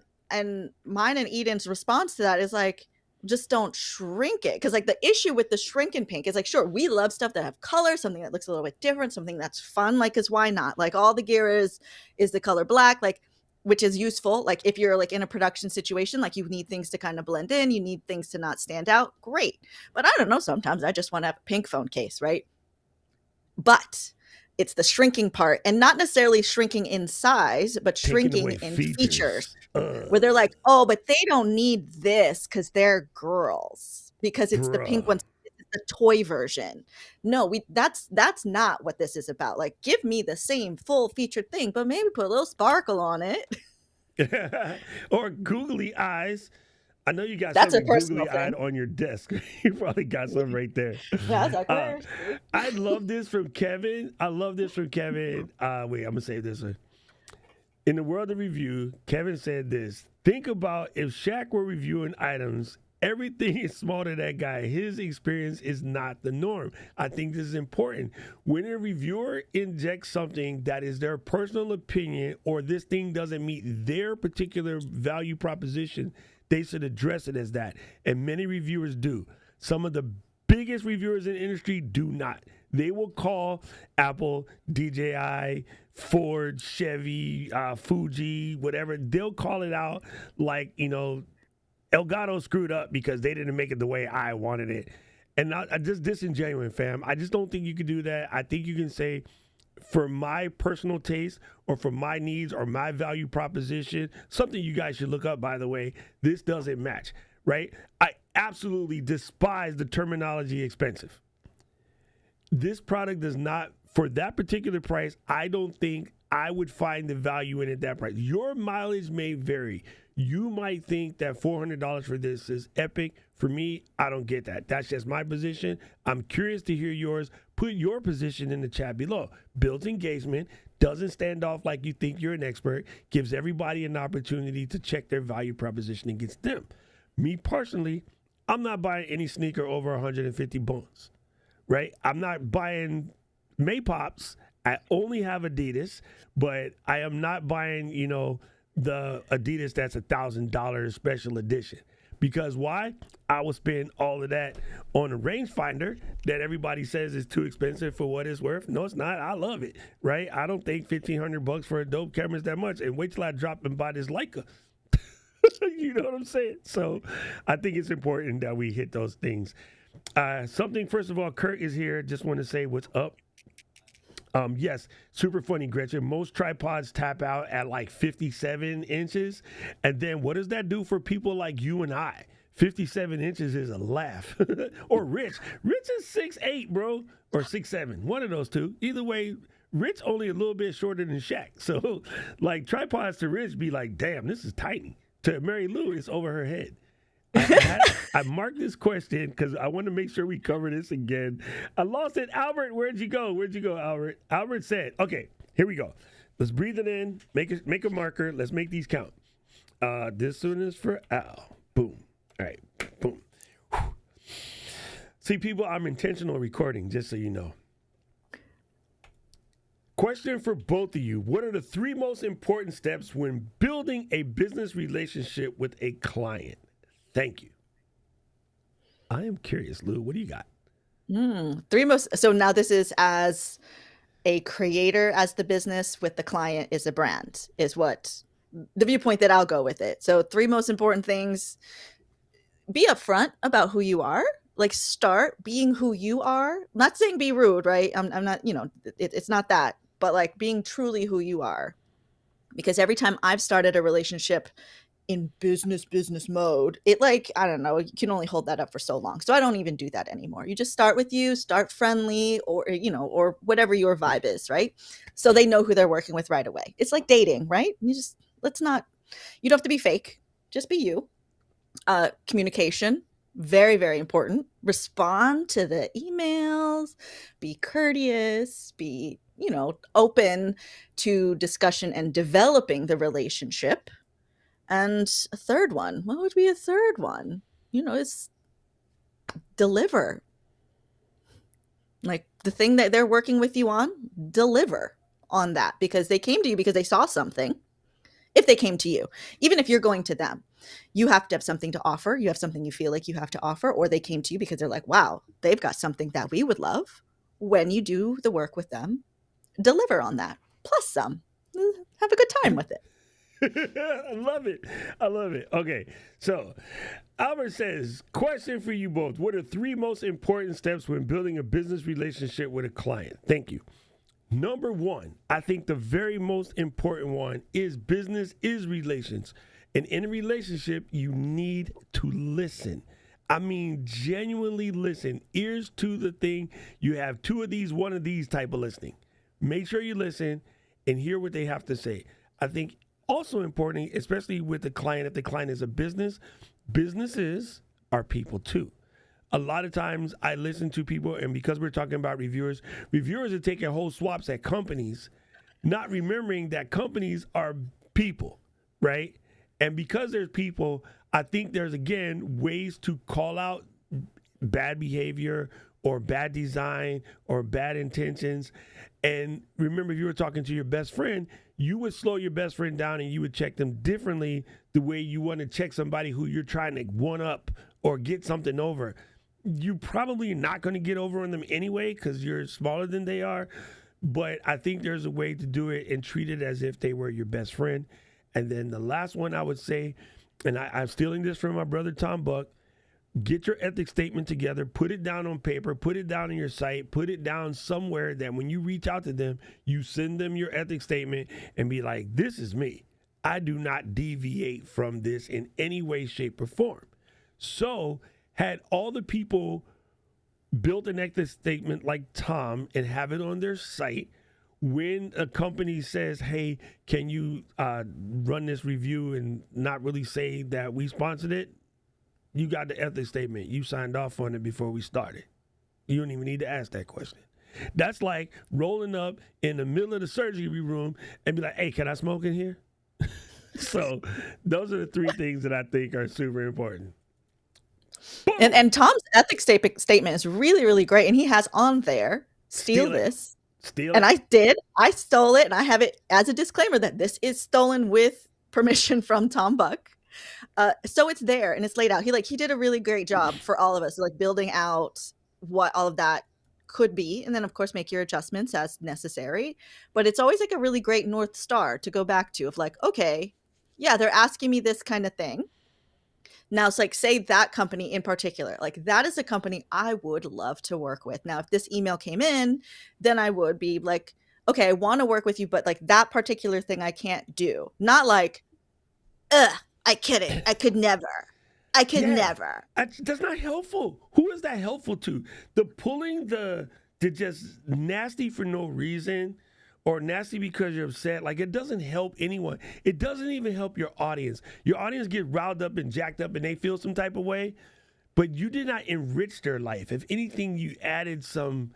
[SPEAKER 3] mine and Eden's response to that is like, just don't shrink it. Because like the issue with the shrink and pink is like, sure, we love stuff that have color, something that looks a little bit different, something that's fun. Like, because why not? Like all the gear is the color black, like, which is useful. Like if you're like in a production situation, like you need things to kind of blend in, you need things to not stand out. Great. But I don't know, sometimes I just want to have a pink phone case, right? But it's the shrinking part, and not necessarily shrinking in size, but shrinking in features. Where they're like, oh, but they don't need this because they're girls, because it's the pink one, the toy version. No, that's not what this is about. Like, give me the same full featured thing, but maybe put a little sparkle on it.
[SPEAKER 1] Or googly eyes. I know you got
[SPEAKER 3] that's
[SPEAKER 1] something googly-eyed on your desk. You probably got something right there.
[SPEAKER 3] That's okay.
[SPEAKER 1] I love this from Kevin. Wait, I'm going to save this one. In the world of review, Kevin said this. Think about if Shaq were reviewing items, everything is small to that guy. His experience is not the norm. I think this is important. When a reviewer injects something that is their personal opinion or this thing doesn't meet their particular value proposition, they should address it as that. And many reviewers do. Some of the biggest reviewers in the industry do not. They will call Apple, DJI, Ford, Chevy, Fuji, whatever. They'll call it out like, Elgato screwed up because they didn't make it the way I wanted it. And I just disingenuous, fam. I just don't think you can do that. I think you can say, for my personal taste or for my needs or my value proposition, something you guys should look up, by the way, this doesn't match, right? I absolutely despise the terminology expensive. This product does not, for that particular price, I don't think I would find the value in it that price. Your mileage may vary. You might think that $400 for this is epic. For me, I don't get that. That's just my position. I'm curious to hear yours. Put your position in the chat below. Builds engagement, doesn't stand off like you think you're an expert, gives everybody an opportunity to check their value proposition against them. Me personally, I'm not buying any sneaker over 150 bucks, right? I'm not buying Maypops. I only have Adidas, but I am not buying, the Adidas that's $1,000 special edition. Because why? I will spend all of that on a rangefinder that everybody says is too expensive for what it's worth. No, it's not. I love it, right? I don't think $1,500 for a dope camera is that much. And wait till I drop and buy this Leica. You know what I'm saying? So I think it's important that we hit those things. First of all, Kurt is here. Just want to say what's up. Yes, super funny, Gretchen. Most tripods tap out at like 57 inches. And then what does that do for people like you and I? 57 inches is a laugh. Or Rich. Rich is 6'8", bro. Or 6'7". One of those two. Either way, Rich only a little bit shorter than Shaq. So, like, tripods to Rich be like, damn, this is tiny. To Marielou, it's over her head. I marked this question because I want to make sure we cover this again. I lost it. Albert, where'd you go? Where'd you go, Albert? Albert said, okay, here we go. Let's breathe it in. Make a marker. Let's make these count. This one is for Al. Boom. All right. Boom. Whew. See, people, I'm intentional recording, just so you know. Question for both of you. What are the 3 most important steps when building a business relationship with a client? Thank you. I am curious, Lou. What do you got?
[SPEAKER 3] 3 most. So now this is as a creator, as the business with the client is a brand, is what the viewpoint that I'll go with it. So 3 most important things: be upfront about who you are. Like, start being who you are. I'm not saying be rude, right? I'm not, it's not that, but like being truly who you are. Because every time I've started a relationship in business mode, it, like, I don't know, you can only hold that up for so long. So I don't even do that anymore. You just start with you, start friendly, or, or whatever your vibe is, right? So they know who they're working with right away. It's like dating, right? You don't have to be fake. Just be you. Communication, very, very important. Respond to the emails, be courteous, be, open to discussion and developing the relationship. And a third one, what would be a third one? Is deliver. Like, the thing that they're working with you on, deliver on that, because they came to you because they saw something. If they came to you, even if you're going to them, you have to have something to offer. You have something you feel like you have to offer, or they came to you because they're like, wow, they've got something that we would love. When you do the work with them, deliver on that, plus some. Have a good time with it.
[SPEAKER 1] I love it. I love it. Okay, so Albert says, question for you both. What are 3 most important steps when building a business relationship with a client? Thank you. Number 1, I think the very most important one is business is relations. And in a relationship, you need to listen. I mean, genuinely listen. Ears to the thing. You have 2 of these, 1 of these type of listening. Make sure you listen and hear what they have to say. I think also important, especially with the client, if the client is a business, businesses are people too. A lot of times I listen to people, and because we're talking about reviewers are taking whole swaps at companies, not remembering that companies are people, right? And because there's people, I think there's, again, ways to call out bad behavior or bad design or bad intentions. And remember, if you were talking to your best friend, you would slow your best friend down and you would check them differently the way you want to check somebody who you're trying to one up or get something over. You're probably not going to get over on them anyway because you're smaller than they are. But I think there's a way to do it and treat it as if they were your best friend. And then the last one I would say, and I'm stealing this from my brother Tom Buck, get your ethics statement together, put it down on paper, put it down on your site, put it down somewhere that when you reach out to them, you send them your ethics statement and be like, this is me. I do not deviate from this in any way, shape, or form. So had all the people built an ethics statement like Tom and have it on their site, when a company says, hey, can you run this review and not really say that we sponsored it? You got the ethics statement. You signed off on it before we started. You don't even need to ask that question. That's like rolling up in the middle of the surgery room and be like, hey, can I smoke in here? So those are the 3 things that I think are super important.
[SPEAKER 3] And Tom's ethics statement is really, really great. And he has on there, steal this.
[SPEAKER 1] Steal
[SPEAKER 3] and
[SPEAKER 1] it.
[SPEAKER 3] I stole it, and I have it as a disclaimer that this is stolen with permission from Tom Buck. So it's there and it's laid out. He did a really great job for all of us, like building out what all of that could be. And then of course, make your adjustments as necessary. But it's always like a really great North Star to go back to of like, okay, yeah, they're asking me this kind of thing. Now it's like, say that company in particular, like that is a company I would love to work with. Now, if this email came in, then I would be like, okay, I want to work with you, but like that particular thing I can't do. Not like, I couldn't. I could never. I could never.
[SPEAKER 1] That's not helpful. Who is that helpful to? The pulling the just nasty for no reason or nasty because you're upset, like it doesn't help anyone. It doesn't even help your audience. Your audience get riled up and jacked up and they feel some type of way, but you did not enrich their life. If anything, you added some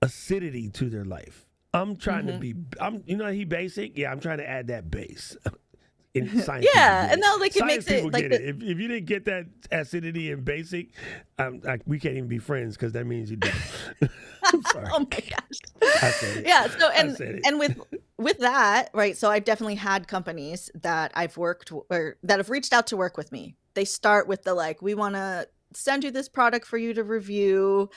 [SPEAKER 1] acidity to their life. I'm trying to be, he basic? Yeah, I'm trying to add that base.
[SPEAKER 3] Yeah, and now like it makes it like
[SPEAKER 1] if you didn't get that acidity and basic, we can't even be friends because that means you don't. I'm sorry.
[SPEAKER 3] Oh my gosh.
[SPEAKER 1] I said it.
[SPEAKER 3] Yeah. So and with that, right? So I've definitely had companies that I've worked or that have reached out to work with me. They start with the like, we want to send you this product for you to review.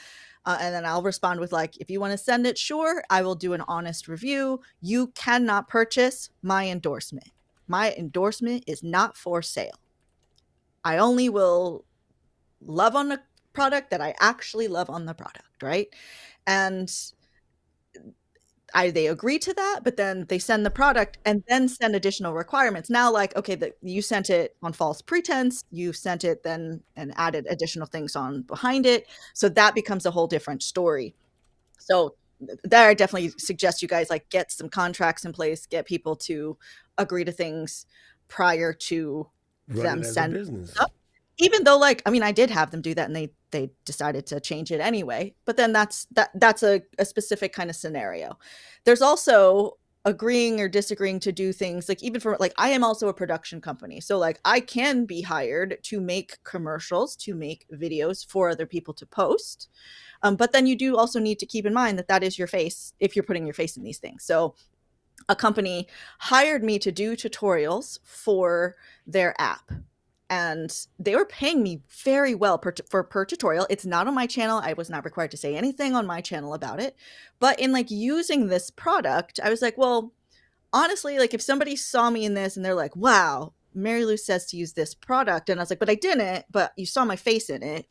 [SPEAKER 3] And then I'll respond with like, if you want to send it, sure, I will do an honest review. You cannot purchase my endorsement. My endorsement is not for sale. I only will love on the product that I actually love on the product, right? And they agree to that, but then they send the product and then send additional requirements. Now, like, okay, you sent it on false pretense, you sent it then and added additional things on behind it. So that becomes a whole different story. So there, I definitely suggest you guys like get some contracts in place, get people to agree to things prior to them sending stuff. Even though, like, I mean, I did have them do that, and they decided to change it anyway. But then that's a specific kind of scenario. There's also agreeing or disagreeing to do things like, even for like, I am also a production company, so like I can be hired to make commercials, to make videos for other people to post. But then you do also need to keep in mind that is your face if you're putting your face in these things. So a company hired me to do tutorials for their app. And they were paying me very well per tutorial. It's not on my channel. I was not required to say anything on my channel about it. But in like using this product, I was like, well, honestly, like if somebody saw me in this and they're like, wow, Marielou says to use this product. And I was like, but I didn't, but you saw my face in it.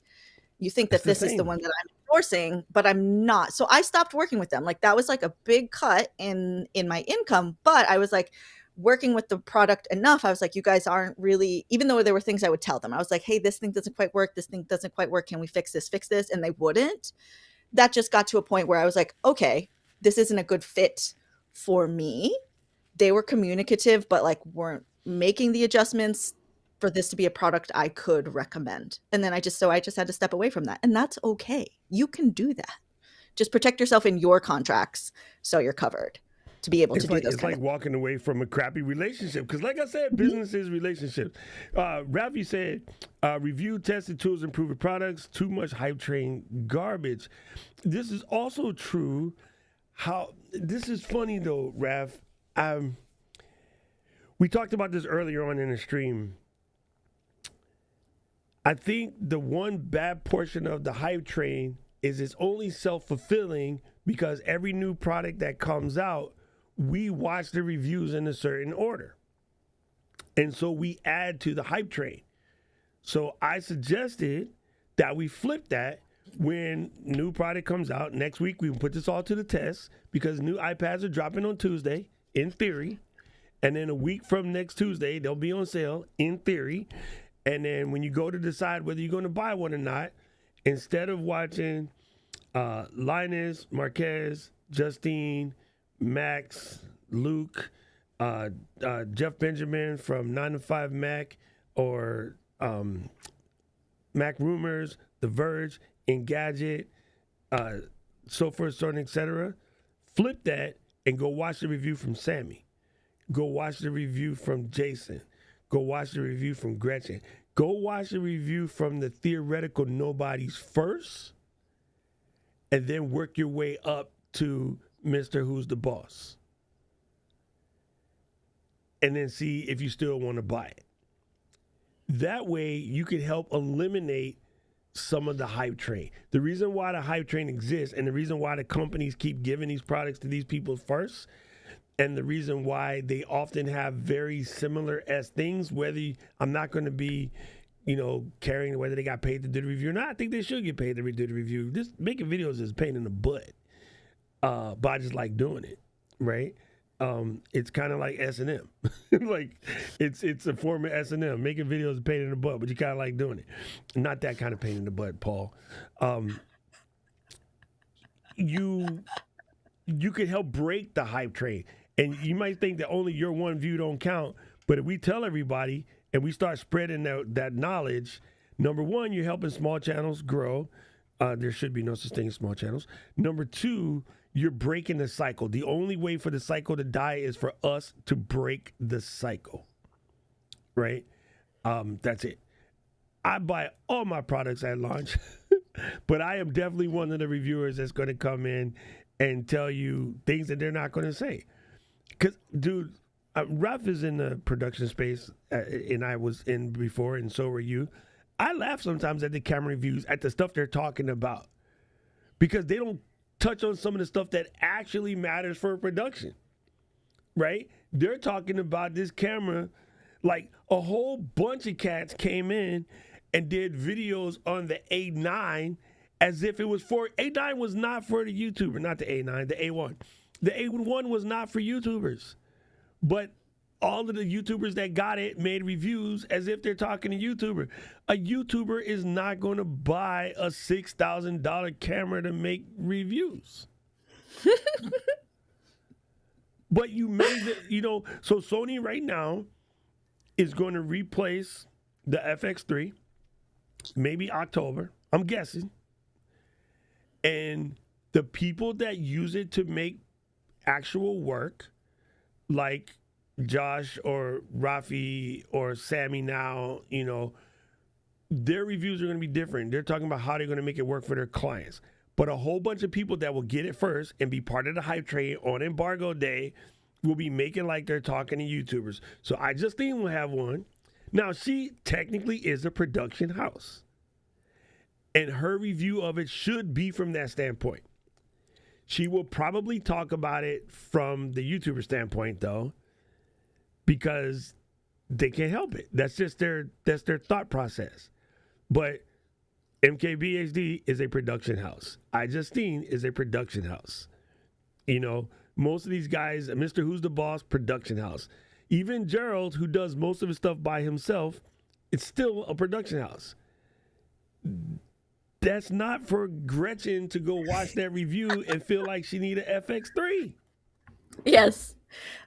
[SPEAKER 3] You think that this is the one that I'm endorsing, but I'm not. So I stopped working with them. Like that was like a big cut in my income. But I was like, working with the product enough, I was like, you guys aren't really, even though there were things I would tell them, I was like, hey, this thing doesn't quite work. This thing doesn't quite work. Can we fix this? And they wouldn't. That just got to a point where I was like, okay, this isn't a good fit for me. They were communicative, but like weren't making the adjustments for this to be a product I could recommend. And then I just had to step away from that. And that's okay. You can do that. Just protect yourself in your contracts so you're covered to be able to do those.
[SPEAKER 1] It's like walking away from a crappy relationship. Because like I said, business is relationships. Rafi said, review tested tools, improving products, too much hype train garbage. This is also true. This is funny though, Raf. We talked about this earlier on in the stream. I think the one bad portion of the hype train is it's only self-fulfilling because every new product that comes out, we watch the reviews in a certain order. And so we add to the hype train. So I suggested that we flip that when new product comes out. Next week, we can put this all to the test because new iPads are dropping on Tuesday, in theory. And then a week from next Tuesday, they'll be on sale, in theory. And then when you go to decide whether you're going to buy one or not, instead of watching Linus, Marquez, Justine, Max, Luke, Jeff Benjamin from 9 to 5 Mac, or Mac Rumors, The Verge, Engadget, so forth, so on, etc. Flip that and go watch the review from Sammy. Go watch the review from Jason. Go watch the review from Gretchen. Go watch the review from the theoretical nobodies first, and then work your way up to Mr. Who's the Boss. And then see if you still want to buy it. That way, you can help eliminate some of the hype train. The reason why the hype train exists and the reason why the companies keep giving these products to these people first, and the reason why they often have very similar as things, I'm not going to be, caring whether they got paid to do the review or not. I think they should get paid to do the review. This making videos is a pain in the butt. But I just like doing it, right? It's kind of like S&M. Like it's a form of S&M. Making videos is a pain in the butt, but you kind of like doing it. Not that kind of pain in the butt, Paul. You could help break the hype train. And you might think that only your one view don't count, but if we tell everybody and we start spreading that knowledge, number one, you're helping small channels grow. There should be no such thing as small channels. Number two, you're breaking the cycle. The only way for the cycle to die is for us to break the cycle, right? That's it. I buy all my products at launch, but I am definitely one of the reviewers that's going to come in and tell you things that they're not going to say. Because, dude, Ralph is in the production space, and I was in before, and so were you. I laugh sometimes at the camera reviews, at the stuff they're talking about, because they don't touch on some of the stuff that actually matters for a production, right? They're talking about this camera, like a whole bunch of cats came in and did videos on the A9 as if it was for, A9 was not for the YouTuber, not the A9, the A1. The A1 was not for YouTubers, but all of the YouTubers that got it made reviews as if they're talking to YouTuber. A YouTuber is not going to buy a $6,000 camera to make reviews. But you made it, so Sony right now is going to replace the FX3, maybe October, I'm guessing. And the people that use it to make actual work, like Josh or Rafi or Sammy now, their reviews are going to be different. They're talking about how they're going to make it work for their clients. But a whole bunch of people that will get it first and be part of the hype train on embargo day will be making like they're talking to YouTubers. So I just think we'll have one. Now, she technically is a production house, and her review of it should be from that standpoint. She will probably talk about it from the YouTuber standpoint, though, because they can't help it. That's just their thought process. But MKBHD is a production house. iJustine is a production house. Most of these guys, Mr. Who's the Boss, production house. Even Gerald, who does most of his stuff by himself, it's still a production house. That's not for Gretchen to go watch that review and feel like she need an FX3.
[SPEAKER 3] Yes.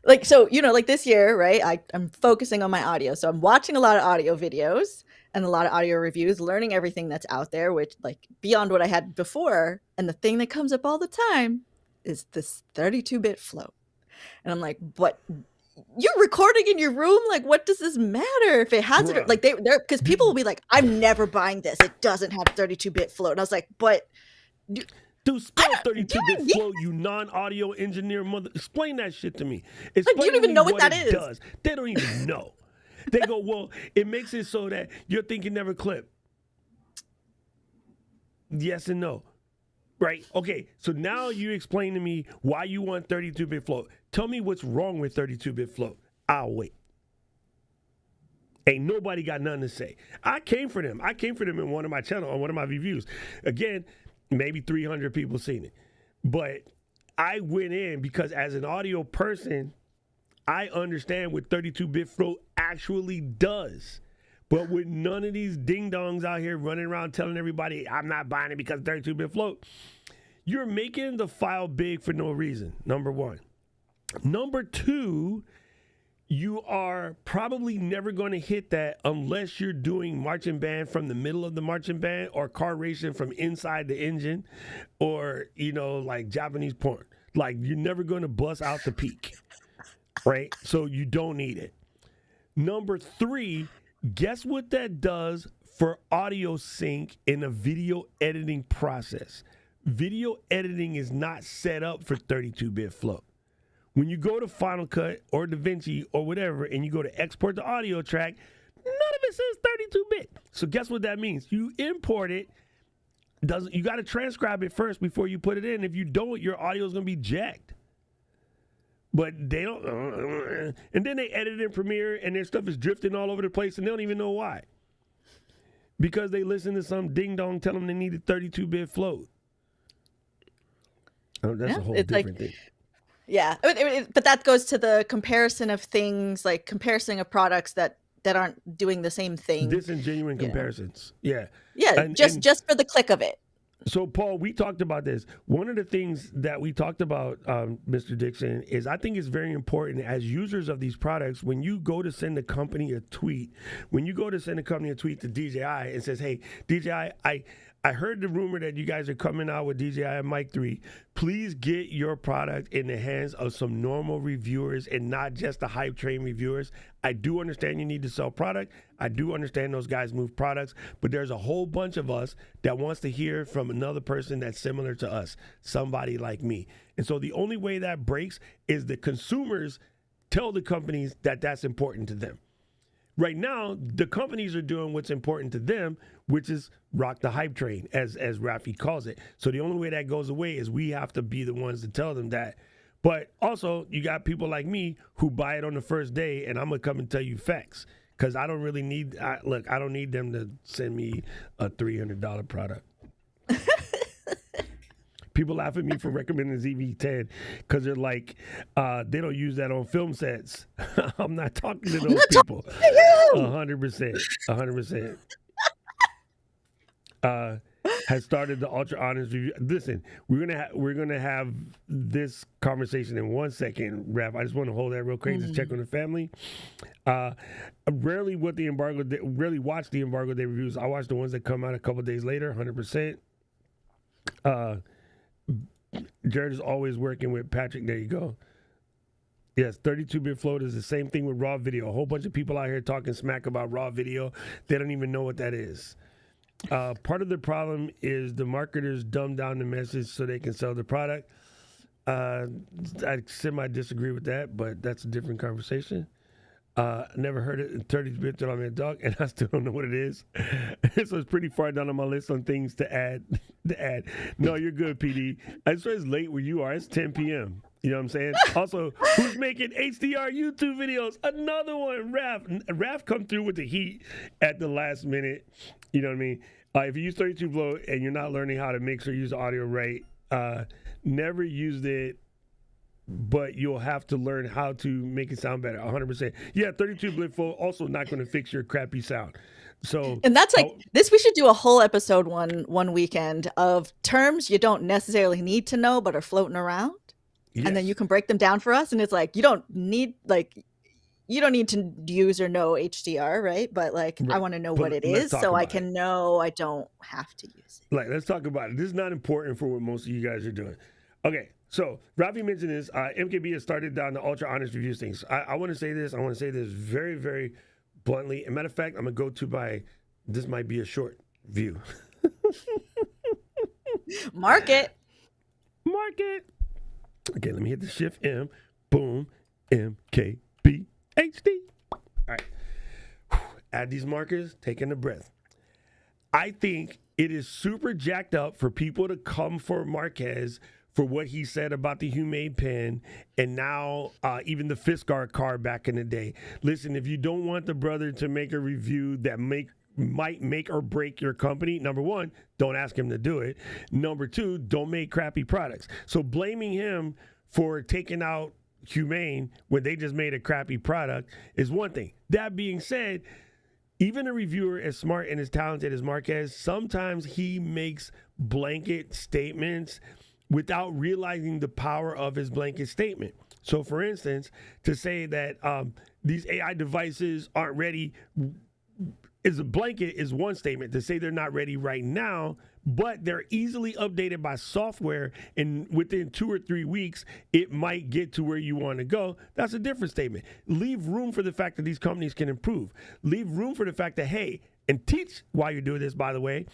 [SPEAKER 3] Like, so, like this year, right, I'm focusing on my audio. So I'm watching a lot of audio videos and a lot of audio reviews, learning everything that's out there, which, like, beyond what I had before. And the thing that comes up all the time is this 32-bit float. And I'm like, but you're recording in your room? Like, what does this matter if it has it? Like, they're because people will be like, I'm never buying this. It doesn't have 32-bit float. And I was like, but...
[SPEAKER 1] Dude, spell 32-bit float, you non-audio engineer mother. Explain that shit to me. Explain
[SPEAKER 3] you don't even know what that is.
[SPEAKER 1] Does. They don't even know. They go, well, it makes it so that your thing can never clip. Yes and no. Right? Okay, so now you explain to me why you want 32-bit float. Tell me what's wrong with 32-bit float. I'll wait. Ain't nobody got nothing to say. I came for them. In one of my channel, on one of my reviews. Again, maybe 300 people seen it. But I went in because as an audio person, I understand what 32-bit float actually does. But with none of these ding-dongs out here running around telling everybody, I'm not buying it because 32-bit float, you're making the file big for no reason, number one. Number two, you are probably never going to hit that unless you're doing marching band from the middle of the marching band or car racing from inside the engine or, like Japanese porn. Like, you're never going to bust out the peak, right? So you don't need it. Number three, guess what that does for audio sync in a video editing process? Video editing is not set up for 32-bit float. When you go to Final Cut or DaVinci or whatever and you go to export the audio track, none of it says 32-bit. So guess what that means? You import it. You got to transcribe it first before you put it in. If you don't, your audio is going to be jacked. But they don't. And then they edit it in Premiere and their stuff is drifting all over the place and they don't even know why. Because they listen to some ding-dong tell them they need a 32-bit float. Oh, that's a whole different thing.
[SPEAKER 3] Yeah, but that goes to the comparison of things, like comparison of products that aren't doing the same thing.
[SPEAKER 1] Disingenuous comparisons. Yeah.
[SPEAKER 3] Yeah,
[SPEAKER 1] and
[SPEAKER 3] just for the click of it.
[SPEAKER 1] So, Paul, we talked about this. One of the things that we talked about, Mr. Dixon, is I think it's very important as users of these products, when you go to send a company a tweet, to DJI and says, hey, DJI, I heard the rumor that you guys are coming out with DJI Mic 3. Please get your product in the hands of some normal reviewers and not just the hype train reviewers. I do understand you need to sell product. I do understand those guys move products, but there's a whole bunch of us that wants to hear from another person that's similar to us, somebody like me. And so the only way that breaks is the consumers tell the companies that that's important to them. Right now, the companies are doing what's important to them, which is rock the hype train, as Rafi calls it. So the only way that goes away is we have to be the ones to tell them that. But also, you got people like me who buy it on the first day, and I'm going to come and tell you facts. Because I don't really need, I don't need them to send me a $300 product. People laugh at me for recommending ZV-10 because they're like, they don't use that on film sets. I'm not talking to those people. 100%. 100%. Has started the Ultra Honest Review. Listen, we're gonna have this conversation in 1 second, Raph. I just want to hold that real quick to check on the family. Rarely watch the Embargo Day reviews. I watch the ones that come out a couple days later. 100%. Jared is always working with Patrick. There you go. Yes, 32-bit float is the same thing with raw video. A whole bunch of people out here talking smack about raw video. They don't even know what that is. Part of the problem is the marketers dumb down the message so they can sell the product. I semi-disagree with that, but that's a different conversation. Never heard it in 30-bit on that dog, and I still don't know what it is. So it's pretty far down on my list on things to add. No, you're good, PD. I swear it's late where you are. It's 10 p.m. You know what I'm saying? Also, who's making HDR YouTube videos? Another one, Raph come through with the heat at the last minute. You know what I mean? If you use 32 float and you're not learning how to mix or use the audio right, never used it, but you'll have to learn how to make it sound better. 100%. Yeah, 32-bit float also not going to fix your crappy sound. So,
[SPEAKER 3] and that's like this. We should do a whole episode one weekend of terms you don't necessarily need to know, but are floating around. Yes. And then you can break them down for us. And it's like, you don't need to use or know HDR, right? But like, right. I want to know what it is so I can know I don't have to use it.
[SPEAKER 1] Like, let's talk about it. This is not important for what most of you guys are doing. Okay, so Rafi mentioned this. MKB has started down the Ultra Honest Reviews things. I want to say this. I want to say this very, very bluntly. As a matter of fact, I'm going to go to this might be a short view.
[SPEAKER 3] Mark it.
[SPEAKER 1] Okay, let me hit the Shift M. Boom. MKB HD. All right. Add these markers, taking a breath. I think it is super jacked up for people to come for Marquez for what he said about the Humane pen and now even the Fiskar car back in the day. Listen, if you don't want the brother to make a review that might make or break your company, number one, don't ask him to do it. Number two, don't make crappy products. So blaming him for taking out Humane when they just made a crappy product is one thing. That being said, even a reviewer as smart and as talented as Marquez, sometimes he makes blanket statements without realizing the power of his blanket statement. So for instance, to say that these AI devices aren't ready is a blanket is one statement. To say they're not ready right now, but they're easily updated by software, and within 2 or 3 weeks, it might get to where you want to go. That's a different statement. Leave room for the fact that these companies can improve. Leave room for the fact that, hey, and teach why you're doing this, by the way.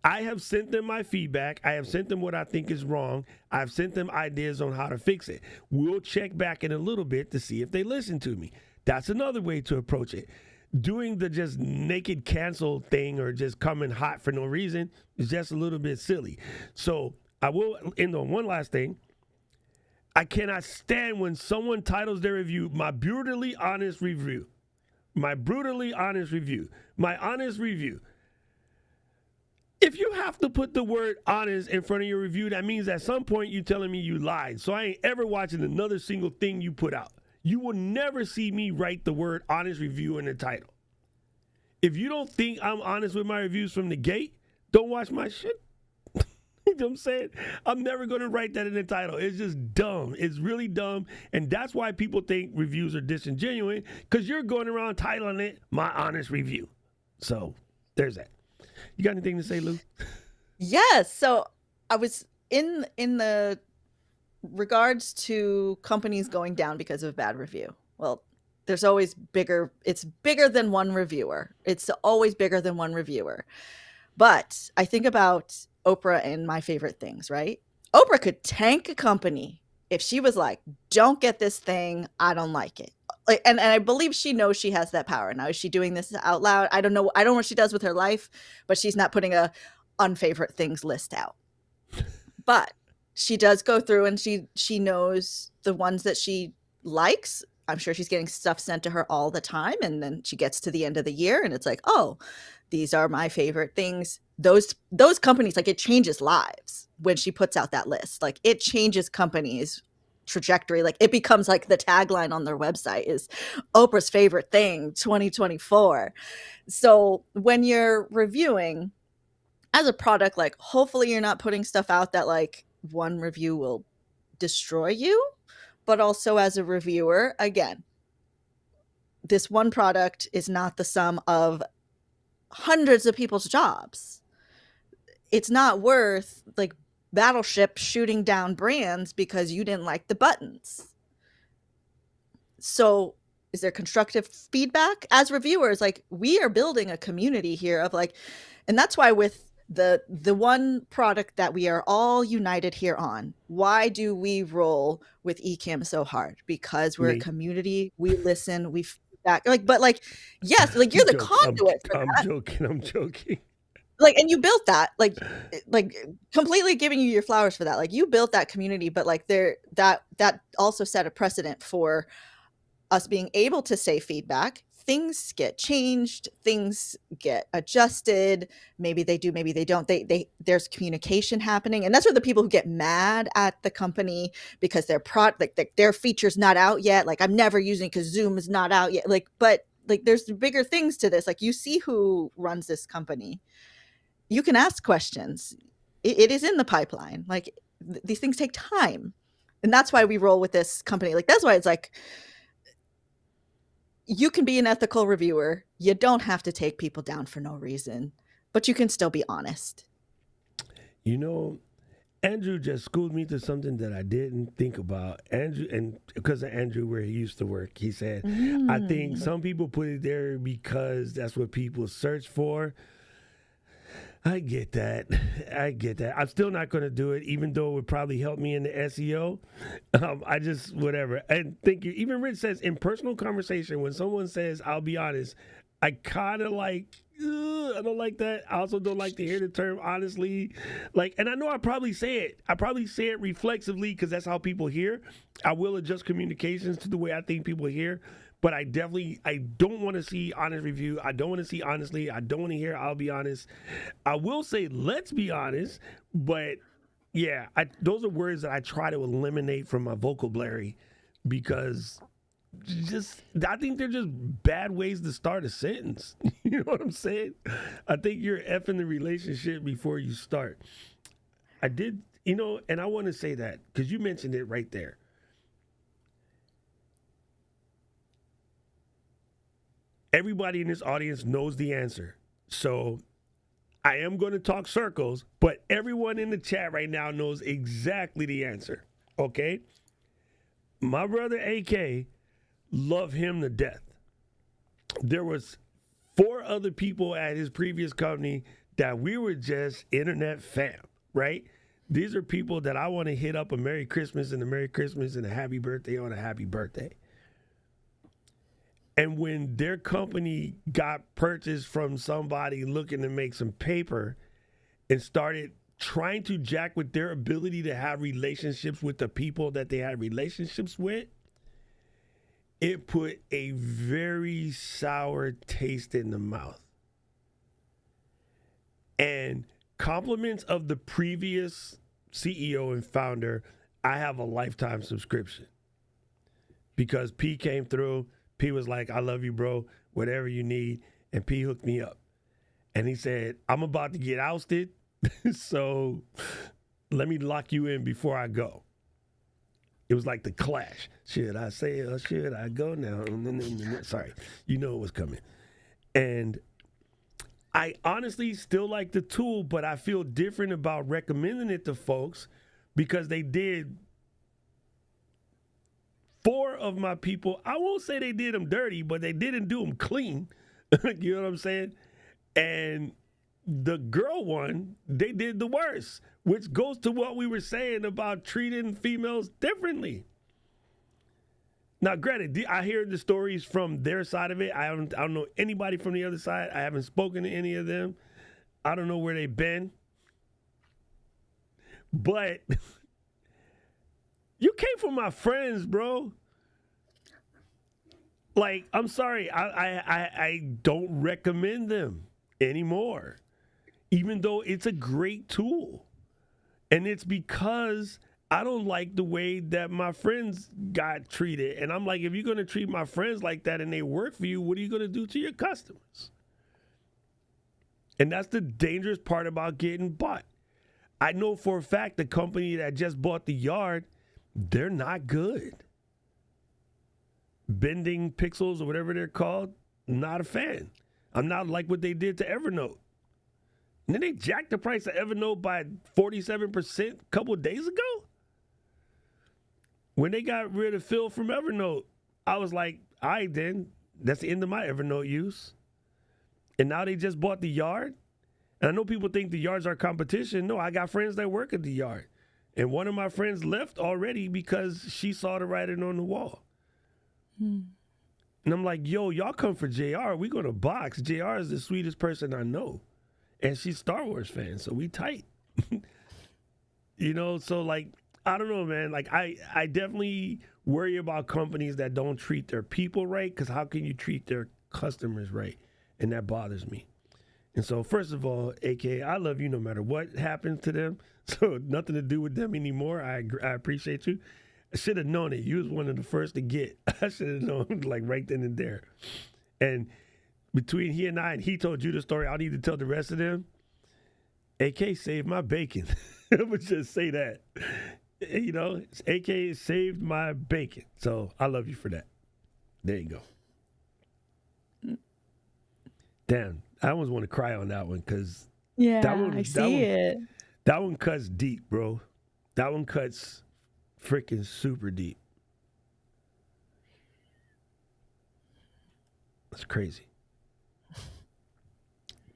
[SPEAKER 1] I have sent them my feedback. I have sent them what I think is wrong. I've sent them ideas on how to fix it. We'll check back in a little bit to see if they listen to me. That's another way to approach it. Doing the just naked cancel thing or just coming hot for no reason is just a little bit silly. So I will end on one last thing. I cannot stand when someone titles their review, my brutally honest review. My brutally honest review. My honest review. If you have to put the word honest in front of your review, that means at some point you're telling me you lied. So I ain't ever watching another single thing you put out. You will never see me write the word honest review in the title. If you don't think I'm honest with my reviews from the gate, don't watch my shit. You know what I'm saying? I'm never going to write that in the title. It's just dumb. It's really dumb. And that's why people think reviews are disingenuous, because you're going around titling it my honest review. So there's that. You got anything to say, Lou? Yes.
[SPEAKER 3] So I was in the regards to companies going down because of bad review. Well, there's always it's bigger than one reviewer. It's always bigger than one reviewer. But I think about Oprah and My Favorite Things, right? Oprah could tank a company if she was like, don't get this thing, I don't like it. like, and I believe she knows she has that power. Now, is she doing this out loud? I don't know. I don't know what she does with her life, but she's not putting a unfavorite things list out. But she does go through and she knows the ones that she likes. I'm sure she's getting stuff sent to her all the time. And then she gets to the end of the year and it's like, oh, these are my favorite things. Those companies, like, it changes lives when she puts out that list. Like, it changes companies' trajectory. Like, it becomes like the tagline on their website is Oprah's favorite thing 2024. So when you're reviewing as a product, like, hopefully you're not putting stuff out that like one review will destroy you. But also as a reviewer, again, this one product is not the sum of hundreds of people's jobs. It's not worth like Battleship shooting down brands because you didn't like the buttons. So is there constructive feedback? As reviewers, like, we are building a community here of like, and that's why with the one product that we are all united here on, why do we roll with Ecamm so hard? Because we're a community. We listen, we feedback. Like, but like, yes, like, you're the conduit for that.
[SPEAKER 1] I'm joking.
[SPEAKER 3] Like, and you built that, like completely giving you your flowers for that. Like, you built that community, but like that also set a precedent for us being able to say feedback. Things get changed, things get adjusted. Maybe they do, maybe they don't. There's communication happening, and that's where the people who get mad at the company because their their feature's not out yet. Like, I'm never using it because Zoom is not out yet. Like, but like, there's bigger things to this. Like, you see who runs this company. You can ask questions. It is in the pipeline. Like, these things take time, and that's why we roll with this company. Like, that's why it's like, you can be an ethical reviewer. You don't have to take people down for no reason, but you can still be honest.
[SPEAKER 1] You know, Andrew just schooled me to something that I didn't think about. Andrew, and because of Andrew, where he used to work, he said, I think some people put it there because that's what people search for. I get that. I'm still not going to do it, even though it would probably help me in the SEO. I just, whatever. And thank you. Even Rich says, in personal conversation, when someone says, I'll be honest, I kind of like, I don't like that. I also don't like to hear the term honestly. Like, and I know I probably say it. I probably say it reflexively because that's how people hear. I will adjust communications to the way I think people hear. But I don't want to see honest review. I don't want to see honestly. I don't want to hear I'll be honest. I will say let's be honest. But yeah, those are words that I try to eliminate from my vocabulary because I think they're just bad ways to start a sentence. You know what I'm saying? I think you're effing the relationship before you start. I did, and I want to say that because you mentioned it right there. Everybody in this audience knows the answer. So I am going to talk circles, but everyone in the chat right now knows exactly the answer. Okay? My brother AK, love him to death. There was 4 other people at his previous company that we were just internet fam, right? These are people that I want to hit up a Merry Christmas and a Merry Christmas and a Happy Birthday on a Happy Birthday. And when their company got purchased from somebody looking to make some paper and started trying to jack with their ability to have relationships with the people that they had relationships with, it put a very sour taste in the mouth. And compliments of the previous CEO and founder, I have a lifetime subscription because P came through. P was like, I love you, bro, whatever you need. And P hooked me up. And he said, I'm about to get ousted, so let me lock you in before I go. It was like the Clash. Should I say or should I go now? Sorry, you know it was coming. And I honestly still like the tool, but I feel different about recommending it to folks because they did 4 of my people, I won't say they did them dirty, but they didn't do them clean. You know what I'm saying? And the girl one, they did the worst, which goes to what we were saying about treating females differently. Now, granted, I hear the stories from their side of it. I don't know anybody from the other side. I haven't spoken to any of them. I don't know where they've been. But you came from my friends, bro. Like, I'm sorry, I don't recommend them anymore, even though it's a great tool. And it's because I don't like the way that my friends got treated. And I'm like, if you're going to treat my friends like that and they work for you, what are you going to do to your customers? And that's the dangerous part about getting bought. I know for a fact the company that just bought the yard, they're not good. Bending Pixels or whatever they're called, not a fan. I'm not like what they did to Evernote. And then they jacked the price of Evernote by 47% a couple of days ago. When they got rid of Phil from Evernote, I was like, all right, then, that's the end of my Evernote use. And now they just bought the yard. And I know people think the yard's our competition. No, I got friends that work at the yard. And one of my friends left already because she saw the writing on the wall. And I'm like, yo, y'all come for JR. We go to box. JR is the sweetest person I know. And she's a Star Wars fan, so we tight. You know, so like, I don't know, man. Like, I definitely worry about companies that don't treat their people right, because how can you treat their customers right? And that bothers me. And so, first of all, AKA, I love you no matter what happens to them. So nothing to do with them anymore. I appreciate you. I should have known it. You was one of the first to get. I should have known, like, right then and there. And between he and I, and he told you the story, I need to tell the rest of them. AK saved my bacon. I would just say that. You know, AK saved my bacon. So I love you for that. There you go. Damn, I almost want to cry on that one because
[SPEAKER 3] I see it.
[SPEAKER 1] That one cuts deep, bro. That one cuts freaking super deep. That's crazy.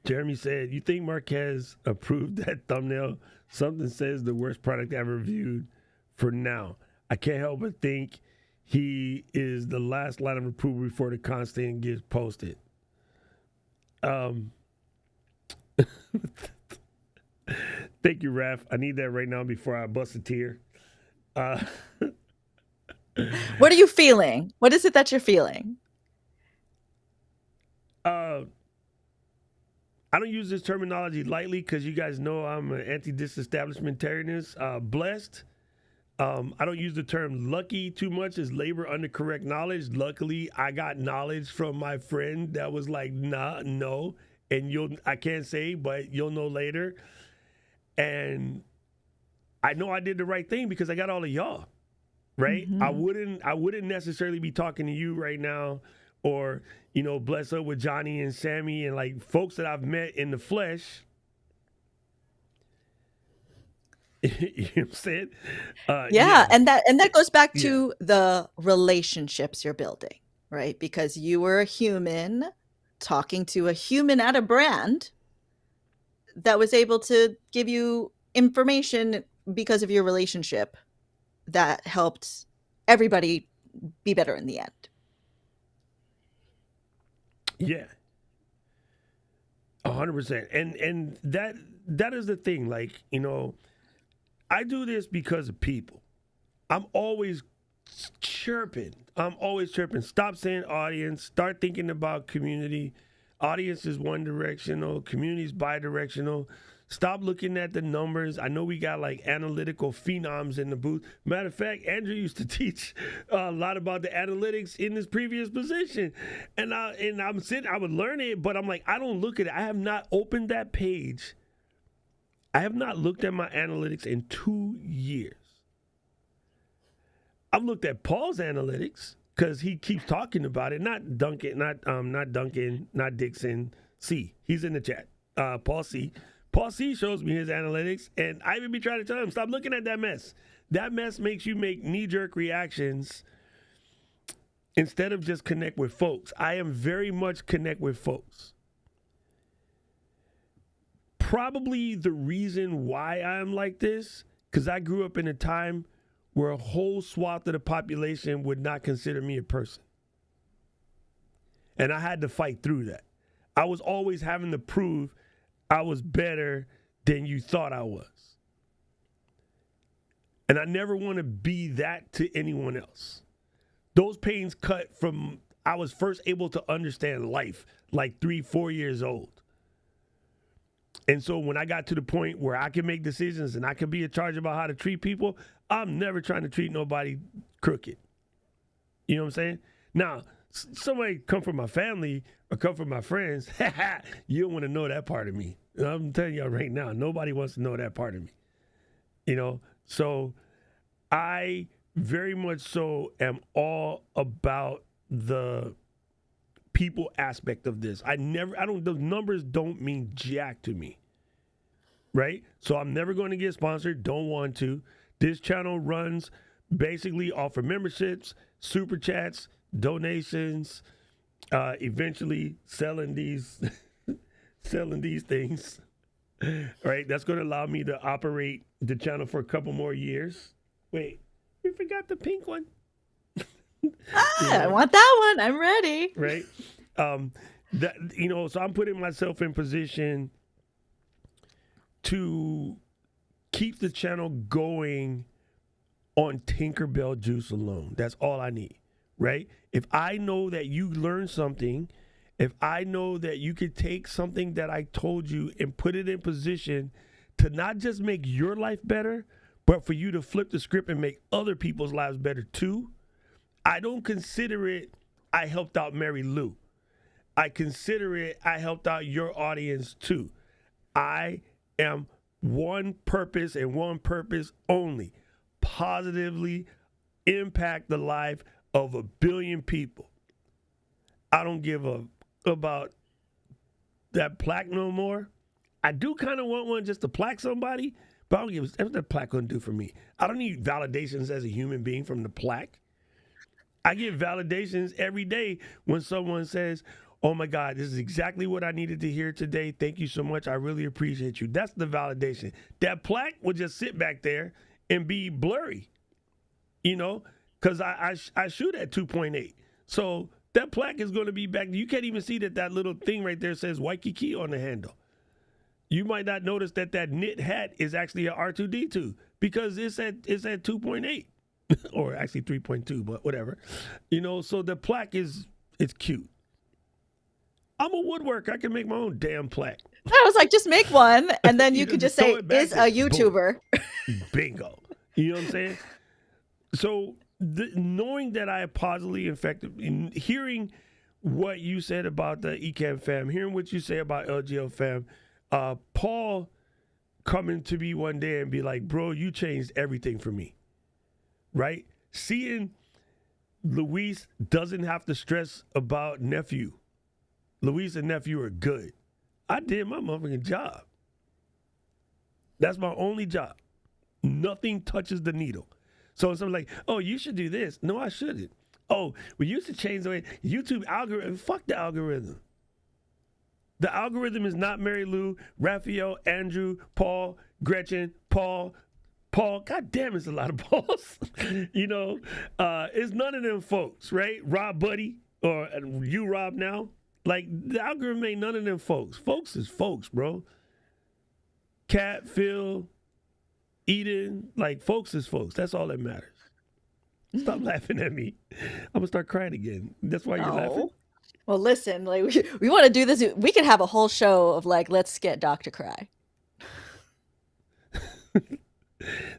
[SPEAKER 1] Jeremy said, you think Marquez approved that thumbnail? Something says the worst product ever reviewed for now. I can't help but think he is the last line of approval before the content gets posted. Thank you, Raph. I need that right now before I bust a tear.
[SPEAKER 3] What are you feeling? What is it that you're feeling?
[SPEAKER 1] I don't use this terminology lightly because you guys know I'm an anti-disestablishmentarianist. Blessed. I don't use the term lucky too much as labor under correct knowledge. Luckily, I got knowledge from my friend that was like, nah, no. And I can't say, but you'll know later. And I know I did the right thing because I got all of y'all, right? Mm-hmm. I wouldn't necessarily be talking to you right now or, you know, bless up with Johnny and Sammy and like folks that I've met in the flesh. You know what I'm saying?
[SPEAKER 3] Yeah. And that goes back to the relationships you're building, right? Because you were a human talking to a human at a brand that was able to give you information because of your relationship that helped everybody be better in the end.
[SPEAKER 1] Yeah. 100%. And that is the thing. Like, you know, I do this because of people. I'm always chirping. Stop saying audience. Start thinking about community. Audience is one directional. Community is bi-directional. Stop looking at the numbers. I know we got like analytical phenoms in the booth. Matter of fact, Andrew used to teach a lot about the analytics in his previous position. And I would learn it, but I'm like, I don't look at it. I have not opened that page. I have not looked at my analytics in 2 years. I've looked at Paul's analytics because he keeps talking about it. Not Duncan, not Dixon. C. He's in the chat. Paul C. Paul C shows me his analytics, and I even be trying to tell him, stop looking at that mess. That mess makes you make knee-jerk reactions instead of just connect with folks. I am very much connect with folks. Probably the reason why I'm like this, because I grew up in a time where a whole swath of the population would not consider me a person. And I had to fight through that. I was always having to prove I was better than you thought I was. And I never want to be that to anyone else. Those pains cut from I was first able to understand life like 3-4 years old. And so when I got to the point where I can make decisions and I can be in charge about how to treat people, I'm never trying to treat nobody crooked. You know what I'm saying? Now, somebody come from my family or come from my friends, you don't want to know that part of me. And I'm telling y'all right now, nobody wants to know that part of me. You know, so I very much so am all about the people aspect of this. The numbers don't mean jack to me, right? So I'm never going to get sponsored, don't want to. This channel runs basically off of memberships, super chats, donations, eventually selling these things, right? That's going to allow me to operate the channel for a couple more years. Wait, we forgot the pink one.
[SPEAKER 3] I want that one. I'm ready.
[SPEAKER 1] Right. So I'm putting myself in position to keep the channel going on Tinkerbell juice alone. That's all I need, right? If I know that you learned something, if I know that you could take something that I told you and put it in position to not just make your life better, but for you to flip the script and make other people's lives better too, I don't consider it I helped out Marielou. I consider it I helped out your audience too. I am one purpose and one purpose only: positively impact the life of 1 billion people. I don't give about that plaque no more. I do kind of want one just to plaque somebody, but I don't give what that plaque gonna do for me. I don't need validations as a human being from the plaque. I get validations every day when someone says, oh my God, this is exactly what I needed to hear today. Thank you so much. I really appreciate you. That's the validation. That plaque will just sit back there and be blurry, you know, because I shoot at 2.8. So that plaque is going to be back. You can't even see that little thing right there says Waikiki on the handle. You might not notice that knit hat is actually an R2D2 because it's at 2.8 or actually 3.2, but whatever. You know, so the plaque it's cute. I'm a woodworker. I can make my own damn plaque.
[SPEAKER 3] I was like, just make one, and then you could just say, is a YouTuber.
[SPEAKER 1] Bingo. You know what I'm saying? So knowing that I am positively affected, in hearing what you said about the ECAM fam, hearing what you say about LGL fam, Paul coming to me one day and be like, bro, you changed everything for me, right? Seeing Luis doesn't have to stress about nephew. Luis and nephew are good. I did my motherfucking job. That's my only job. Nothing touches the needle. So something like, oh, you should do this. No, I shouldn't. Oh, we used to change the way YouTube algorithm. Fuck the algorithm. The algorithm is not Marielou, Raphael, Andrew, Paul, Gretchen, Paul. God damn, it's a lot of Pauls. You know, it's none of them folks, right? Rob Buddy or you Rob now. Like, the algorithm ain't none of them folks. Folks is folks, bro. Cat, Phil, Eden, like, folks is folks. That's all that matters. Stop laughing at me. I'm going to start crying again. That's why you're laughing?
[SPEAKER 3] Well, listen, like we want to do this. We could have a whole show of, like, let's get Doc to cry.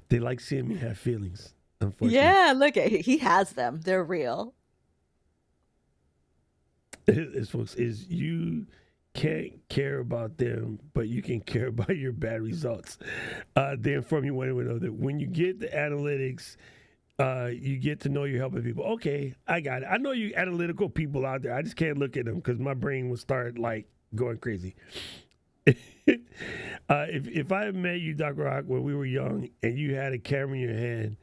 [SPEAKER 1] They like seeing me have feelings, unfortunately.
[SPEAKER 3] Yeah, look, he has them. They're real.
[SPEAKER 1] Folks, is you can't care about them, but you can care about your bad results. They inform you when we know that when you get the analytics, you get to know you're helping people. Okay, I got it. I know you analytical people out there. I just can't look at them because my brain will start like going crazy. If I had met you, Dr. Rock, when we were young and you had a camera in your hand,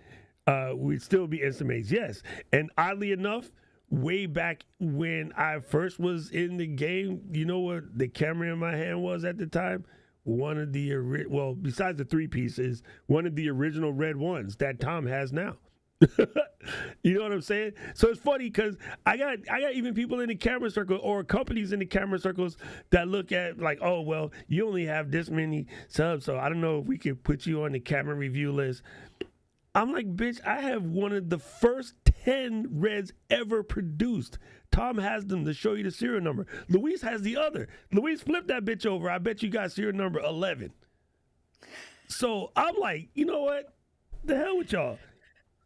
[SPEAKER 1] we'd still be instant mates. Yes. And oddly enough, way back when I first was in the game, you know what the camera in my hand was at the time? one of the well, besides the 3 pieces, one of the original red ones that Tom has now. You know what I'm saying? So it's funny because I got even people in the camera circle or companies in the camera circles that look at like, oh, well, you only have this many subs, so I don't know if we can put you on the camera review list. I'm like, bitch, I have one of the first 10 reds ever produced. Tom has them to show you the serial number. Luis has the other. Luis, flip that bitch over. I bet you got serial number 11. So I'm like, you know what? The hell with y'all.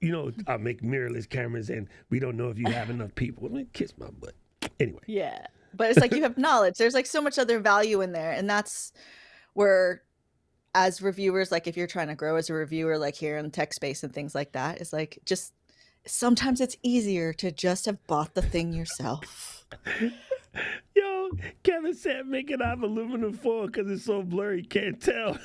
[SPEAKER 1] You know, I make mirrorless cameras and we don't know if you have enough people. I mean, kiss my butt. Anyway.
[SPEAKER 3] Yeah. But it's like you have knowledge. There's like so much other value in there. And that's where, as reviewers, like if you're trying to grow as a reviewer, like here in tech space and things like that, it's like just sometimes it's easier to just have bought the thing yourself.
[SPEAKER 1] Yo, Kevin said make it out of aluminum foil because it's so blurry, can't tell.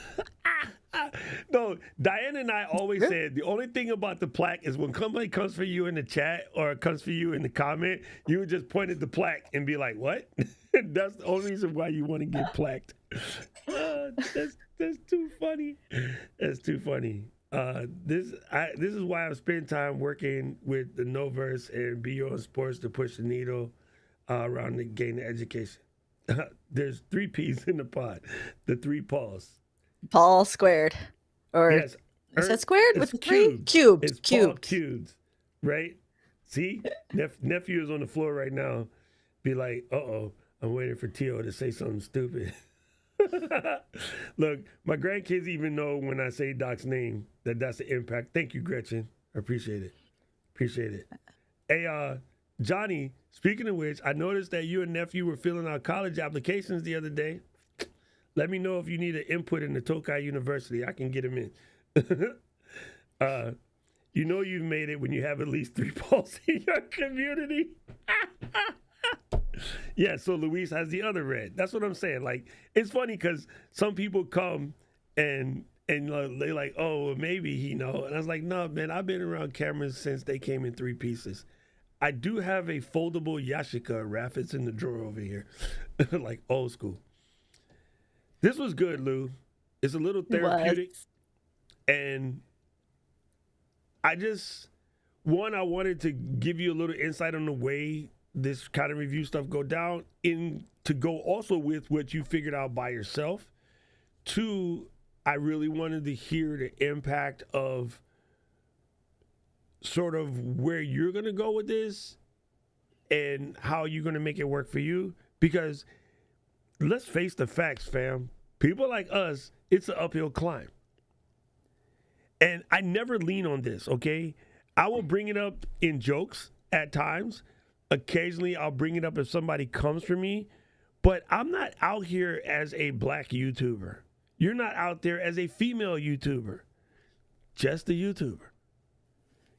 [SPEAKER 1] No, Diane and I always said the only thing about the plaque is when somebody comes for you in the chat or comes for you in the comment, you would just point at the plaque and be like, what? That's the only reason why you want to get plaqued. That's too funny. That's too funny. This is why I've spent time working with the Noverse and Be Your Own Sports to push the needle around the gain the education. There's 3 P's in the pod. The 3 Pauls.
[SPEAKER 3] Paul squared. Or
[SPEAKER 1] yes,
[SPEAKER 3] is that squared with 3?
[SPEAKER 1] Cubed.
[SPEAKER 3] Cubed.
[SPEAKER 1] It's Paul cubed, right? See? Nephew is on the floor right now. Be like, uh-oh, I'm waiting for Tio to say something stupid. Look, my grandkids even know when I say Doc's name that's the impact. Thank you, Gretchen. I appreciate it. Appreciate it. Hey, Johnny, speaking of which, I noticed that you and nephew were filling out college applications the other day. Let me know if you need an input in the Tokai University. I can get him in. You know you've made it when you have at least 3 Pauls in your community. Yeah, so Luis has the other red. That's what I'm saying. Like, it's funny because some people come and they're like, oh, maybe he know. And I was like, no, man, I've been around cameras since they came in 3 pieces. I do have a foldable Yashica, Raph. It's in the drawer over here. Like old school. This was good, Lou. It's a little therapeutic. And I wanted to give you a little insight on the way this kind of review stuff go down, in to go also with what you figured out by yourself. 2, I really wanted to hear the impact of sort of where you're going to go with this and how you're going to make it work for you. Because let's face the facts, fam. People like us, it's an uphill climb. And I never lean on this, okay? I will bring it up in jokes at times. Occasionally, I'll bring it up if somebody comes for me. But I'm not out here as a black YouTuber. You're not out there as a female YouTuber. Just a YouTuber.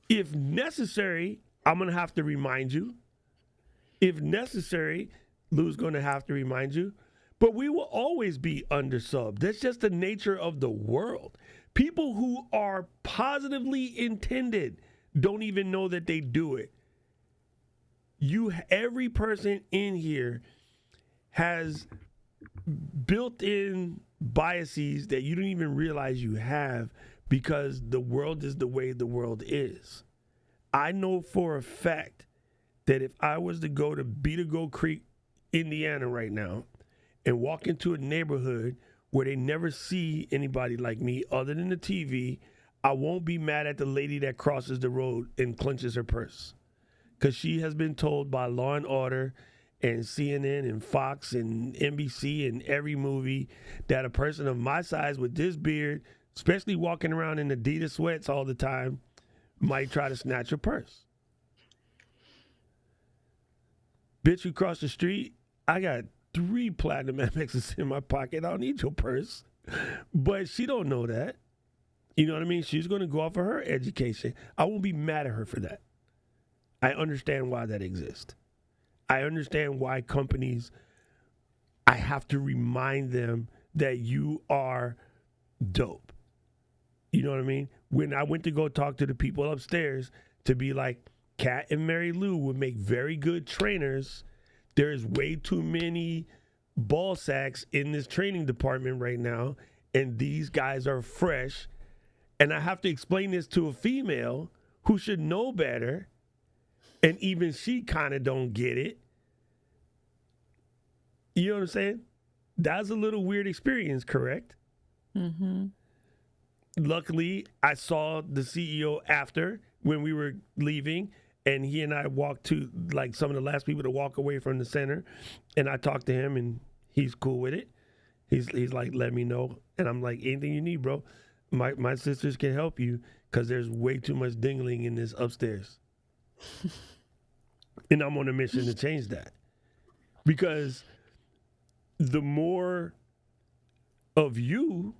[SPEAKER 1] If necessary, I'm going to have to remind you. If necessary, Lou's going to have to remind you. But we will always be undersubbed. That's just the nature of the world. People who are positively intended don't even know that they do it. Every person in here has built-in biases that you don't even realize you have because the world is the way the world is. I know for a fact that if I was to go to Beat Goat Creek, Indiana right now and walk into a neighborhood where they never see anybody like me other than the TV, I won't be mad at the lady that crosses the road and clenches her purse. Because she has been told by Law and Order and CNN and Fox and NBC and every movie that a person of my size with this beard, especially walking around in Adidas sweats all the time, might try to snatch her purse. Bitch, you cross the street, I got 3 platinum MXs in my pocket. I don't need your purse. But she don't know that. You know what I mean? She's going to go off of her education. I won't be mad at her for that. I understand why that exists. I understand why companies, I have to remind them that you are dope. You know what I mean? When I went to go talk to the people upstairs to be like, Kat and Marielou would make very good trainers. There's way too many ball sacks in this training department right now, and these guys are fresh, and I have to explain this to a female who should know better, and even she kind of don't get it. You know what I'm saying? That's a little weird experience, correct?
[SPEAKER 3] Mm-hmm.
[SPEAKER 1] Luckily, I saw the CEO after when we were leaving, and he and I walked to like some of the last people to walk away from the center, and I talked to him, and he's cool with it. He's like, let me know, and I'm like, anything you need, bro. My sisters can help you because there's way too much dingling in this upstairs, and I'm on a mission to change that because the more of you,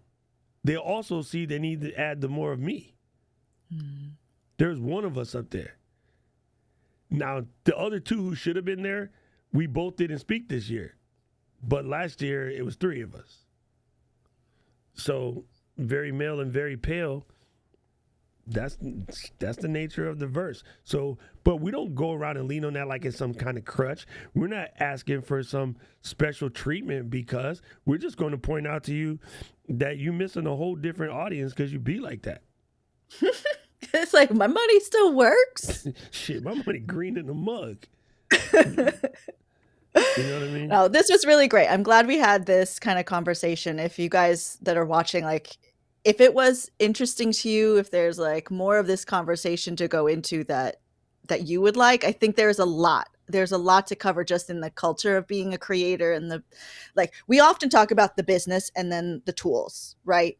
[SPEAKER 1] they also see they need to add the more of me. Mm. There's one of us up there. Now, the other two who should have been there, we both didn't speak this year. But last year, it was 3 of us. So, very male and very pale, that's the nature of the verse. So, but we don't go around and lean on that like it's some kind of crutch. We're not asking for some special treatment because we're just going to point out to you that you're missing a whole different audience because you be like that.
[SPEAKER 3] It's like, my money still works.
[SPEAKER 1] Shit, my money green in the mug. You know what I mean?
[SPEAKER 3] No, this was really great. I'm glad we had this kind of conversation. If you guys that are watching, like, if it was interesting to you, if there's like more of this conversation to go into that you would like, I think there's a lot to cover just in the culture of being a creator and the, like, we often talk about the business and then the tools, right?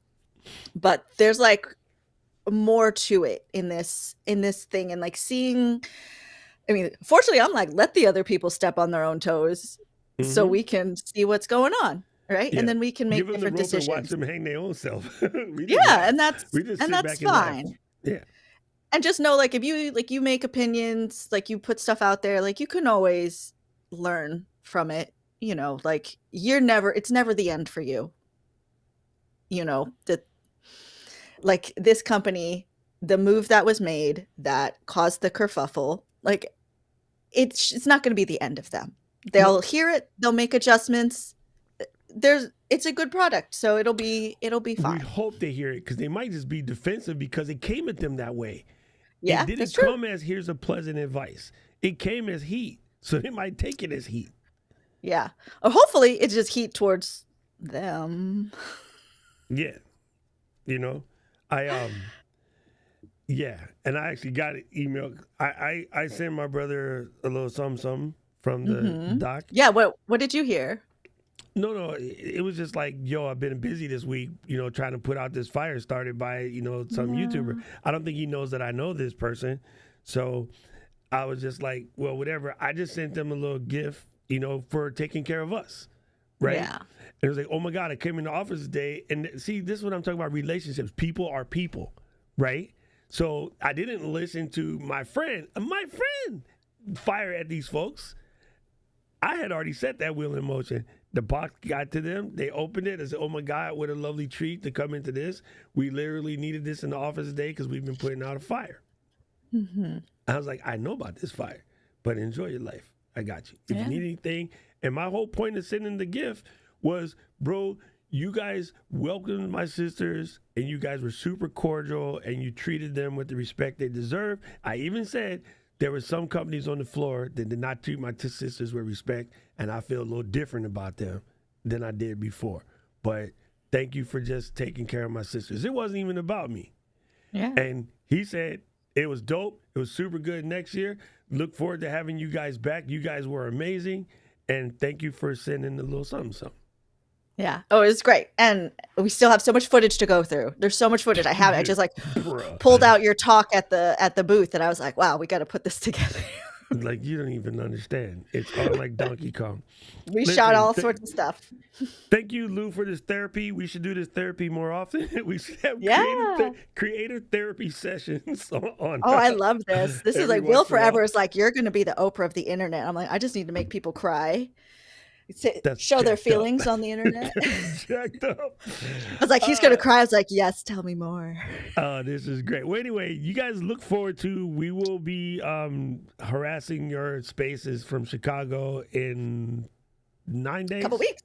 [SPEAKER 3] But there's like more to it in this thing, and like seeing, I mean, fortunately I'm like, let the other people step on their own toes so we can see what's going on. Right. Yeah. And then we can make different decisions.
[SPEAKER 1] Watch them hang their own self.
[SPEAKER 3] And that's fine.
[SPEAKER 1] Yeah.
[SPEAKER 3] And just know, like, if you make opinions, like you put stuff out there, like you can always learn from it. You know, like it's never the end for you. You know, like this company, the move that was made that caused the kerfuffle, like it's not going to be the end of them. They'll hear it. They'll make adjustments. It's a good product, so it'll be fine.
[SPEAKER 1] We hope they hear it because they might just be defensive because it came at them that way.
[SPEAKER 3] Yeah,
[SPEAKER 1] it didn't come as here's a pleasant advice. It came as heat, so they might take it as heat.
[SPEAKER 3] Yeah, or hopefully it's just heat towards them.
[SPEAKER 1] Yeah, you know, yeah, and I actually got an email. I sent my brother a little something from the doc.
[SPEAKER 3] Yeah, what did you hear?
[SPEAKER 1] No, it was just like, yo, I've been busy this week, you know, trying to put out this fire started by, you know, some YouTuber. I don't think he knows that I know this person. So I was just like, well, whatever. I just sent them a little gift, you know, for taking care of us. Right. Yeah. And it was like, oh my God, I came in the office today. And see, this is what I'm talking about, relationships. People are people. Right. So I didn't listen to my friend fire at these folks. I had already set that wheel in motion. The box got to them. They opened it. I said, oh, my God, what a lovely treat to come into this. We literally needed this in the office today because we've been putting out a fire. I was like, I know about this fire, but enjoy your life. I got you. If you need anything. And my whole point of sending the gift was, bro, you guys welcomed my sisters, and you guys were super cordial, and you treated them with the respect they deserve. I even said, there were some companies on the floor that did not treat my sisters with respect, and I feel a little different about them than I did before. But thank you for just taking care of my sisters. It wasn't even about me.
[SPEAKER 3] Yeah.
[SPEAKER 1] And he said it was dope. It was super good next year. Look forward to having you guys back. You guys were amazing. And thank you for sending a little something.
[SPEAKER 3] Yeah. Oh, it's great. And we still have so much footage to go through. There's so much footage. I just like pulled out your talk at the booth, and I was like, wow, we got to put this together.
[SPEAKER 1] Like, you don't even understand. It's all like Donkey Kong.
[SPEAKER 3] We shot all sorts of stuff.
[SPEAKER 1] Thank you, Lou, for this therapy. We should do this therapy more often. We should have creative therapy sessions on.
[SPEAKER 3] Oh, I love this. This is like Will Forever is like, you're going to be the Oprah of the internet. I'm like, I just need to make people cry. Show their feelings on the internet.
[SPEAKER 1] Jacked up.
[SPEAKER 3] I was like, he's going to cry. I was like, yes, tell me more.
[SPEAKER 1] Oh, this is great. Well, anyway, you guys look forward to, we will be harassing your spaces from Chicago in 9 days.
[SPEAKER 3] Couple weeks.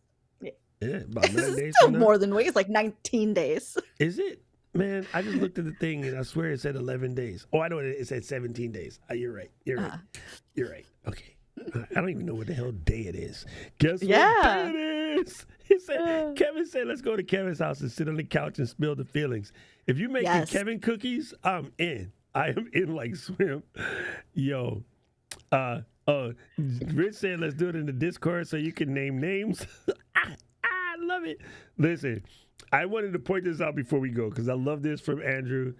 [SPEAKER 1] Yeah, about 9
[SPEAKER 3] This is
[SPEAKER 1] days
[SPEAKER 3] still
[SPEAKER 1] from now.
[SPEAKER 3] more than a week. It's like 19 days.
[SPEAKER 1] Is it? Man, I just looked at the thing and I swear it said 11 days. Oh, I know it said 17 days. You're right. You're right. You're right. Okay. I don't even know what the hell day it is. Guess what day it is? He said, Kevin said, let's go to Kevin's house and sit on the couch and spill the feelings. If you making Kevin cookies, I'm in. I am in like swim. Yo, Rich said, let's do it in the Discord so you can name names. I love it. Listen, I wanted to point this out before we go because I love this from Andrew.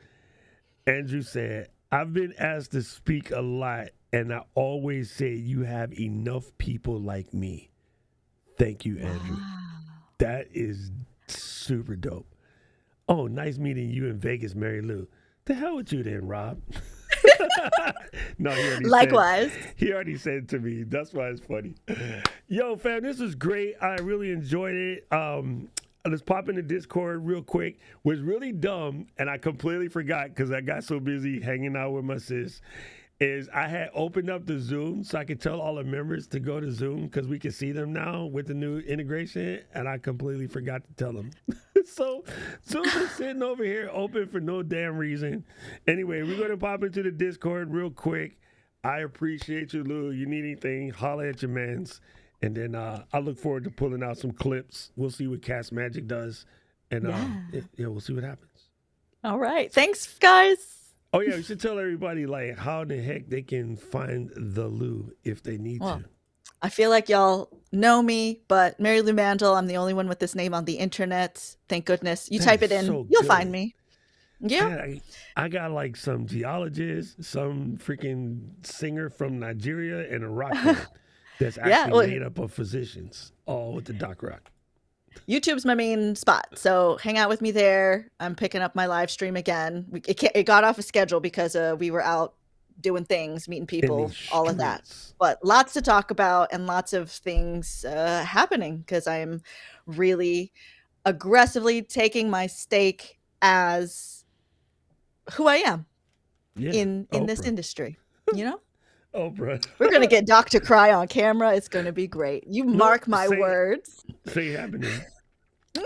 [SPEAKER 1] Andrew said, I've been asked to speak a lot, and I always say you have enough people like me. Thank you, Andrew. That is super dope. Oh, nice meeting you in Vegas, Marielou. The hell with you then, Rob. No,
[SPEAKER 3] Likewise.
[SPEAKER 1] He already said it to me. That's why it's funny. Yo, fam, this was great. I really enjoyed it. Let's pop into Discord real quick. Was really dumb, and I completely forgot because I got so busy hanging out with my sis, is I had opened up the Zoom so I could tell all the members to go to Zoom because we can see them now with the new integration, and I completely forgot to tell them. So Zoom is sitting over here open for no damn reason. Anyway, we're going to pop into the Discord real quick. I appreciate you, Lou. You need anything, holler at your mans. And then I look forward to pulling out some clips. We'll see what Cast Magic does. And we'll see what happens.
[SPEAKER 3] All right. Thanks, guys.
[SPEAKER 1] Oh, yeah, we should tell everybody, like, how the heck they can find the Lou if they need to.
[SPEAKER 3] I feel like y'all know me, but Marielou Mandl, I'm the only one with this name on the internet. Thank goodness. You type it in, you'll find me. Yeah.
[SPEAKER 1] I got like some geologist, some freaking singer from Nigeria, and a rock band that's actually made up of physicians, all with the Doc Rock.
[SPEAKER 3] YouTube's my main spot, so hang out with me there. I'm picking up my live stream again. It got off a schedule because we were out doing things, meeting people, all of that. But lots to talk about and lots of things happening because I am really aggressively taking my stake as who I am in this industry, you know?
[SPEAKER 1] Oprah.
[SPEAKER 3] We're going to get Dr. Cry on camera. It's going to be great. You mark my words.
[SPEAKER 1] Say happening.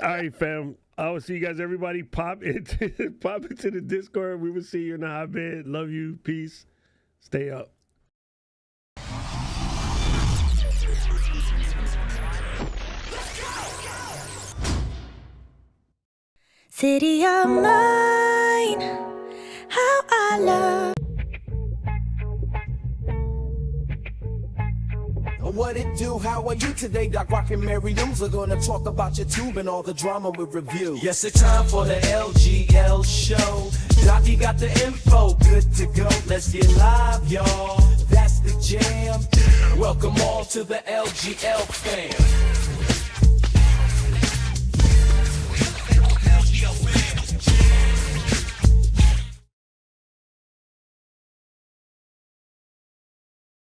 [SPEAKER 1] All right, fam. I will see you guys. Everybody pop into the Discord. We will see you in the hotbed. Love you. Peace. Stay up.
[SPEAKER 4] City of mine, how I love.
[SPEAKER 2] What it do? How are you today? Doc and Marielou are gonna talk about your tube and all the drama we review. Yes, it's time for the LGL show. Doc, got the info, good to go. Let's get live, y'all. That's the jam. Welcome all to the LGL fam.